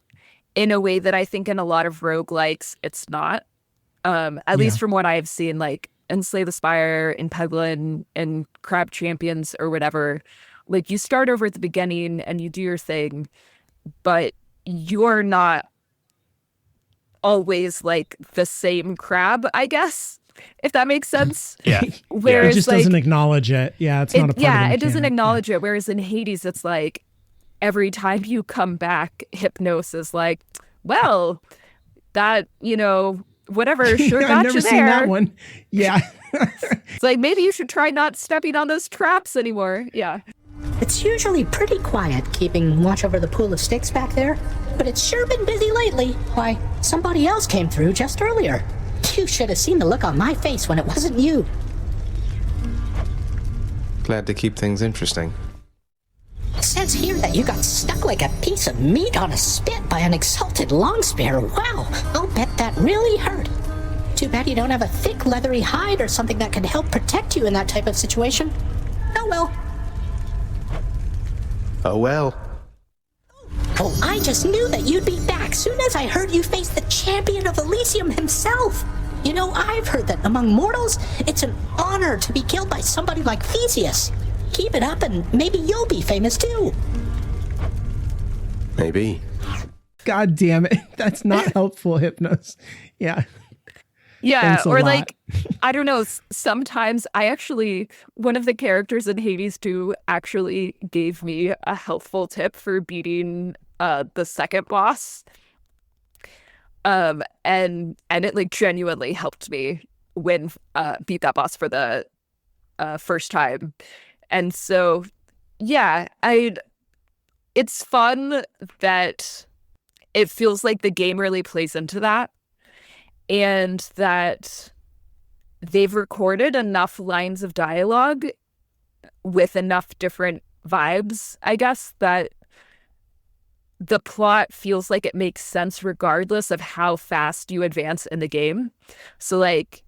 [SPEAKER 3] in a way that I think in a lot of roguelikes it's not. At least from what I've seen, like in Slay the Spire, in Peglin, and Crab Champions or whatever. Like, you start over at the beginning and you do your thing, but you're not always like the same crab, I guess, if that makes sense.
[SPEAKER 2] Yeah.
[SPEAKER 3] Whereas,
[SPEAKER 1] it just doesn't acknowledge it. Yeah, it's not a part of the
[SPEAKER 3] it
[SPEAKER 1] mechanic.
[SPEAKER 3] doesn't acknowledge it. Whereas in Hades, it's like every time you come back, Hypnos is like, well, that, whatever, sure got
[SPEAKER 1] I've never
[SPEAKER 3] you
[SPEAKER 1] seen
[SPEAKER 3] there.
[SPEAKER 1] that one. Yeah.
[SPEAKER 3] It's like, maybe you should try not stepping on those traps anymore. Yeah.
[SPEAKER 5] It's usually pretty quiet keeping watch over the pool of sticks back there, but it's sure been busy lately. Why, somebody else came through just earlier. You should have seen the look on my face when it wasn't you.
[SPEAKER 6] Glad to keep things interesting.
[SPEAKER 5] It says here that you got stuck like a piece of meat on a spit by an exalted longspear. Wow, I'll bet that really hurt. Too bad you don't have a thick leathery hide or something that could help protect you in that type of situation. Oh well.
[SPEAKER 6] Oh well.
[SPEAKER 5] Oh, I just knew that you'd be back soon as I heard you face the champion of Elysium himself. You know, I've heard that among mortals, it's an honor to be killed by somebody like Theseus. Keep it up and maybe you'll be famous too.
[SPEAKER 6] Maybe.
[SPEAKER 1] God damn it. That's not helpful, Hypnos. Yeah.
[SPEAKER 3] Yeah,
[SPEAKER 1] Thanks a
[SPEAKER 3] or
[SPEAKER 1] lot.
[SPEAKER 3] like, I don't know, sometimes one of the characters in Hades 2 actually gave me a helpful tip for beating the second boss. And it like genuinely helped me beat that boss for the first time. And so, yeah, it's fun that it feels like the game really plays into that. And that they've recorded enough lines of dialogue with enough different vibes, I guess, that the plot feels like it makes sense regardless of how fast you advance in the game. So, like,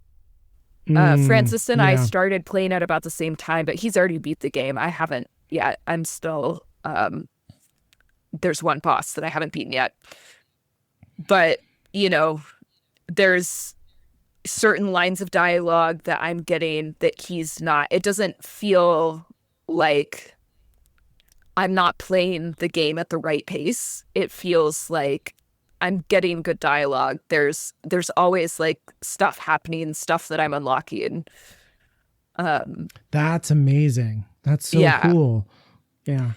[SPEAKER 3] Francis and I started playing at about the same time, but he's already beat the game. I haven't yet. I'm still... there's one boss that I haven't beaten yet. But, there's certain lines of dialogue that I'm getting that he's not. It doesn't feel like I'm not playing the game at the right pace. It feels like I'm getting good dialogue. There's always like stuff happening, stuff that I'm unlocking.
[SPEAKER 1] That's amazing. That's so cool. Yeah.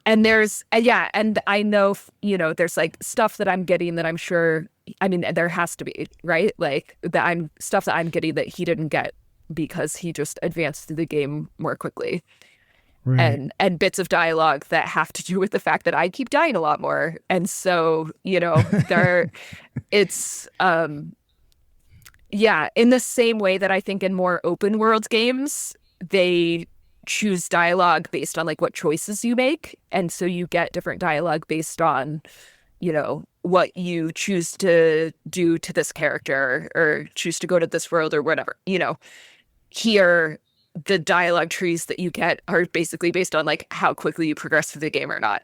[SPEAKER 3] and I know, there's like stuff that I'm getting that I'm sure, I mean, there has to be, right? Like stuff that I'm getting that he didn't get because he just advanced through the game more quickly.
[SPEAKER 1] Right.
[SPEAKER 3] And bits of dialogue that have to do with the fact that I keep dying a lot more. And so, it's, in the same way that I think in more open world games, they choose dialogue based on like what choices you make. And so you get different dialogue based on, what you choose to do to this character or choose to go to this world or whatever, here, the dialogue trees that you get are basically based on like how quickly you progress through the game or not.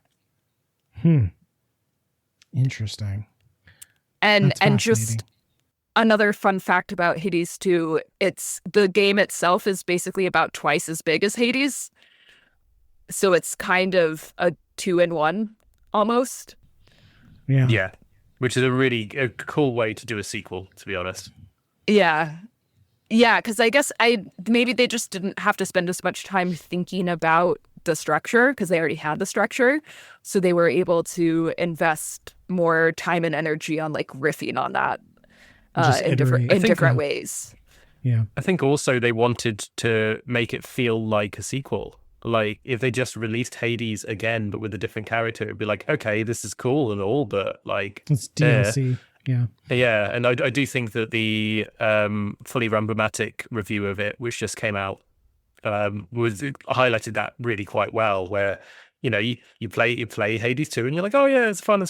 [SPEAKER 1] Interesting.
[SPEAKER 3] And just another fun fact about Hades 2, the game itself is basically about twice as big as Hades. So it's kind of a 2-in-1 almost.
[SPEAKER 1] Yeah.
[SPEAKER 2] Yeah. Which is a cool way to do a sequel, to be honest.
[SPEAKER 3] Yeah. Yeah, because I guess maybe they just didn't have to spend as much time thinking about the structure because they already had the structure. So they were able to invest more time and energy on like riffing on that in different ways.
[SPEAKER 1] Yeah.
[SPEAKER 2] I think also they wanted to make it feel like a sequel. Like if they just released Hades again, but with a different character, it'd be like, okay, this is cool and all, but like
[SPEAKER 1] it's DLC. Yeah.
[SPEAKER 2] Yeah, and I do think that the fully Rambomatic review of it, which just came out, highlighted that really quite well. Where you play Hades 2, and you're like, oh yeah, it's fun.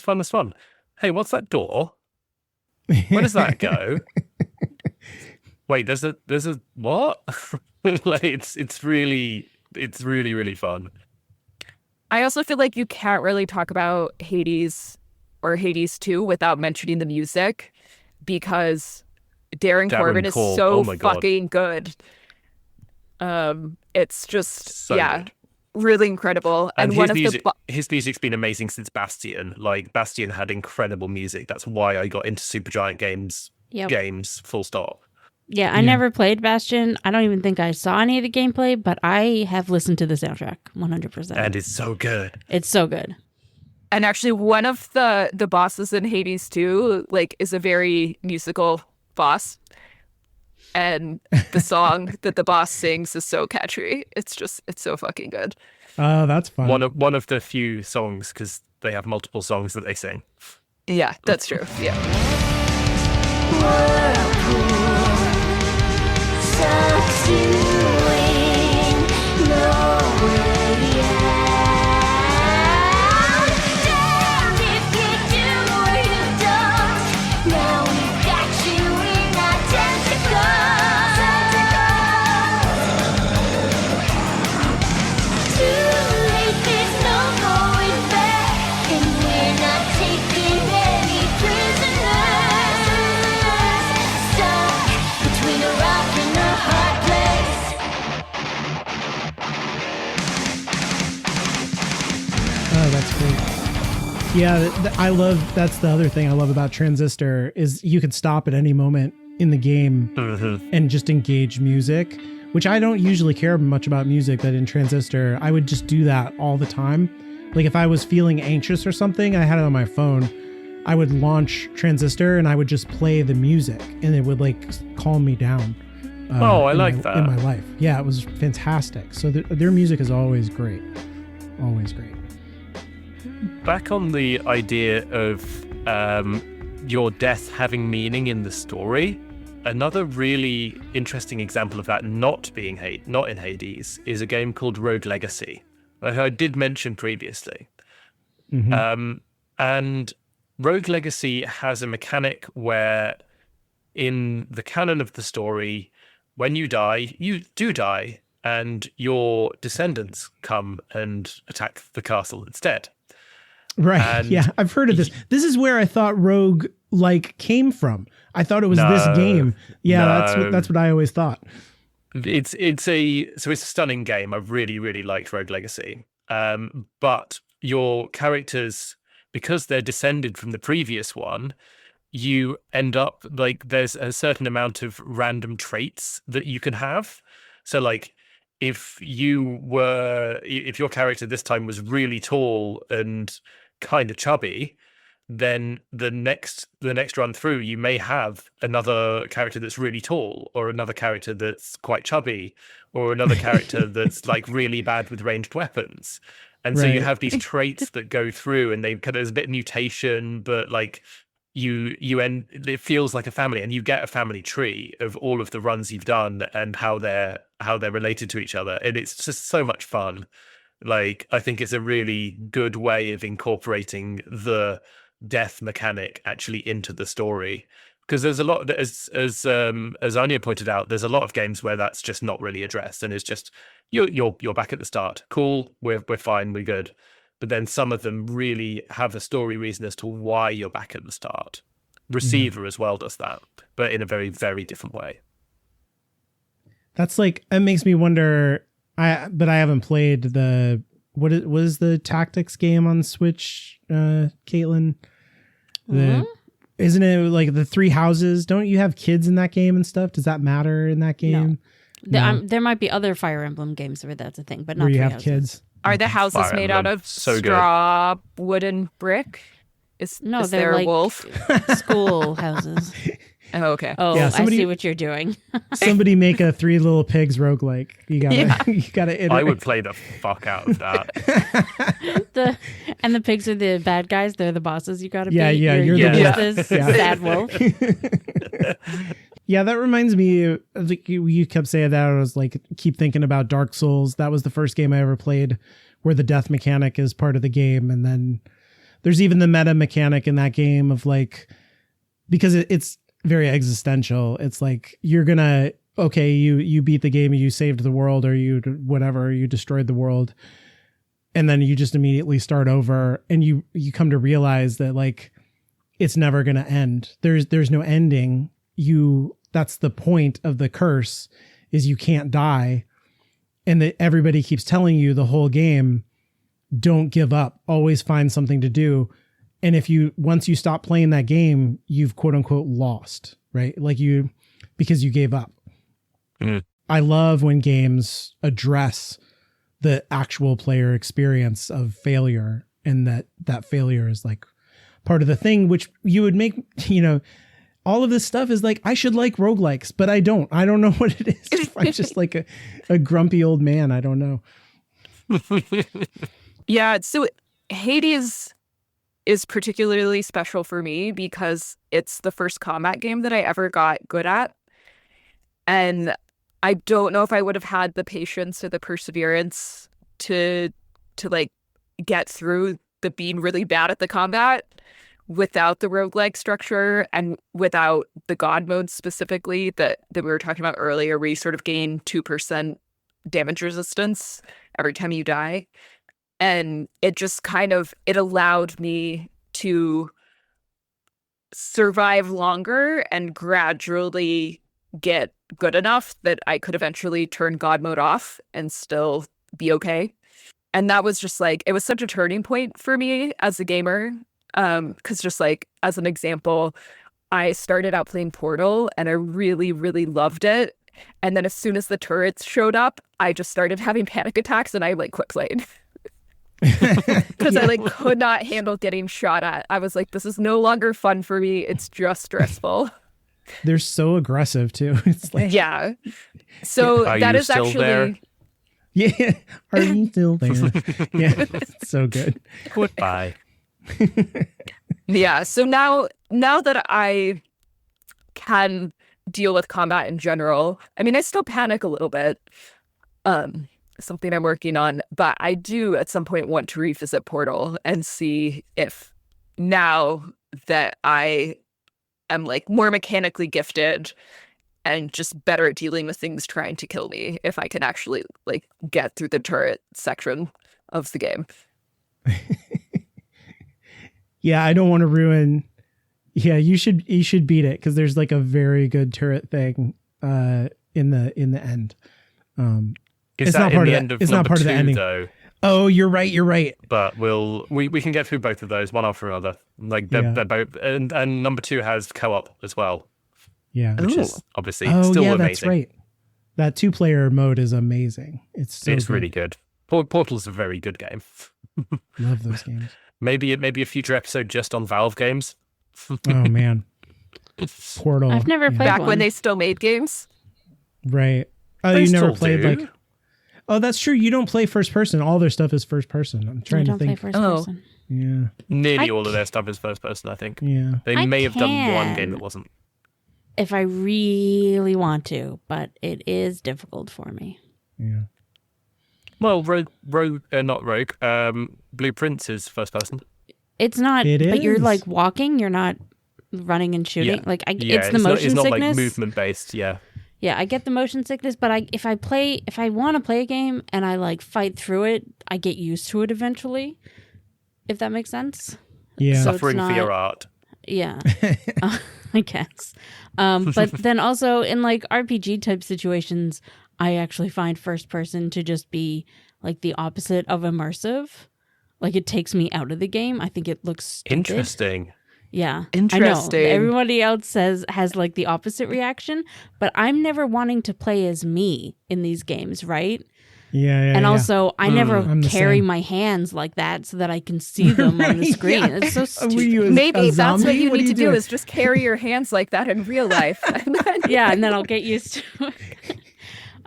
[SPEAKER 2] Hey, what's that door? Where does that go? Wait, there's a what? Like it's really fun.
[SPEAKER 3] I also feel like you can't really talk about Hades or Hades 2 without mentioning the music because Darren Corbin is so fucking good. It's just
[SPEAKER 2] so good.
[SPEAKER 3] Really incredible.
[SPEAKER 2] And his music's been amazing since Bastion. Like Bastion had incredible music. That's why I got into Supergiant games. Full stop.
[SPEAKER 4] Yeah, I never played Bastion. I don't even think I saw any of the gameplay, but I have listened to the soundtrack 100%.
[SPEAKER 2] And it's so good.
[SPEAKER 4] It's so good.
[SPEAKER 3] And actually, one of the bosses in Hades 2, like, is a very musical boss. And the song that the boss sings is so catchy. It's so fucking good.
[SPEAKER 1] Oh, that's fun.
[SPEAKER 2] One of the few songs, because they have multiple songs that they sing.
[SPEAKER 3] Yeah, that's true. Yeah.
[SPEAKER 1] Yeah, that's the other thing I love about Transistor is you could stop at any moment in the game and just engage music, which I don't usually care much about music, but in Transistor, I would just do that all the time. Like if I was feeling anxious or something, I had it on my phone, I would launch Transistor and I would just play the music and it would like calm me down.
[SPEAKER 2] I like that.
[SPEAKER 1] In my life. Yeah, it was fantastic. So their music is always great. Always great.
[SPEAKER 2] Back on the idea of your death having meaning in the story, another really interesting example of that not in Hades is a game called Rogue Legacy, like I did mention previously. Mm-hmm. And Rogue Legacy has a mechanic where in the canon of the story, when you die, you do die, and your descendants come and attack the castle instead.
[SPEAKER 1] Right.
[SPEAKER 2] And
[SPEAKER 1] yeah, I've heard of this. This is where I thought Rogue-like came from. I thought it was this game. Yeah, that's what I always thought.
[SPEAKER 2] It's a stunning game. I really, really liked Rogue Legacy. But your characters, because they're descended from the previous one, you end up like there's a certain amount of random traits that you can have. So like if your character this time was really tall and kind of chubby, then the next run through you may have another character that's really tall, or another character that's quite chubby, or another character that's like really bad with ranged weapons. And so you have these traits that go through, and there's a bit of mutation, but like you end, it feels like a family, and you get a family tree of all of the runs you've done and how they're related to each other, and it's just so much fun. Like, I think it's a really good way of incorporating the death mechanic actually into the story, because there's a lot, as Anya pointed out, there's a lot of games where that's just not really addressed, and it's just you're back at the start, cool, we're fine, we're good. But then some of them really have a story reason as to why you're back at the start. Receiver as well does that, but in a very, very different way.
[SPEAKER 1] That's like, it makes me wonder. But I haven't played what is the tactics game on Switch, Caitlin? Isn't it like the Three Houses? Don't you have kids in that game and stuff? Does that matter in that game?
[SPEAKER 4] No. There might be other Fire Emblem games where that's a thing, but not
[SPEAKER 1] where you
[SPEAKER 4] Three
[SPEAKER 1] have
[SPEAKER 4] Houses.
[SPEAKER 1] kids.
[SPEAKER 3] Are the houses
[SPEAKER 2] Fire
[SPEAKER 3] made
[SPEAKER 2] Emblem.
[SPEAKER 3] out of
[SPEAKER 2] So good.
[SPEAKER 3] straw, wooden brick? Is
[SPEAKER 4] No,
[SPEAKER 3] there
[SPEAKER 4] they're
[SPEAKER 3] a
[SPEAKER 4] like
[SPEAKER 3] wolf?
[SPEAKER 4] school houses.
[SPEAKER 3] Oh, okay.
[SPEAKER 4] Oh,
[SPEAKER 1] Yeah,
[SPEAKER 4] I see what you're doing.
[SPEAKER 1] Somebody make a Three Little Pigs roguelike. You gotta.
[SPEAKER 2] I would play the fuck out of that.
[SPEAKER 4] And the pigs are the bad guys. They're the bosses. You got to be.
[SPEAKER 1] Yeah, you're
[SPEAKER 2] the
[SPEAKER 4] just
[SPEAKER 2] wolf.
[SPEAKER 4] this
[SPEAKER 1] Yeah.
[SPEAKER 4] sad wolf.
[SPEAKER 1] Yeah, that reminds me. Like you kept saying that, I was like, keep thinking about Dark Souls. That was the first game I ever played where the death mechanic is part of the game, and then there's even the meta mechanic in that game of like, because it's very existential. It's like you're gonna you beat the game, you saved the world, or you destroyed the world, and then you just immediately start over, and you come to realize that like it's never gonna end. There's no ending. That's the point of the curse, is you can't die, and that everybody keeps telling you the whole game, don't give up, always find something to do. And once you stop playing that game, you've quote unquote lost, right? Like because you gave up. I love when games address the actual player experience of failure, and that failure is like part of the thing, which you would make, all of this stuff is like, I should like roguelikes, but I don't know what it is. I'm just like a grumpy old man. I don't know.
[SPEAKER 3] Yeah, so Hades is particularly special for me because it's the first combat game that I ever got good at. And I don't know if I would have had the patience or the perseverance to like get through the being really bad at the combat without the roguelike structure and without the god mode specifically that we were talking about earlier, where you sort of gain 2% damage resistance every time you die. And it just it allowed me to survive longer and gradually get good enough that I could eventually turn God mode off and still be okay. And that was just like, it was such a turning point for me as a gamer. Because just like, as an example, I started out playing Portal and I really, really loved it. And then as soon as the turrets showed up, I just started having panic attacks and I like quit playing. Because I like could not handle getting shot at. I was like, this is no longer fun for me. It's just stressful.
[SPEAKER 1] They're so aggressive too. It's like,
[SPEAKER 3] Yeah. So
[SPEAKER 2] Are
[SPEAKER 3] that
[SPEAKER 2] you
[SPEAKER 3] is
[SPEAKER 2] still
[SPEAKER 3] actually
[SPEAKER 2] there?
[SPEAKER 1] yeah. Are you still there? Yeah. It's so good.
[SPEAKER 2] Goodbye.
[SPEAKER 3] Yeah. So now that I can deal with combat in general, I mean, I still panic a little bit. Something I'm working on, but I do at some point want to revisit Portal and see if now that I am like more mechanically gifted and just better at dealing with things trying to kill me, if I can actually like get through the turret section of the game.
[SPEAKER 1] Yeah, I don't want to ruin. Yeah, you should beat it, because there's like a very good turret thing in the end.
[SPEAKER 2] Is
[SPEAKER 1] It's
[SPEAKER 2] that
[SPEAKER 1] not
[SPEAKER 2] in
[SPEAKER 1] part
[SPEAKER 2] the
[SPEAKER 1] of
[SPEAKER 2] end
[SPEAKER 1] the-
[SPEAKER 2] of
[SPEAKER 1] it's not
[SPEAKER 2] number
[SPEAKER 1] part of the
[SPEAKER 2] 2,
[SPEAKER 1] ending.
[SPEAKER 2] though?
[SPEAKER 1] Oh, you're right.
[SPEAKER 2] But we can get through both of those one after another. Like they're both, and number 2 has co-op as well,
[SPEAKER 1] Yeah.
[SPEAKER 2] which is obviously
[SPEAKER 1] Oh,
[SPEAKER 2] still
[SPEAKER 1] yeah,
[SPEAKER 2] amazing.
[SPEAKER 1] that's right. That 2-player mode is amazing. It's
[SPEAKER 2] really good. Portal's a very good game.
[SPEAKER 1] Love those games.
[SPEAKER 2] Maybe a future episode just on Valve games.
[SPEAKER 1] Oh man, Portal.
[SPEAKER 4] I've never played
[SPEAKER 3] Back
[SPEAKER 4] one.
[SPEAKER 3] when they still made games.
[SPEAKER 1] Right. Oh,
[SPEAKER 2] They
[SPEAKER 1] you never
[SPEAKER 2] still
[SPEAKER 1] played
[SPEAKER 2] do.
[SPEAKER 1] like. Oh, that's true. You don't play first person. All their stuff is first person. I'm
[SPEAKER 4] I
[SPEAKER 1] trying to
[SPEAKER 4] don't play
[SPEAKER 1] think.
[SPEAKER 4] first
[SPEAKER 3] Oh.
[SPEAKER 4] person.
[SPEAKER 1] Yeah.
[SPEAKER 2] Nearly
[SPEAKER 4] I
[SPEAKER 2] all of their stuff is first person, I think.
[SPEAKER 1] Yeah.
[SPEAKER 2] They
[SPEAKER 4] I
[SPEAKER 2] may have done one
[SPEAKER 4] can.
[SPEAKER 2] game that wasn't.
[SPEAKER 4] If I really want to, but it is difficult for me.
[SPEAKER 1] Yeah.
[SPEAKER 2] Well, not Rogue. Blueprints is first person.
[SPEAKER 4] It's not,
[SPEAKER 1] It
[SPEAKER 4] but you're
[SPEAKER 1] is.
[SPEAKER 4] like walking, you're not running and shooting.
[SPEAKER 2] Yeah.
[SPEAKER 4] Like
[SPEAKER 2] Yeah,
[SPEAKER 4] it's the motion
[SPEAKER 2] it's not
[SPEAKER 4] sickness.
[SPEAKER 2] like movement based. Yeah.
[SPEAKER 4] Yeah, I get the motion sickness, but if I want to play a game and I like fight through it, I get used to it eventually. If that makes sense.
[SPEAKER 1] Yeah.
[SPEAKER 4] So it's
[SPEAKER 2] Suffering for
[SPEAKER 4] not-
[SPEAKER 2] your art.
[SPEAKER 4] Yeah, I guess. But then also in like RPG type situations, I actually find first person to just be like the opposite of immersive. Like it takes me out of the game. I think it looks stupid.
[SPEAKER 2] Interesting.
[SPEAKER 4] Yeah.
[SPEAKER 3] Interesting.
[SPEAKER 4] I know. Everybody else has like the opposite reaction, but I'm never wanting to play as me in these games, right?
[SPEAKER 1] Yeah.
[SPEAKER 4] And also, I never
[SPEAKER 1] I'm the
[SPEAKER 4] carry
[SPEAKER 1] same.
[SPEAKER 4] my hands like that so that I can see them on the
[SPEAKER 1] Right,
[SPEAKER 4] screen.
[SPEAKER 1] yeah.
[SPEAKER 4] It's so
[SPEAKER 1] Were
[SPEAKER 4] stupid.
[SPEAKER 1] you a
[SPEAKER 3] Maybe that's
[SPEAKER 1] zombie?
[SPEAKER 3] what you
[SPEAKER 1] What are
[SPEAKER 3] need to do
[SPEAKER 1] doing?
[SPEAKER 3] is just carry your hands like that in real life. And then-
[SPEAKER 4] Yeah, and then I'll get used to it.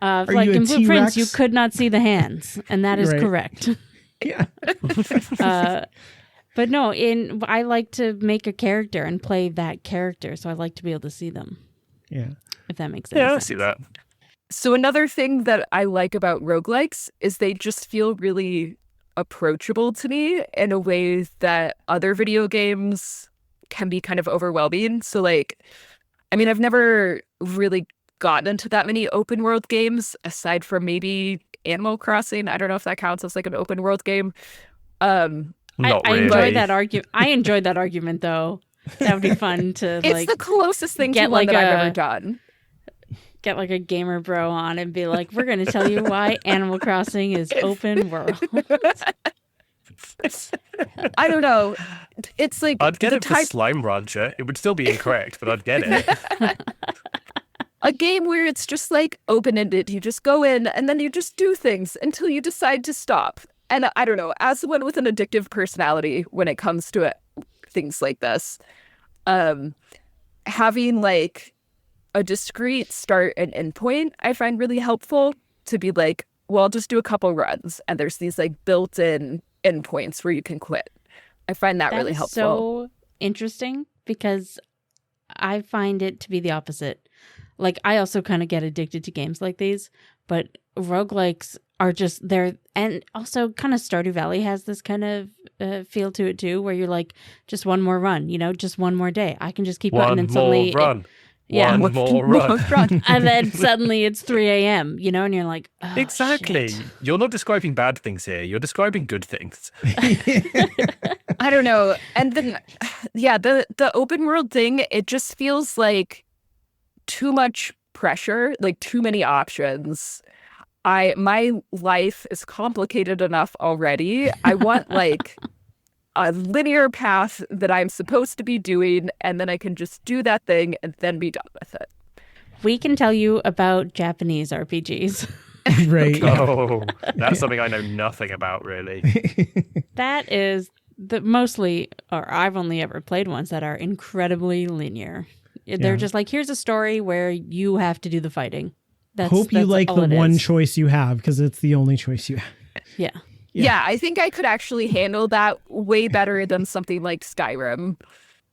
[SPEAKER 4] Like
[SPEAKER 1] you a
[SPEAKER 4] in Blueprints,
[SPEAKER 1] T-Rex?
[SPEAKER 4] you could not see the hands, and that is
[SPEAKER 1] Right.
[SPEAKER 4] correct.
[SPEAKER 1] Yeah.
[SPEAKER 4] But no, I like to make a character and play that character, so I like to be able to see them,
[SPEAKER 1] Yeah.
[SPEAKER 4] if that makes sense.
[SPEAKER 2] Yeah, I see that.
[SPEAKER 3] So another thing that I like about roguelikes is they just feel really approachable to me in a way that other video games can be kind of overwhelming. So like, I mean, I've never really gotten into that many open world games aside from maybe Animal Crossing. I don't know if that counts as like an open world game.
[SPEAKER 2] Not
[SPEAKER 4] I
[SPEAKER 2] really.
[SPEAKER 4] enjoyed that argument. I enjoyed that argument though. That would be fun to
[SPEAKER 3] It's
[SPEAKER 4] like
[SPEAKER 3] the closest thing to
[SPEAKER 4] get
[SPEAKER 3] one
[SPEAKER 4] like
[SPEAKER 3] that I've
[SPEAKER 4] a-
[SPEAKER 3] ever done.
[SPEAKER 4] get like a gamer bro on and be like, we're going to tell you why Animal Crossing is open world.
[SPEAKER 3] I don't know. It's like
[SPEAKER 2] I'd get
[SPEAKER 3] the
[SPEAKER 2] it for
[SPEAKER 3] type
[SPEAKER 2] Slime Rancher. It would still be incorrect, but I'd get it.
[SPEAKER 3] a game where it's just like open-ended. You just go in and then you just do things until you decide to stop. And I don't know, as someone with an addictive personality when it comes to things like this, having like a discrete start and end point, I find really helpful to be like, well, I'll just do a couple runs and there's these like built-in endpoints where you can quit. I find that really helpful.
[SPEAKER 4] So interesting because I find it to be the opposite. Like I also kind of get addicted to games like these, but roguelikes are just there. And also kind of Stardew Valley has this kind of feel to it too, where you're like, just one more run, just one more day. I can just keep going
[SPEAKER 2] One
[SPEAKER 4] and
[SPEAKER 2] more
[SPEAKER 4] suddenly
[SPEAKER 2] run.
[SPEAKER 4] Yeah.
[SPEAKER 2] One more run.
[SPEAKER 4] and then suddenly it's 3 a.m., and you're like, oh,
[SPEAKER 2] Exactly.
[SPEAKER 4] shit.
[SPEAKER 2] You're not describing bad things here. You're describing good things.
[SPEAKER 3] I don't know. And then, yeah, the open world thing, it just feels like too much pressure, like too many options. My life is complicated enough already. I want like a linear path that I'm supposed to be doing, and then I can just do that thing and then be done with it.
[SPEAKER 4] We can tell you about Japanese RPGs.
[SPEAKER 1] Right.
[SPEAKER 2] Oh, that's something I know nothing about, really.
[SPEAKER 4] That is mostly, or I've only ever played ones that are incredibly linear. They're
[SPEAKER 1] Yeah.
[SPEAKER 4] just like, here's a story where you have to do the fighting.
[SPEAKER 1] Hope you
[SPEAKER 4] that's
[SPEAKER 1] like
[SPEAKER 4] all
[SPEAKER 1] the
[SPEAKER 4] it
[SPEAKER 1] one
[SPEAKER 4] is.
[SPEAKER 1] choice you have because it's the only choice you have.
[SPEAKER 4] Yeah.
[SPEAKER 3] Yeah, I think I could actually handle that way better than something like Skyrim.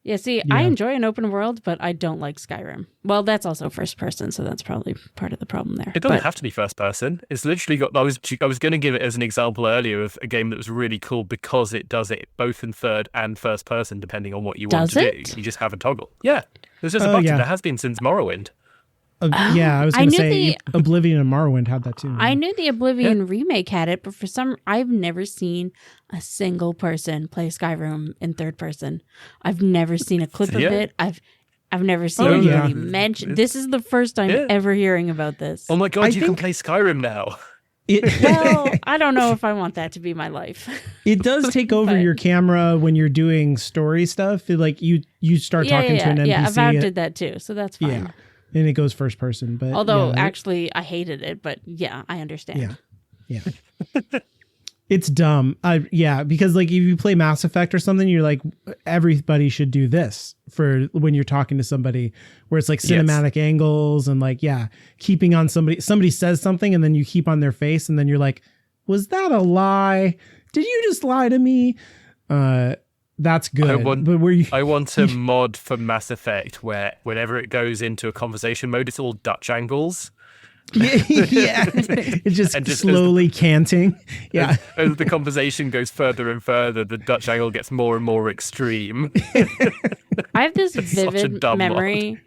[SPEAKER 4] Yeah, see, I
[SPEAKER 1] Yeah.
[SPEAKER 4] enjoy an open world, but I don't like Skyrim. Well, that's also first person, so that's probably part of the problem there.
[SPEAKER 2] It doesn't
[SPEAKER 4] But
[SPEAKER 2] have to be first person. It's literally got. I was going to give it as an example earlier of a game that was really cool because it does it both in third and first person, depending on what you want
[SPEAKER 4] Does
[SPEAKER 2] to
[SPEAKER 4] it?
[SPEAKER 2] do. You just have a toggle. Yeah, there's just a
[SPEAKER 1] Oh,
[SPEAKER 2] button.
[SPEAKER 1] yeah.
[SPEAKER 2] There has been since Morrowind.
[SPEAKER 1] Yeah, I was
[SPEAKER 4] I
[SPEAKER 1] going to
[SPEAKER 4] knew
[SPEAKER 1] say Oblivion and Morrowind had that too.
[SPEAKER 4] I knew the Oblivion remake had it, but I've never seen a single person play Skyrim in third person. I've never seen a clip
[SPEAKER 2] Yeah.
[SPEAKER 4] of it. I've never seen
[SPEAKER 1] Oh,
[SPEAKER 4] anybody
[SPEAKER 1] yeah.
[SPEAKER 4] mention. This is the first time
[SPEAKER 2] Yeah.
[SPEAKER 4] ever hearing about this.
[SPEAKER 2] Oh my god,
[SPEAKER 1] I
[SPEAKER 2] you can
[SPEAKER 1] think-
[SPEAKER 2] play Skyrim now.
[SPEAKER 4] Well, I don't know if I want that to be my life.
[SPEAKER 1] It does take over
[SPEAKER 4] But-
[SPEAKER 1] your camera when you're doing story stuff. Like you start talking to an NPC.
[SPEAKER 4] Yeah, Avowed did that too, so that's fine.
[SPEAKER 1] Yeah. and it goes first person. But
[SPEAKER 4] Although
[SPEAKER 1] yeah,
[SPEAKER 4] actually I hated it, but yeah, I understand.
[SPEAKER 1] yeah. It's dumb. Because like if you play Mass Effect or something, you're like, everybody should do this for when you're talking to somebody, where it's like cinematic angles and like, keeping on somebody says something and then you keep on their face and then you're like, was that a lie? Did you just lie to me? That's good.
[SPEAKER 2] I want a mod for Mass Effect where whenever it goes into a conversation mode, it's all Dutch angles.
[SPEAKER 1] It's just slowly canting.
[SPEAKER 2] As the conversation goes further and further, the Dutch angle gets more and more extreme.
[SPEAKER 4] I have this vivid memory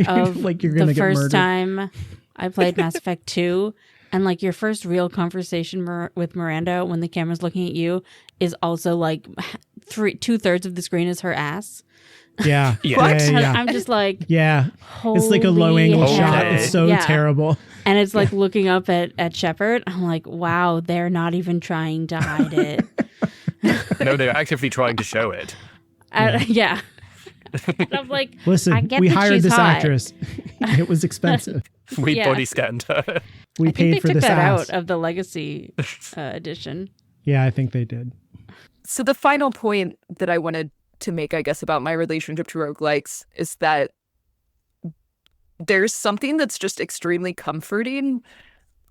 [SPEAKER 4] of
[SPEAKER 1] like you're gonna
[SPEAKER 4] the
[SPEAKER 1] get
[SPEAKER 4] first
[SPEAKER 1] murdered.
[SPEAKER 4] time I played Mass Effect 2, and like your first real conversation with Miranda when the camera's looking at you is also like 2/3 of the screen is her ass.
[SPEAKER 1] Yeah.
[SPEAKER 4] I'm just like,
[SPEAKER 1] it's like a low angle shot. It's so terrible.
[SPEAKER 4] And it's like looking up at Shepard. I'm like, wow, they're not even trying to hide it.
[SPEAKER 2] No, they're actively trying to show it.
[SPEAKER 4] And I'm like,
[SPEAKER 1] listen,
[SPEAKER 4] I get
[SPEAKER 1] we
[SPEAKER 4] that
[SPEAKER 1] hired
[SPEAKER 4] she's
[SPEAKER 1] this
[SPEAKER 4] hot.
[SPEAKER 1] actress. It was expensive.
[SPEAKER 2] We body scanned her.
[SPEAKER 1] We paid for
[SPEAKER 4] they took
[SPEAKER 1] this
[SPEAKER 4] that
[SPEAKER 1] ass.
[SPEAKER 4] out of the Legacy edition.
[SPEAKER 1] Yeah, I think they did.
[SPEAKER 3] So the final point that I wanted to make, I guess, about my relationship to roguelikes is that there's something that's just extremely comforting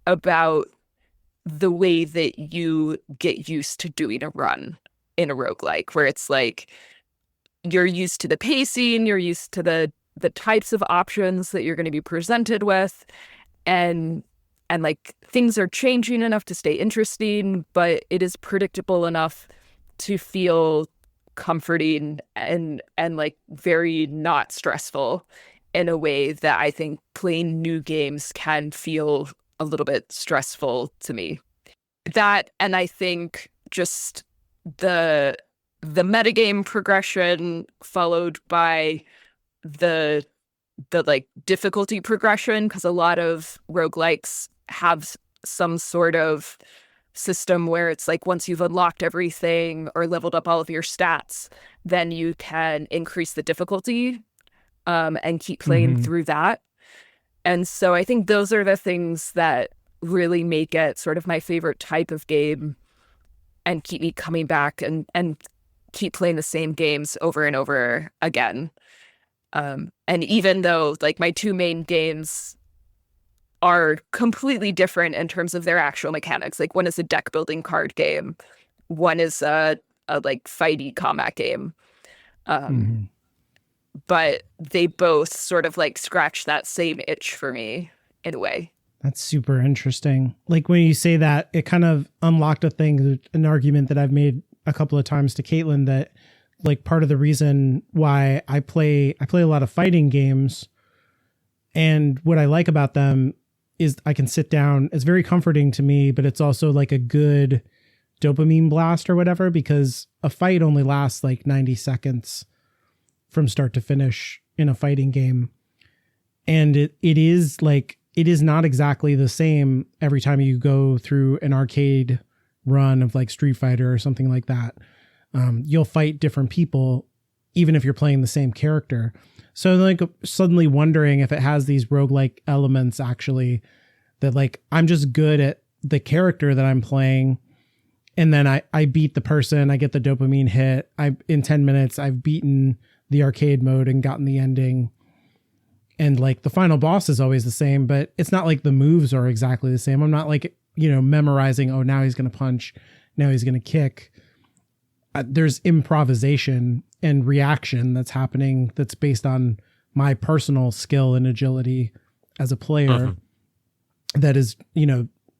[SPEAKER 3] about the way that you get used to doing a run in a roguelike, where it's like you're used to the pacing, you're used to the types of options that you're going to be presented with, and like things are changing enough to stay interesting, but it is predictable enough to feel comforting and like very not stressful in a way that I think playing new games can feel a little bit stressful to me. That, and I think just the metagame progression followed by the like difficulty progression, because a lot of roguelikes have some sort of system where it's like once you've unlocked everything or leveled up all of your stats, then you can increase the difficulty and keep playing through that. And so I think those are the things that really make it sort of my favorite type of game and keep me coming back and keep playing the same games over and over again. And even though like my two main games are completely different in terms of their actual mechanics, like one is a deck building card game, one is a like fighty combat game. But they both sort of like scratch that same itch for me in a way.
[SPEAKER 1] That's super interesting. Like when you say that, it kind of unlocked an argument that I've made a couple of times to Caitlin, that like part of the reason why I play a lot of fighting games, and what I like about them is I can sit down. It's very comforting to me, but it's also like a good dopamine blast or whatever, because a fight only lasts like 90 seconds from start to finish in a fighting game. And it is not exactly the same every time you go through an arcade run of like Street Fighter or something like that. You'll fight different people, even if you're playing the same character. So like suddenly wondering if it has these roguelike elements actually, that like I'm just good at the character that I'm playing, and then I beat the person, I get the dopamine hit. In 10 minutes, I've beaten the arcade mode and gotten the ending. And like the final boss is always the same, but it's not like the moves are exactly the same. I'm not like, memorizing, oh, now he's going to punch, now he's going to kick. There's improvisation and reaction that's happening that's based on my personal skill and agility as a player. That is,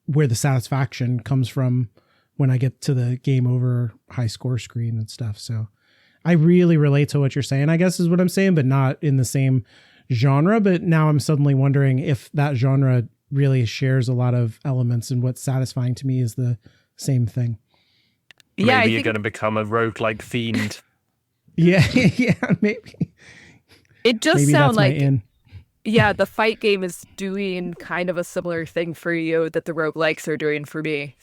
[SPEAKER 1] where the satisfaction comes from when I get to the game over high score screen and stuff. So I really relate to what you're saying, I guess is what I'm saying, but not in the same genre. But now I'm suddenly wondering if that genre really shares a lot of elements, and what's satisfying to me is the same thing.
[SPEAKER 2] Maybe you're going to become a roguelike fiend.
[SPEAKER 1] Yeah, maybe.
[SPEAKER 3] It does
[SPEAKER 1] maybe
[SPEAKER 3] sound
[SPEAKER 1] that's my
[SPEAKER 3] like,
[SPEAKER 1] in.
[SPEAKER 3] yeah, the fight game is doing kind of a similar thing for you that the roguelikes are doing for me.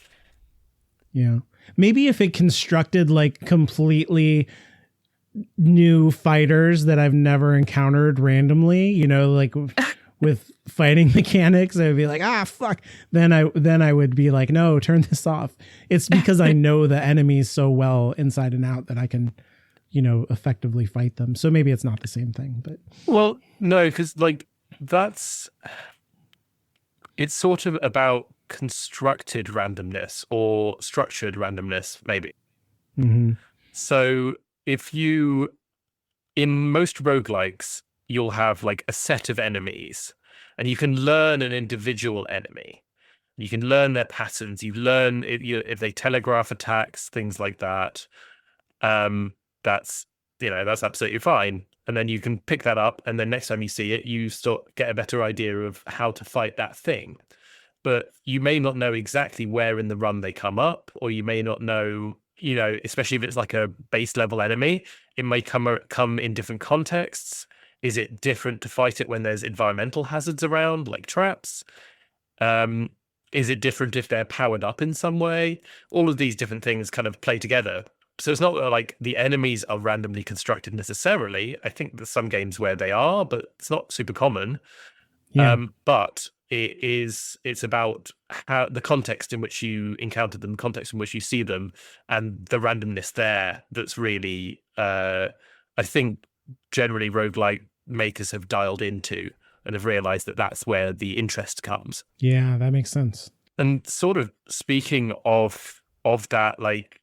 [SPEAKER 1] Yeah. Maybe if it constructed like completely new fighters that I've never encountered randomly, like with fighting mechanics, I would be like, fuck. Then I would be like, no, turn this off. It's because I know the enemies so well inside and out that I can, effectively fight them. So maybe it's not the same thing, but.
[SPEAKER 2] Well, no, because it's sort of about constructed randomness or structured randomness, maybe.
[SPEAKER 1] Mm-hmm.
[SPEAKER 2] So in most roguelikes, you'll have like a set of enemies, and you can learn an individual enemy. You can learn their patterns. You learn if they telegraph attacks, things like that. That's absolutely fine. And then you can pick that up, and then next time you see it, you get a better idea of how to fight that thing. But you may not know exactly where in the run they come up, or you may not know, especially if it's like a base level enemy, it may come in different contexts. Is it different to fight it when there's environmental hazards around, like traps? Is it different if they're powered up in some way? All of these different things kind of play together. So it's not like the enemies are randomly constructed necessarily. I think there's some games where they are, but it's not super common.
[SPEAKER 1] Yeah.
[SPEAKER 2] But it's about how the context in which you encounter them, the context in which you see them, and the randomness there that's really, I think, generally roguelike makers have dialed into and have realized that that's where the interest comes.
[SPEAKER 1] Yeah, that makes sense.
[SPEAKER 2] And sort of speaking of that, like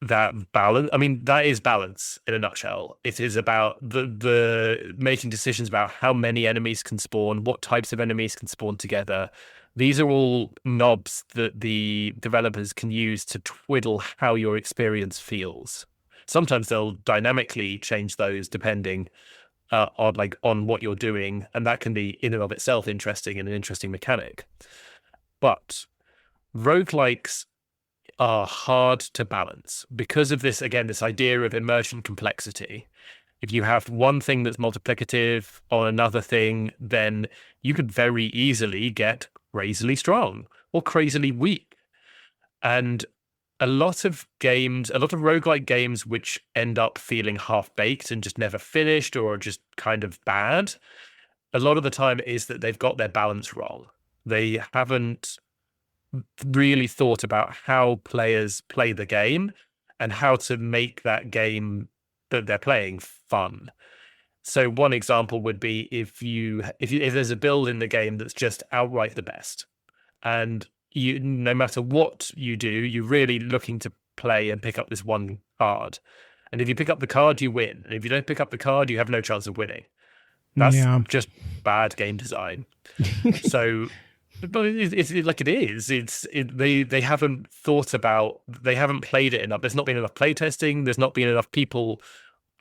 [SPEAKER 2] that balance, I mean, that is balance in a nutshell. It is about the making decisions about how many enemies can spawn, what types of enemies can spawn together. These are all knobs that the developers can use to twiddle how your experience feels. Sometimes they'll dynamically change those depending on what you're doing, and that can be in and of itself interesting and an interesting mechanic. But roguelikes are hard to balance because of this, again, this idea of immersion complexity. If you have one thing that's multiplicative on another thing, then you could very easily get crazily strong or crazily weak. And a lot of roguelike games which end up feeling half-baked and just never finished or just kind of bad, a lot of the time is that they've got their balance wrong. They haven't really thought about how players play the game and how to make that game that they're playing fun. So one example would be if there's a build in the game that's just outright the best, and no matter what you do, you're really looking to play and pick up this one card. And if you pick up the card, you win. And if you don't pick up the card, you have no chance of winning. That's just bad game design. So, but it's like it is. They haven't thought about, they haven't played it enough. There's not been enough playtesting. There's not been enough people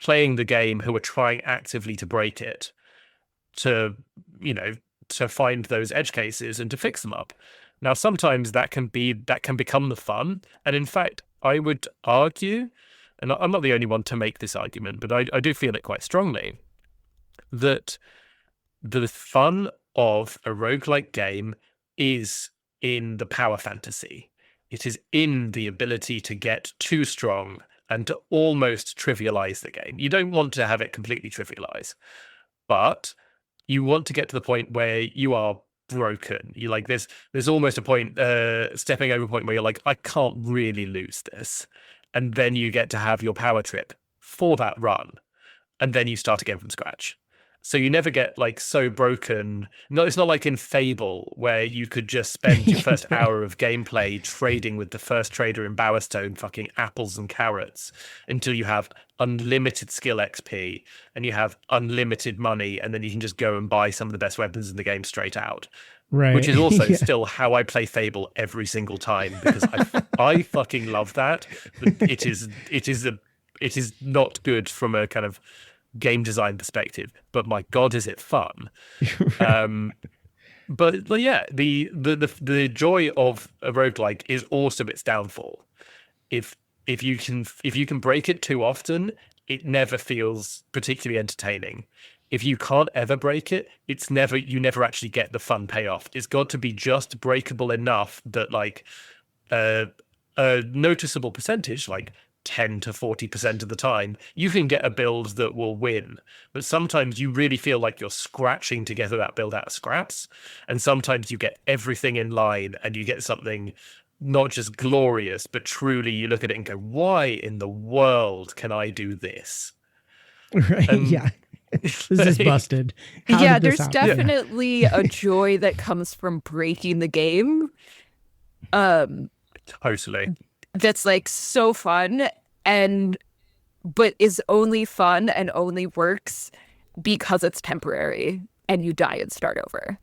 [SPEAKER 2] playing the game who are trying actively to break it, to find those edge cases and to fix them up. Now, sometimes that can become the fun. And in fact, I would argue, and I'm not the only one to make this argument, but I do feel it quite strongly, that the fun of a roguelike game is in the power fantasy. It is in the ability to get too strong and to almost trivialize the game. You don't want to have it completely trivialize, but you want to get to the point where you are broken. You like there's almost a point, stepping over a point where you're like, I can't really lose this. And then you get to have your power trip for that run. And then you start again from scratch. So you never get like so broken. No, it's not like in Fable where you could just spend your first hour of gameplay trading with the first trader in Bowerstone fucking apples and carrots until you have unlimited skill XP and you have unlimited money, and then you can just go and buy some of the best weapons in the game straight out.
[SPEAKER 1] Right.
[SPEAKER 2] Which is also still how I play Fable every single time, because I fucking love that. It is not good from a kind of game design perspective, but my god, is it fun. But yeah, the joy of a roguelike is also its downfall. If you can break it too often, it never feels particularly entertaining. If you can't ever break it, you never actually get the fun payoff. It's got to be just breakable enough that like a noticeable percentage, like 10 to 40% of the time, you can get a build that will win. But sometimes you really feel like you're scratching together that build out of scraps. And sometimes you get everything in line and you get something not just glorious, but truly you look at it and go, why in the world can I do this?
[SPEAKER 1] Right. Yeah. This is busted.
[SPEAKER 3] Yeah, there's definitely a joy that comes from breaking the game.
[SPEAKER 2] Totally.
[SPEAKER 3] That's like so fun, but is only fun and only works because it's temporary and you die and start over.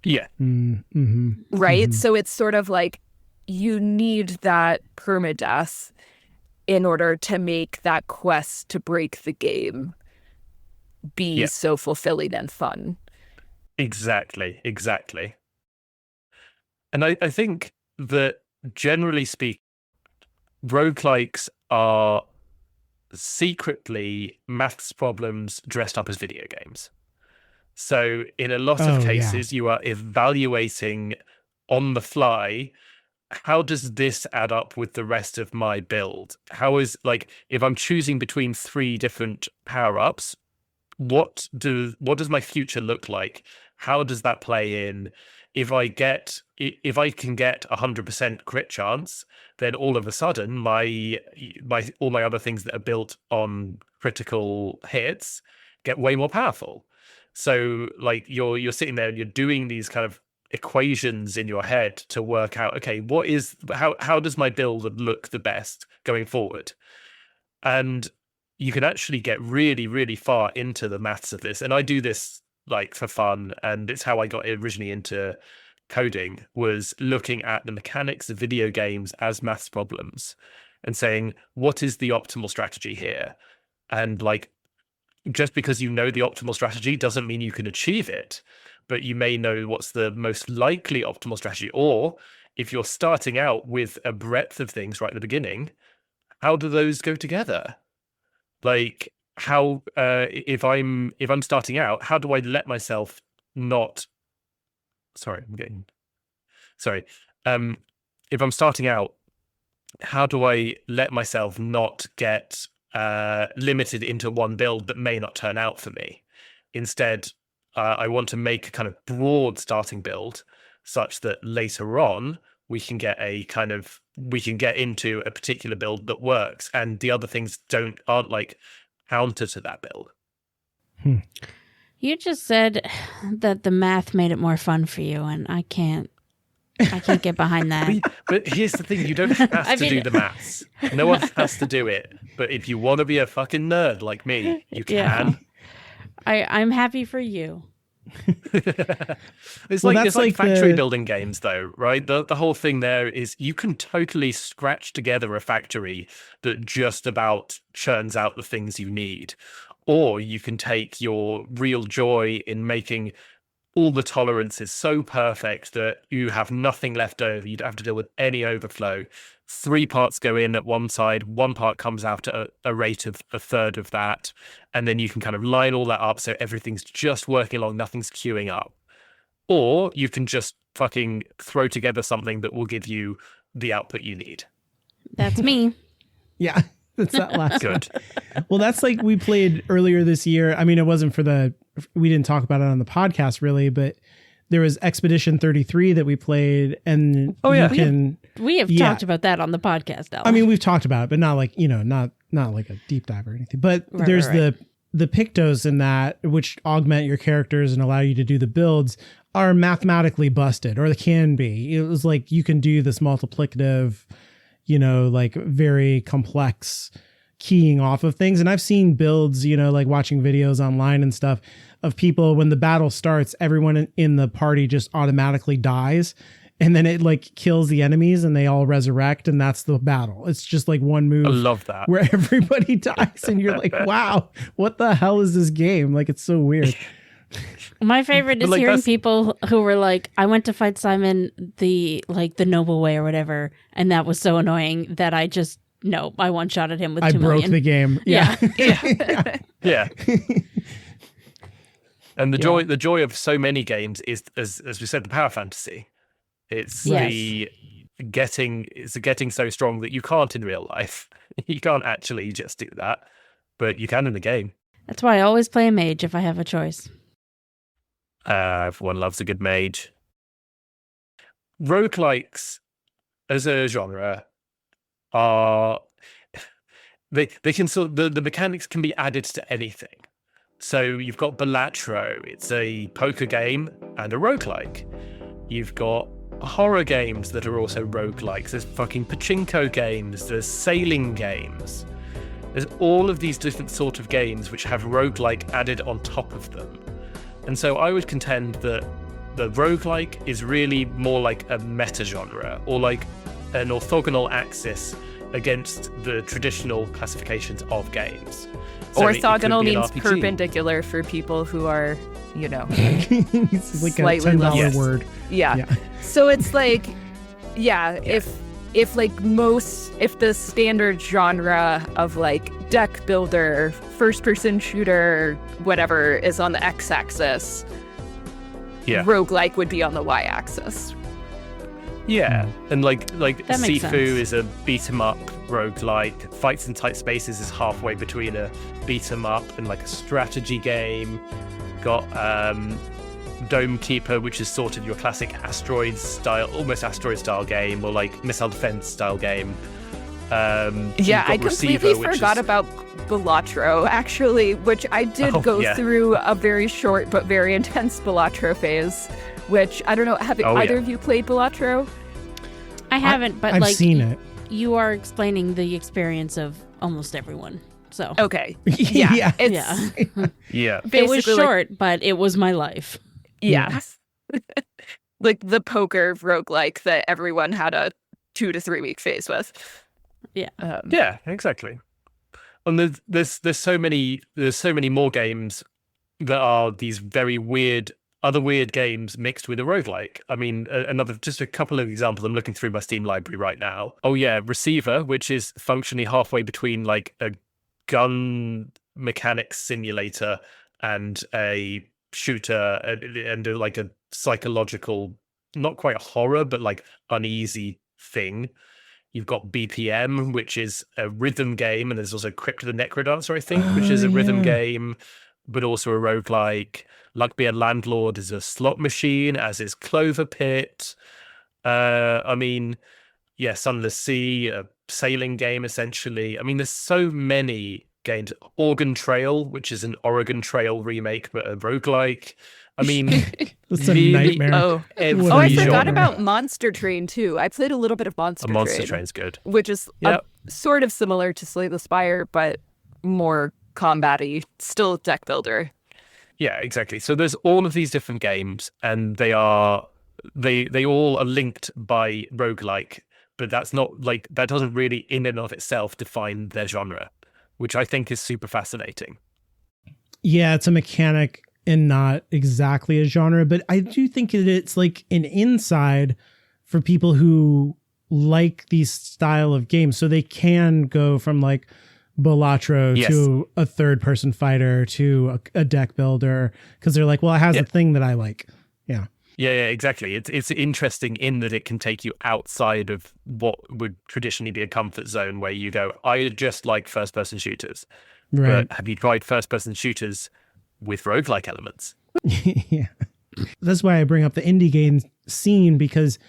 [SPEAKER 2] Yeah.
[SPEAKER 1] Mm-hmm.
[SPEAKER 3] Right?
[SPEAKER 1] Mm-hmm.
[SPEAKER 3] So it's sort of like you need that permadeath in order to make that quest to break the game be so fulfilling and fun.
[SPEAKER 2] Exactly. And I think that generally speaking, roguelikes are secretly maths problems dressed up as video games. So in a lot of cases, you are evaluating on the fly, how does this add up with the rest of my build? How is, like, if I'm choosing between 3 different power-ups, what does my future look like? How does that play in? If I can get 100% crit chance, then all of a sudden all my other things that are built on critical hits get way more powerful. So like you're sitting there and you're doing these kind of equations in your head to work out, okay, how does my build look the best going forward? And you can actually get really, really far into the maths of this. And I do this like for fun, and it's how I got originally into coding, was looking at the mechanics of video games as maths problems and saying, what is the optimal strategy here? And like, just because you know the optimal strategy doesn't mean you can achieve it, but you may know what's the most likely optimal strategy. Or if you're starting out with a breadth of things right at the beginning, how do those go together? Like, how if I'm starting out, how do I let myself not? Sorry, if I'm starting out, how do I let myself not get limited into one build that may not turn out for me? Instead, I want to make a kind of broad starting build such that later on we can get into a particular build that works, and the other things aren't like counter to that build.
[SPEAKER 4] You just said that the math made it more fun for you, and I can't get behind that.
[SPEAKER 2] But here's the thing, you don't have to do the maths. No one has to do it. But if you want to be a fucking nerd like me, you can. Yeah.
[SPEAKER 4] I'm happy for you.
[SPEAKER 2] It's like factory building games though, right? The whole thing there is you can totally scratch together a factory that just about churns out the things you need. Or you can take your real joy in making all the tolerances so perfect that you have nothing left over. You don't have to deal with any overflow. 3 parts go in at one side, 1 part comes out at a rate of a third of that. And then you can kind of line all that up so everything's just working along, nothing's queuing up. Or you can just fucking throw together something that will give you the output you need.
[SPEAKER 4] That's me.
[SPEAKER 1] Yeah. That's that last
[SPEAKER 2] Good.
[SPEAKER 1] Well, that's like we played earlier this year. I mean, it wasn't we didn't talk about it on the podcast really, but there was Expedition 33 that we played, and
[SPEAKER 4] we have talked about that on the podcast, Ellen.
[SPEAKER 1] I mean, we've talked about it, but not like, not like a deep dive or anything. But there's the pictos in that, which augment your characters and allow you to do the builds, are mathematically busted, or they can be. It was like you can do this multiplicative, like very complex keying off of things. And I've seen builds, like watching videos online and stuff of people, when the battle starts, everyone in the party just automatically dies. And then it like kills the enemies and they all resurrect. And that's the battle. It's just like one move.
[SPEAKER 2] I love that.
[SPEAKER 1] Where everybody dies and you're like, wow, what the hell is this game? Like, it's so weird.
[SPEAKER 4] My favorite is hearing people who were like, I went to fight Simon the noble way or whatever, and that was so annoying that I one-shotted him with 2 million.
[SPEAKER 1] I broke the game. Yeah.
[SPEAKER 2] Yeah. And the joy of so many games is, as we said, the power fantasy. It's getting so strong that you can't in real life. You can't actually just do that, but you can in the game.
[SPEAKER 4] That's why I always play a mage if I have a choice.
[SPEAKER 2] Everyone loves a good mage. Roguelikes as a genre are they can the mechanics can be added to anything. So you've got Balatro, it's a poker game and a roguelike. You've got horror games that are also roguelikes. There's fucking pachinko games, there's sailing games. There's all of these different sort of games which have roguelike added on top of them. And so I would contend that the roguelike is really more like a meta-genre, or like an orthogonal axis against the traditional classifications of games. So
[SPEAKER 3] Orthogonal means
[SPEAKER 2] RPG.
[SPEAKER 3] perpendicular for people who are,
[SPEAKER 1] It's like
[SPEAKER 3] slightly
[SPEAKER 1] a $10
[SPEAKER 3] less.
[SPEAKER 1] word.
[SPEAKER 3] Yeah. So it's like, if the standard genre of like deck builder, first person shooter, whatever is on the x-axis, roguelike would be on the y-axis.
[SPEAKER 2] Yeah, and like
[SPEAKER 4] That makes
[SPEAKER 2] Sifu
[SPEAKER 4] sense.
[SPEAKER 2] is a beat 'em up roguelike. Fights in Tight Spaces is halfway between a beat 'em up and like a strategy game. Got Dome Keeper, which is sort of your classic almost asteroid style game, or like missile defense style game. You've got
[SPEAKER 3] I completely
[SPEAKER 2] Receiver, which
[SPEAKER 3] forgot
[SPEAKER 2] is-
[SPEAKER 3] about Balatro, actually, which I did go through a very short but very intense Balatro phase, which, I don't know, have either of you played Balatro?
[SPEAKER 4] I haven't, but
[SPEAKER 1] I've
[SPEAKER 4] like
[SPEAKER 1] seen it.
[SPEAKER 4] you are explaining the experience of almost everyone. So
[SPEAKER 3] Okay.
[SPEAKER 1] Yeah.
[SPEAKER 3] It's
[SPEAKER 4] yeah,
[SPEAKER 2] Yeah.
[SPEAKER 4] it was
[SPEAKER 3] basically, like,
[SPEAKER 4] short, but it was my life.
[SPEAKER 3] yeah. Like the poker roguelike that everyone had a 2 to 3 week phase with.
[SPEAKER 4] Yeah.
[SPEAKER 2] Yeah, exactly. And there's so many more games that are these very weird games mixed with a roguelike. I mean, just a couple of examples. I'm looking through my Steam library right now. Oh yeah, Receiver, which is functionally halfway between like a gun mechanics simulator and a shooter and like a psychological, not quite a horror, but like uneasy thing. You've got BPM, which is a rhythm game, and there's also Crypt of the Necrodancer, I think, which is a rhythm game, but also a roguelike. Luck Be a Landlord is a slot machine, as is Clover Pit. Sunless Sea, a sailing game, essentially. I mean, there's so many games. Oregon Trail, which is an Oregon Trail remake, but a roguelike. I mean,
[SPEAKER 1] It's a
[SPEAKER 2] really
[SPEAKER 1] nightmare.
[SPEAKER 3] Oh,
[SPEAKER 2] every
[SPEAKER 3] I
[SPEAKER 1] genre.
[SPEAKER 3] forgot about Monster Train, too. I played a little bit of Monster Train.
[SPEAKER 2] Monster Train's good.
[SPEAKER 3] Which is sort of similar to Slay the Spire, but more combat-y, still deck builder.
[SPEAKER 2] Yeah, exactly. So there's all of these different games, and they all are linked by roguelike, but that doesn't really in and of itself define their genre, which I think is super fascinating.
[SPEAKER 1] Yeah, it's a mechanic and not exactly a genre, but I do think it's like an inside for people who like these style of games, so they can go from like Balatro to a third person fighter to a deck builder, because they're like, well, it has a thing that I like.
[SPEAKER 2] Yeah, exactly. It's interesting in that it can take you outside of what would traditionally be a comfort zone, where you go, I just like first person shooters.
[SPEAKER 1] Right.
[SPEAKER 2] But have you tried first person shooters with roguelike elements?
[SPEAKER 1] Yeah. That's why I bring up the indie game scene, because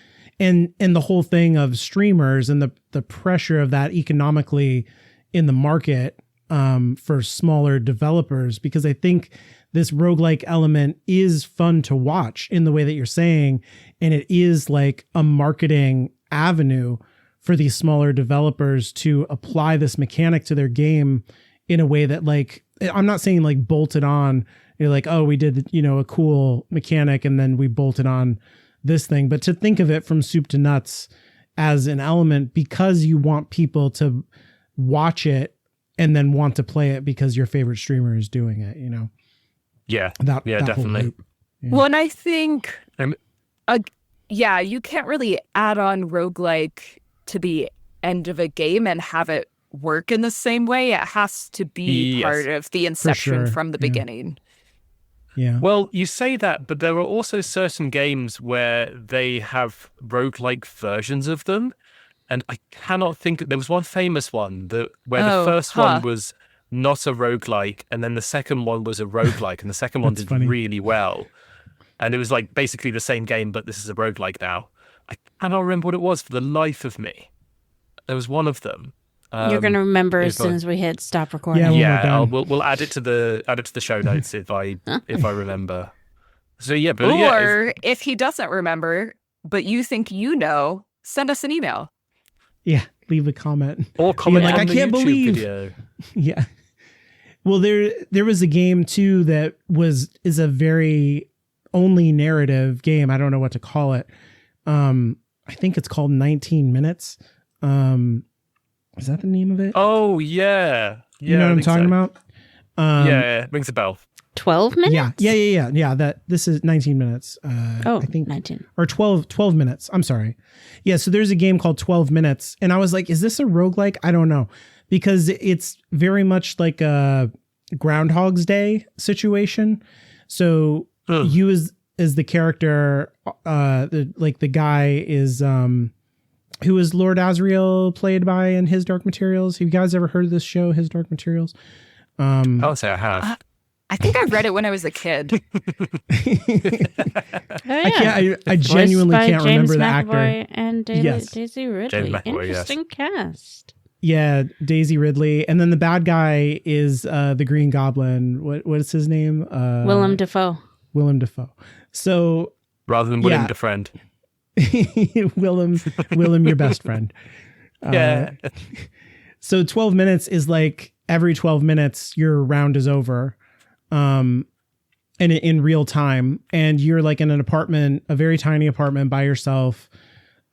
[SPEAKER 1] and the whole thing of streamers and the pressure of that economically in the market for smaller developers, because I think this roguelike element is fun to watch in the way that you're saying, and it is like a marketing avenue for these smaller developers to apply this mechanic to their game in a way that, like, I'm not saying like bolted on, you're like, oh, we did, a cool mechanic and then we bolted on this thing, but to think of it from soup to nuts as an element because you want people to watch it and then want to play it because your favorite streamer is doing it,
[SPEAKER 2] Yeah,
[SPEAKER 1] that whole
[SPEAKER 2] definitely.
[SPEAKER 1] loop. Yeah.
[SPEAKER 3] Well, and I think,
[SPEAKER 2] Um,
[SPEAKER 3] you can't really add on roguelike to the end of a game and have it work in the same way. It has to be
[SPEAKER 2] Yes.
[SPEAKER 3] part of the inception
[SPEAKER 1] sure,
[SPEAKER 3] from the
[SPEAKER 1] yeah.
[SPEAKER 3] beginning.
[SPEAKER 1] Yeah.
[SPEAKER 2] Well, you say that, but there are also certain games where they have roguelike versions of them. And I cannot think. There was one famous one where the first one was not a roguelike, and then the second one was a roguelike, and the second one did really well. And it was like basically the same game, but this is a roguelike now. I cannot remember what it was for the life of me. There was one of them.
[SPEAKER 4] You're gonna remember as soon as we hit stop recording.
[SPEAKER 2] We'll add it to the show notes if I remember. So yeah, but
[SPEAKER 3] if he doesn't remember, but you think you know, send us an email.
[SPEAKER 1] Yeah, leave a comment.
[SPEAKER 2] Or comment
[SPEAKER 1] like,
[SPEAKER 2] on
[SPEAKER 1] I
[SPEAKER 2] the
[SPEAKER 1] can't
[SPEAKER 2] YouTube
[SPEAKER 1] believe.
[SPEAKER 2] video.
[SPEAKER 1] Yeah. Well, there was a game too that is a very only narrative game. I don't know what to call it. I think it's called 19 Minutes. Is that the name of it?
[SPEAKER 2] Oh yeah.
[SPEAKER 1] You know what I'm talking about?
[SPEAKER 2] Yeah, rings a bell.
[SPEAKER 4] 12 minutes?
[SPEAKER 1] Yeah. This is 19 minutes. I think
[SPEAKER 4] 19
[SPEAKER 1] or 12 minutes. I'm sorry. Yeah. So there's a game called 12 Minutes, and I was like, is this a roguelike? I don't know, because it's very much like a Groundhog's Day situation. So you as the character, the guy is who is Lord Asriel played by in His Dark Materials. Have you guys ever heard of this show, His Dark Materials?
[SPEAKER 2] I'll say I have.
[SPEAKER 3] I think I read it when I was a kid.
[SPEAKER 1] I genuinely can't remember the actor.
[SPEAKER 4] And Daisy Ridley. Interesting cast.
[SPEAKER 1] Yeah, Daisy Ridley, and then the bad guy is the Green Goblin. What is his name?
[SPEAKER 4] Willem Dafoe.
[SPEAKER 1] Willem Dafoe. So
[SPEAKER 2] rather than Willem the friend.
[SPEAKER 1] Willem, your best friend.
[SPEAKER 2] Yeah.
[SPEAKER 1] So 12 minutes is like every 12 minutes your round is over. And in real time, and you're like in an apartment, a very tiny apartment by yourself,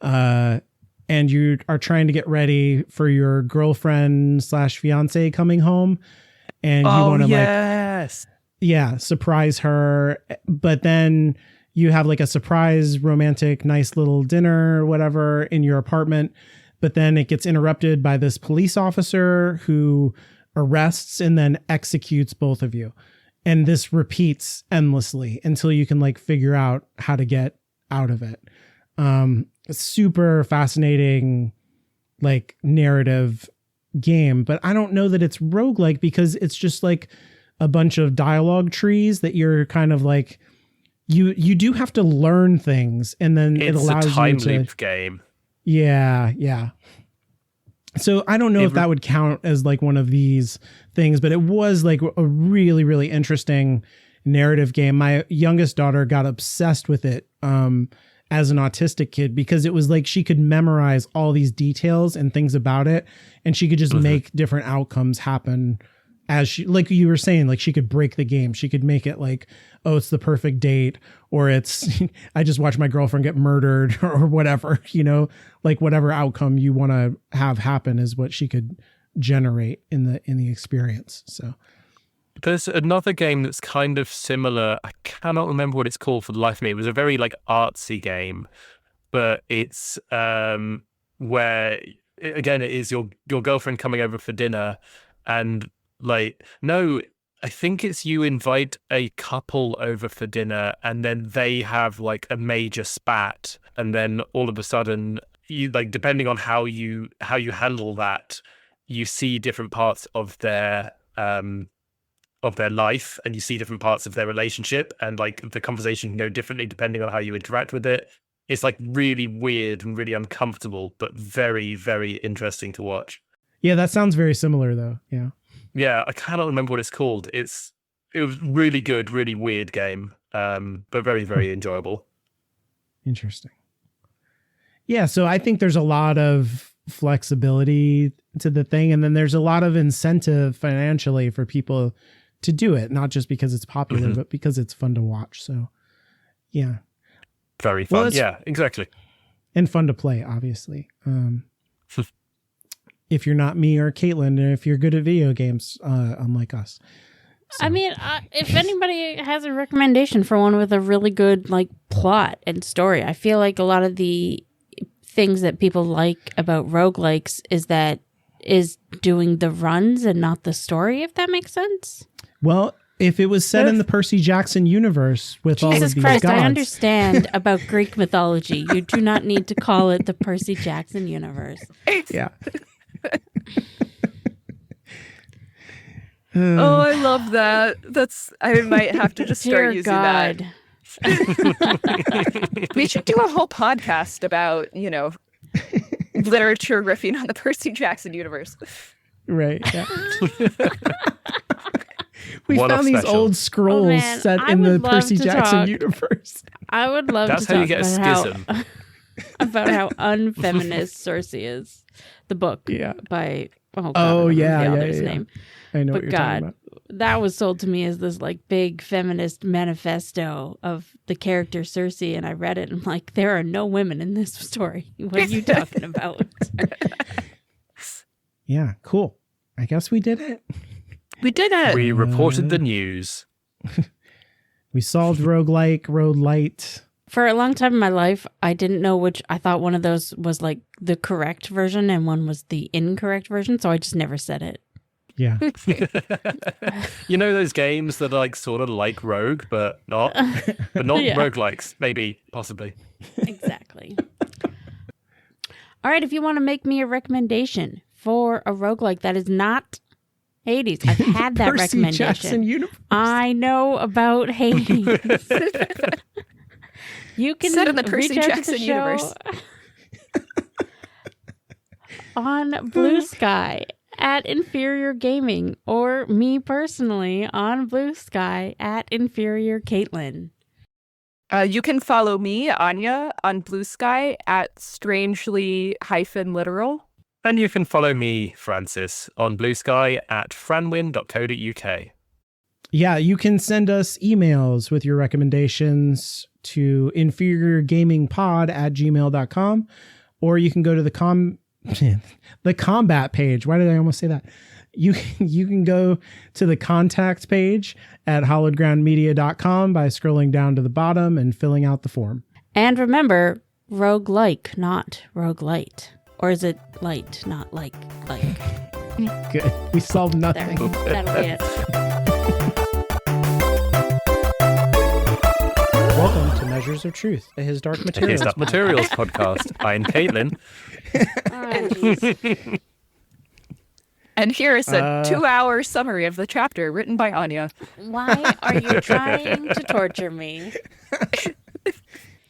[SPEAKER 1] and you are trying to get ready for your girlfriend / fiance coming home, and you want to surprise her, but then you have like a surprise romantic nice little dinner or whatever in your apartment, but then it gets interrupted by this police officer who arrests and then executes both of you. And this repeats endlessly until you can like figure out how to get out of it. It's super fascinating, like narrative game, but I don't know that it's roguelike because it's just like a bunch of dialogue trees that you're kind of like, you do have to learn things, and then it allows you to. It's a time
[SPEAKER 2] loop game.
[SPEAKER 1] Yeah. So I don't know if that would count as like one of these things, but it was like a really, really interesting narrative game. My youngest daughter got obsessed with it as an autistic kid because it was like she could memorize all these details and things about it, and she could just make different outcomes happen as she, like you were saying, like she could break the game. She could make it like, oh, it's the perfect date, or it's I just watched my girlfriend get murdered or whatever, like whatever outcome you want to have happen is what she could generate in the experience. So
[SPEAKER 2] there's another game that's kind of similar. I cannot remember what it's called for the life of me. It was a very like artsy game, but it's where again it is your girlfriend coming over for dinner, and like no, I think it's you invite a couple over for dinner, and then they have like a major spat, and then all of a sudden you like, depending on how you handle that, you see different parts of their life, and you see different parts of their relationship, and like the conversation can go differently depending on how you interact with it. It's like really weird and really uncomfortable, but very, very interesting to watch.
[SPEAKER 1] Yeah, that sounds very similar though.
[SPEAKER 2] Yeah, I cannot remember what it's called. It was really good, really weird game, but very, very enjoyable.
[SPEAKER 1] Interesting. Yeah, so I think there's a lot of flexibility to the thing, and then there's a lot of incentive financially for people to do it, not just because it's popular, but because it's fun to watch. So, yeah.
[SPEAKER 2] Very fun. Well, yeah, exactly.
[SPEAKER 1] And fun to play, obviously. If you're not me or Caitlin, and if you're good at video games, unlike us. So.
[SPEAKER 4] I mean, if anybody has a recommendation for one with a really good like plot and story, I feel like a lot of the things that people like about roguelikes is doing the runs and not the story, if that makes sense.
[SPEAKER 1] Well, if it was set in the Percy Jackson universe with all of
[SPEAKER 4] Jesus
[SPEAKER 1] these
[SPEAKER 4] Christ,
[SPEAKER 1] gods.
[SPEAKER 4] I understand about Greek mythology. You do not need to call it the Percy Jackson universe.
[SPEAKER 1] Yeah.
[SPEAKER 3] Oh, I love that. I might have to just start
[SPEAKER 4] Dear
[SPEAKER 3] using
[SPEAKER 4] God.
[SPEAKER 3] that. We should do a whole podcast about, literature riffing on the Percy Jackson universe.
[SPEAKER 1] Right. Yeah. We
[SPEAKER 2] One-off
[SPEAKER 1] found these
[SPEAKER 2] special.
[SPEAKER 1] old scrolls
[SPEAKER 4] man,
[SPEAKER 1] set
[SPEAKER 4] I
[SPEAKER 1] in the
[SPEAKER 4] would love
[SPEAKER 1] Percy
[SPEAKER 4] to
[SPEAKER 1] Jackson
[SPEAKER 4] talk.
[SPEAKER 1] universe.
[SPEAKER 4] I would love
[SPEAKER 2] That's
[SPEAKER 4] to
[SPEAKER 2] how
[SPEAKER 4] talk
[SPEAKER 2] you get a
[SPEAKER 4] about
[SPEAKER 2] schism.
[SPEAKER 4] about how unfeminist Cersei is. The book
[SPEAKER 1] Yeah.
[SPEAKER 4] by I don't
[SPEAKER 1] Oh,
[SPEAKER 4] remember
[SPEAKER 1] yeah,
[SPEAKER 4] the
[SPEAKER 1] yeah,
[SPEAKER 4] author's
[SPEAKER 1] yeah.
[SPEAKER 4] name.
[SPEAKER 1] I know
[SPEAKER 4] But
[SPEAKER 1] what you're talking
[SPEAKER 4] God,
[SPEAKER 1] about.
[SPEAKER 4] that was sold to me as this like big feminist manifesto of the character Cersei, and I read it and I'm like, there are no women in this story. What are you talking about?
[SPEAKER 1] Yeah, cool. I guess we did it.
[SPEAKER 3] We did it.
[SPEAKER 2] We reported the news.
[SPEAKER 1] We solved Rogue-Lite.
[SPEAKER 4] For a long time in my life, I didn't know which. I thought one of those was like the correct version and one was the incorrect version, so I just never said it.
[SPEAKER 1] Yeah.
[SPEAKER 2] You know those games that are like sort of like Rogue, but not
[SPEAKER 4] Yeah.
[SPEAKER 2] roguelikes, maybe, possibly.
[SPEAKER 4] Exactly. All right, if you want to make me a recommendation for a roguelike that is not Hades, I've had that
[SPEAKER 1] Percy Jackson
[SPEAKER 4] recommendation.
[SPEAKER 1] universe.
[SPEAKER 4] I know about Hades. You can
[SPEAKER 3] Set in the Percy
[SPEAKER 4] reach out to
[SPEAKER 3] Jackson
[SPEAKER 4] the show
[SPEAKER 3] universe.
[SPEAKER 4] on Blue Sky at Inferior Gaming, or me personally on Blue Sky at Inferior Caitlin.
[SPEAKER 3] You can follow me, Anya, on Blue Sky at strangely-literal.
[SPEAKER 2] And you can follow me, Francis, on Blue Sky at franwin.co.uk.
[SPEAKER 1] Yeah, you can send us emails with your recommendations to inferiorgamingpod@gmail.com, or you can go to the combat page. Why did I almost say that? You can go to the contact page at hollowedgroundmedia.com by scrolling down to the bottom and filling out the form.
[SPEAKER 4] And remember, roguelike, not roguelite. Or is it light, not like?
[SPEAKER 1] Good. We solved
[SPEAKER 4] There,
[SPEAKER 1] nothing.
[SPEAKER 4] that'll be it.
[SPEAKER 1] Welcome to Measures of Truth, a His Dark
[SPEAKER 2] Here's
[SPEAKER 1] Materials.
[SPEAKER 2] that Materials podcast. I'm Caitlin.
[SPEAKER 4] Oh, geez.
[SPEAKER 3] And here is a 2-hour summary of the chapter written by Anya.
[SPEAKER 4] Why are you trying to torture me?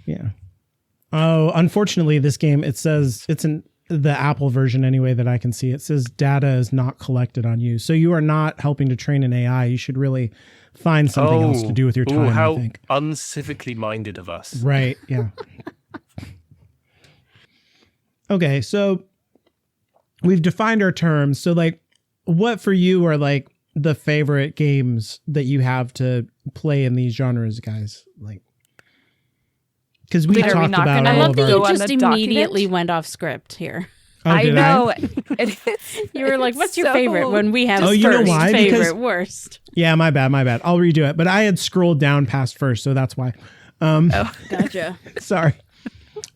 [SPEAKER 1] Yeah. Oh, unfortunately, this game, it says it's in the Apple version anyway that I can see. It says data is not collected on you. So you are not helping to train an AI. You should really find something else to do with your time,
[SPEAKER 2] how
[SPEAKER 1] I think.
[SPEAKER 2] uncivically minded of us.
[SPEAKER 1] Right. Yeah. Okay. So we've defined our terms. So like, what for you are like the favorite games that you have to play in these genres, guys? Like, because we
[SPEAKER 3] Wait, are we
[SPEAKER 1] talked
[SPEAKER 3] not
[SPEAKER 1] about
[SPEAKER 3] gonna
[SPEAKER 4] I
[SPEAKER 1] all
[SPEAKER 4] love
[SPEAKER 1] of
[SPEAKER 4] that
[SPEAKER 1] our.
[SPEAKER 4] you
[SPEAKER 3] Go on
[SPEAKER 4] just
[SPEAKER 3] the document?
[SPEAKER 4] immediately went off script here.
[SPEAKER 1] Oh,
[SPEAKER 3] I
[SPEAKER 1] did
[SPEAKER 3] know.
[SPEAKER 4] You were like, what's your
[SPEAKER 3] so
[SPEAKER 4] favorite when we have
[SPEAKER 1] Oh, you know
[SPEAKER 4] first,
[SPEAKER 1] why?
[SPEAKER 4] favorite,
[SPEAKER 1] Because-
[SPEAKER 4] worst?
[SPEAKER 1] Yeah, my bad. I'll redo it. But I had scrolled down past first, so that's why.
[SPEAKER 4] Gotcha.
[SPEAKER 1] Sorry.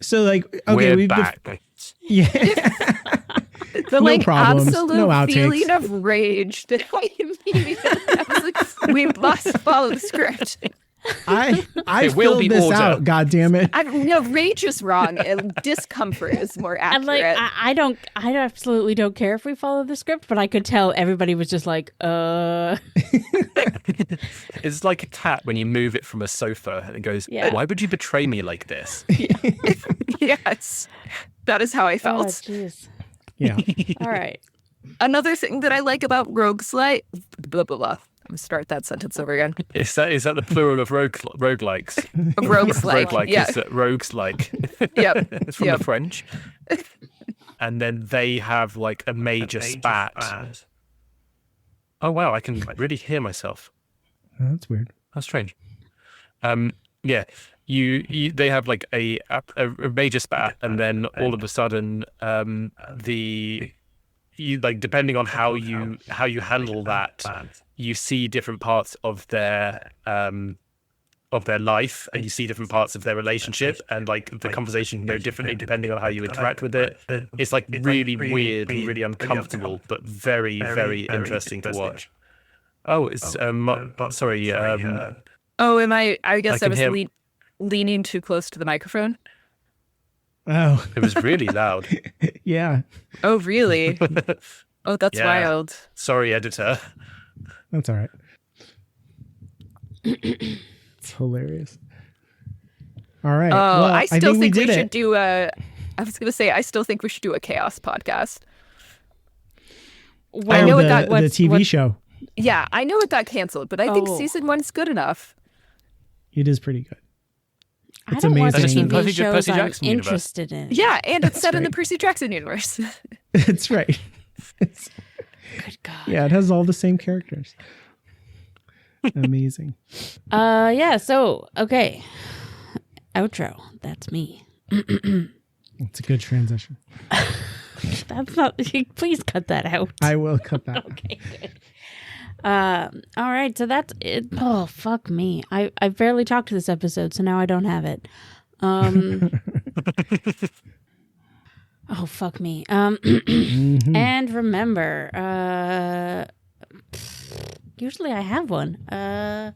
[SPEAKER 1] So like, okay,
[SPEAKER 2] We're
[SPEAKER 1] we've
[SPEAKER 2] back.
[SPEAKER 1] yeah.
[SPEAKER 3] The
[SPEAKER 1] No
[SPEAKER 3] like
[SPEAKER 1] problems,
[SPEAKER 3] absolute
[SPEAKER 1] no outtakes.
[SPEAKER 3] feeling of rage that I immediately I was like, we must follow the script.
[SPEAKER 1] I
[SPEAKER 2] It will
[SPEAKER 1] filled
[SPEAKER 2] be
[SPEAKER 1] this
[SPEAKER 2] order.
[SPEAKER 1] out. God damn it.
[SPEAKER 3] No, rage is wrong. Discomfort is more
[SPEAKER 4] And
[SPEAKER 3] accurate.
[SPEAKER 4] like, I absolutely don't care if we follow the script, but I could tell everybody was just like,
[SPEAKER 2] It's like a cat when you move it from a sofa and it goes,
[SPEAKER 4] Yeah.
[SPEAKER 2] why would you betray me like this?
[SPEAKER 3] Yes, that is how I
[SPEAKER 4] oh,
[SPEAKER 3] felt.
[SPEAKER 4] jeez.
[SPEAKER 1] Yeah.
[SPEAKER 4] All right.
[SPEAKER 3] Another thing that I like about Rogueslite, blah, blah, blah. I'm going to start that sentence over again.
[SPEAKER 2] Is that the plural of roguelikes?
[SPEAKER 3] Rogueslite.
[SPEAKER 2] Roguelike
[SPEAKER 3] Yeah.
[SPEAKER 2] is rogues like.
[SPEAKER 3] Yep.
[SPEAKER 2] It's from
[SPEAKER 3] Yep.
[SPEAKER 2] the French. And then they have like a major spat. Oh wow, I can really hear myself.
[SPEAKER 1] Oh, that's weird.
[SPEAKER 2] That's strange. Yeah, they have like a major spat, and then all of a sudden, you like, depending on how you handle that, you see different parts of their life, and you see different parts of their relationship, and like the conversation can go differently depending on how you interact with it. It's like really weird and really uncomfortable, but very, very interesting to watch. Oh, it's sorry.
[SPEAKER 3] Oh, am I? I guess I
[SPEAKER 2] can
[SPEAKER 3] was
[SPEAKER 2] hear-
[SPEAKER 3] leaning too close to the microphone.
[SPEAKER 1] Oh,
[SPEAKER 2] It was really loud.
[SPEAKER 1] yeah.
[SPEAKER 3] Oh, really? Oh, that's
[SPEAKER 2] Yeah.
[SPEAKER 3] wild.
[SPEAKER 2] Sorry, editor.
[SPEAKER 1] That's all right. It's hilarious. All right.
[SPEAKER 3] Oh,
[SPEAKER 1] well,
[SPEAKER 3] I still think we
[SPEAKER 1] did
[SPEAKER 3] should
[SPEAKER 1] it.
[SPEAKER 3] do a. I was going to say, I still think we should do a chaos podcast.
[SPEAKER 4] Well,
[SPEAKER 3] I know
[SPEAKER 1] the,
[SPEAKER 3] what
[SPEAKER 1] the TV show.
[SPEAKER 3] Yeah, I know it got canceled, but I think
[SPEAKER 4] Oh.
[SPEAKER 3] season 1's good enough.
[SPEAKER 1] It is pretty good.
[SPEAKER 4] I
[SPEAKER 1] It's
[SPEAKER 4] don't watch
[SPEAKER 1] amazing.
[SPEAKER 4] TV
[SPEAKER 2] Percy
[SPEAKER 4] shows I'm
[SPEAKER 2] Jackson universe.
[SPEAKER 4] interested in.
[SPEAKER 3] Yeah, and it's set in the
[SPEAKER 1] right.
[SPEAKER 3] Percy Jackson universe.
[SPEAKER 1] That's right.
[SPEAKER 4] Good God.
[SPEAKER 1] Yeah, it has all the same characters. Amazing.
[SPEAKER 4] Yeah. So okay. Outro. That's me.
[SPEAKER 1] It's a good transition.
[SPEAKER 4] That's not. Please cut that out.
[SPEAKER 1] I will cut that.
[SPEAKER 4] Okay, good. All right, so that's it. Oh, fuck me. I barely talked to this episode, so now I don't have it. Oh, fuck me. And remember, usually I have one.
[SPEAKER 2] And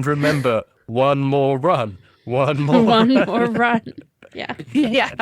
[SPEAKER 2] remember, one more run. One more.
[SPEAKER 4] One more run. Yeah.
[SPEAKER 3] Yeah.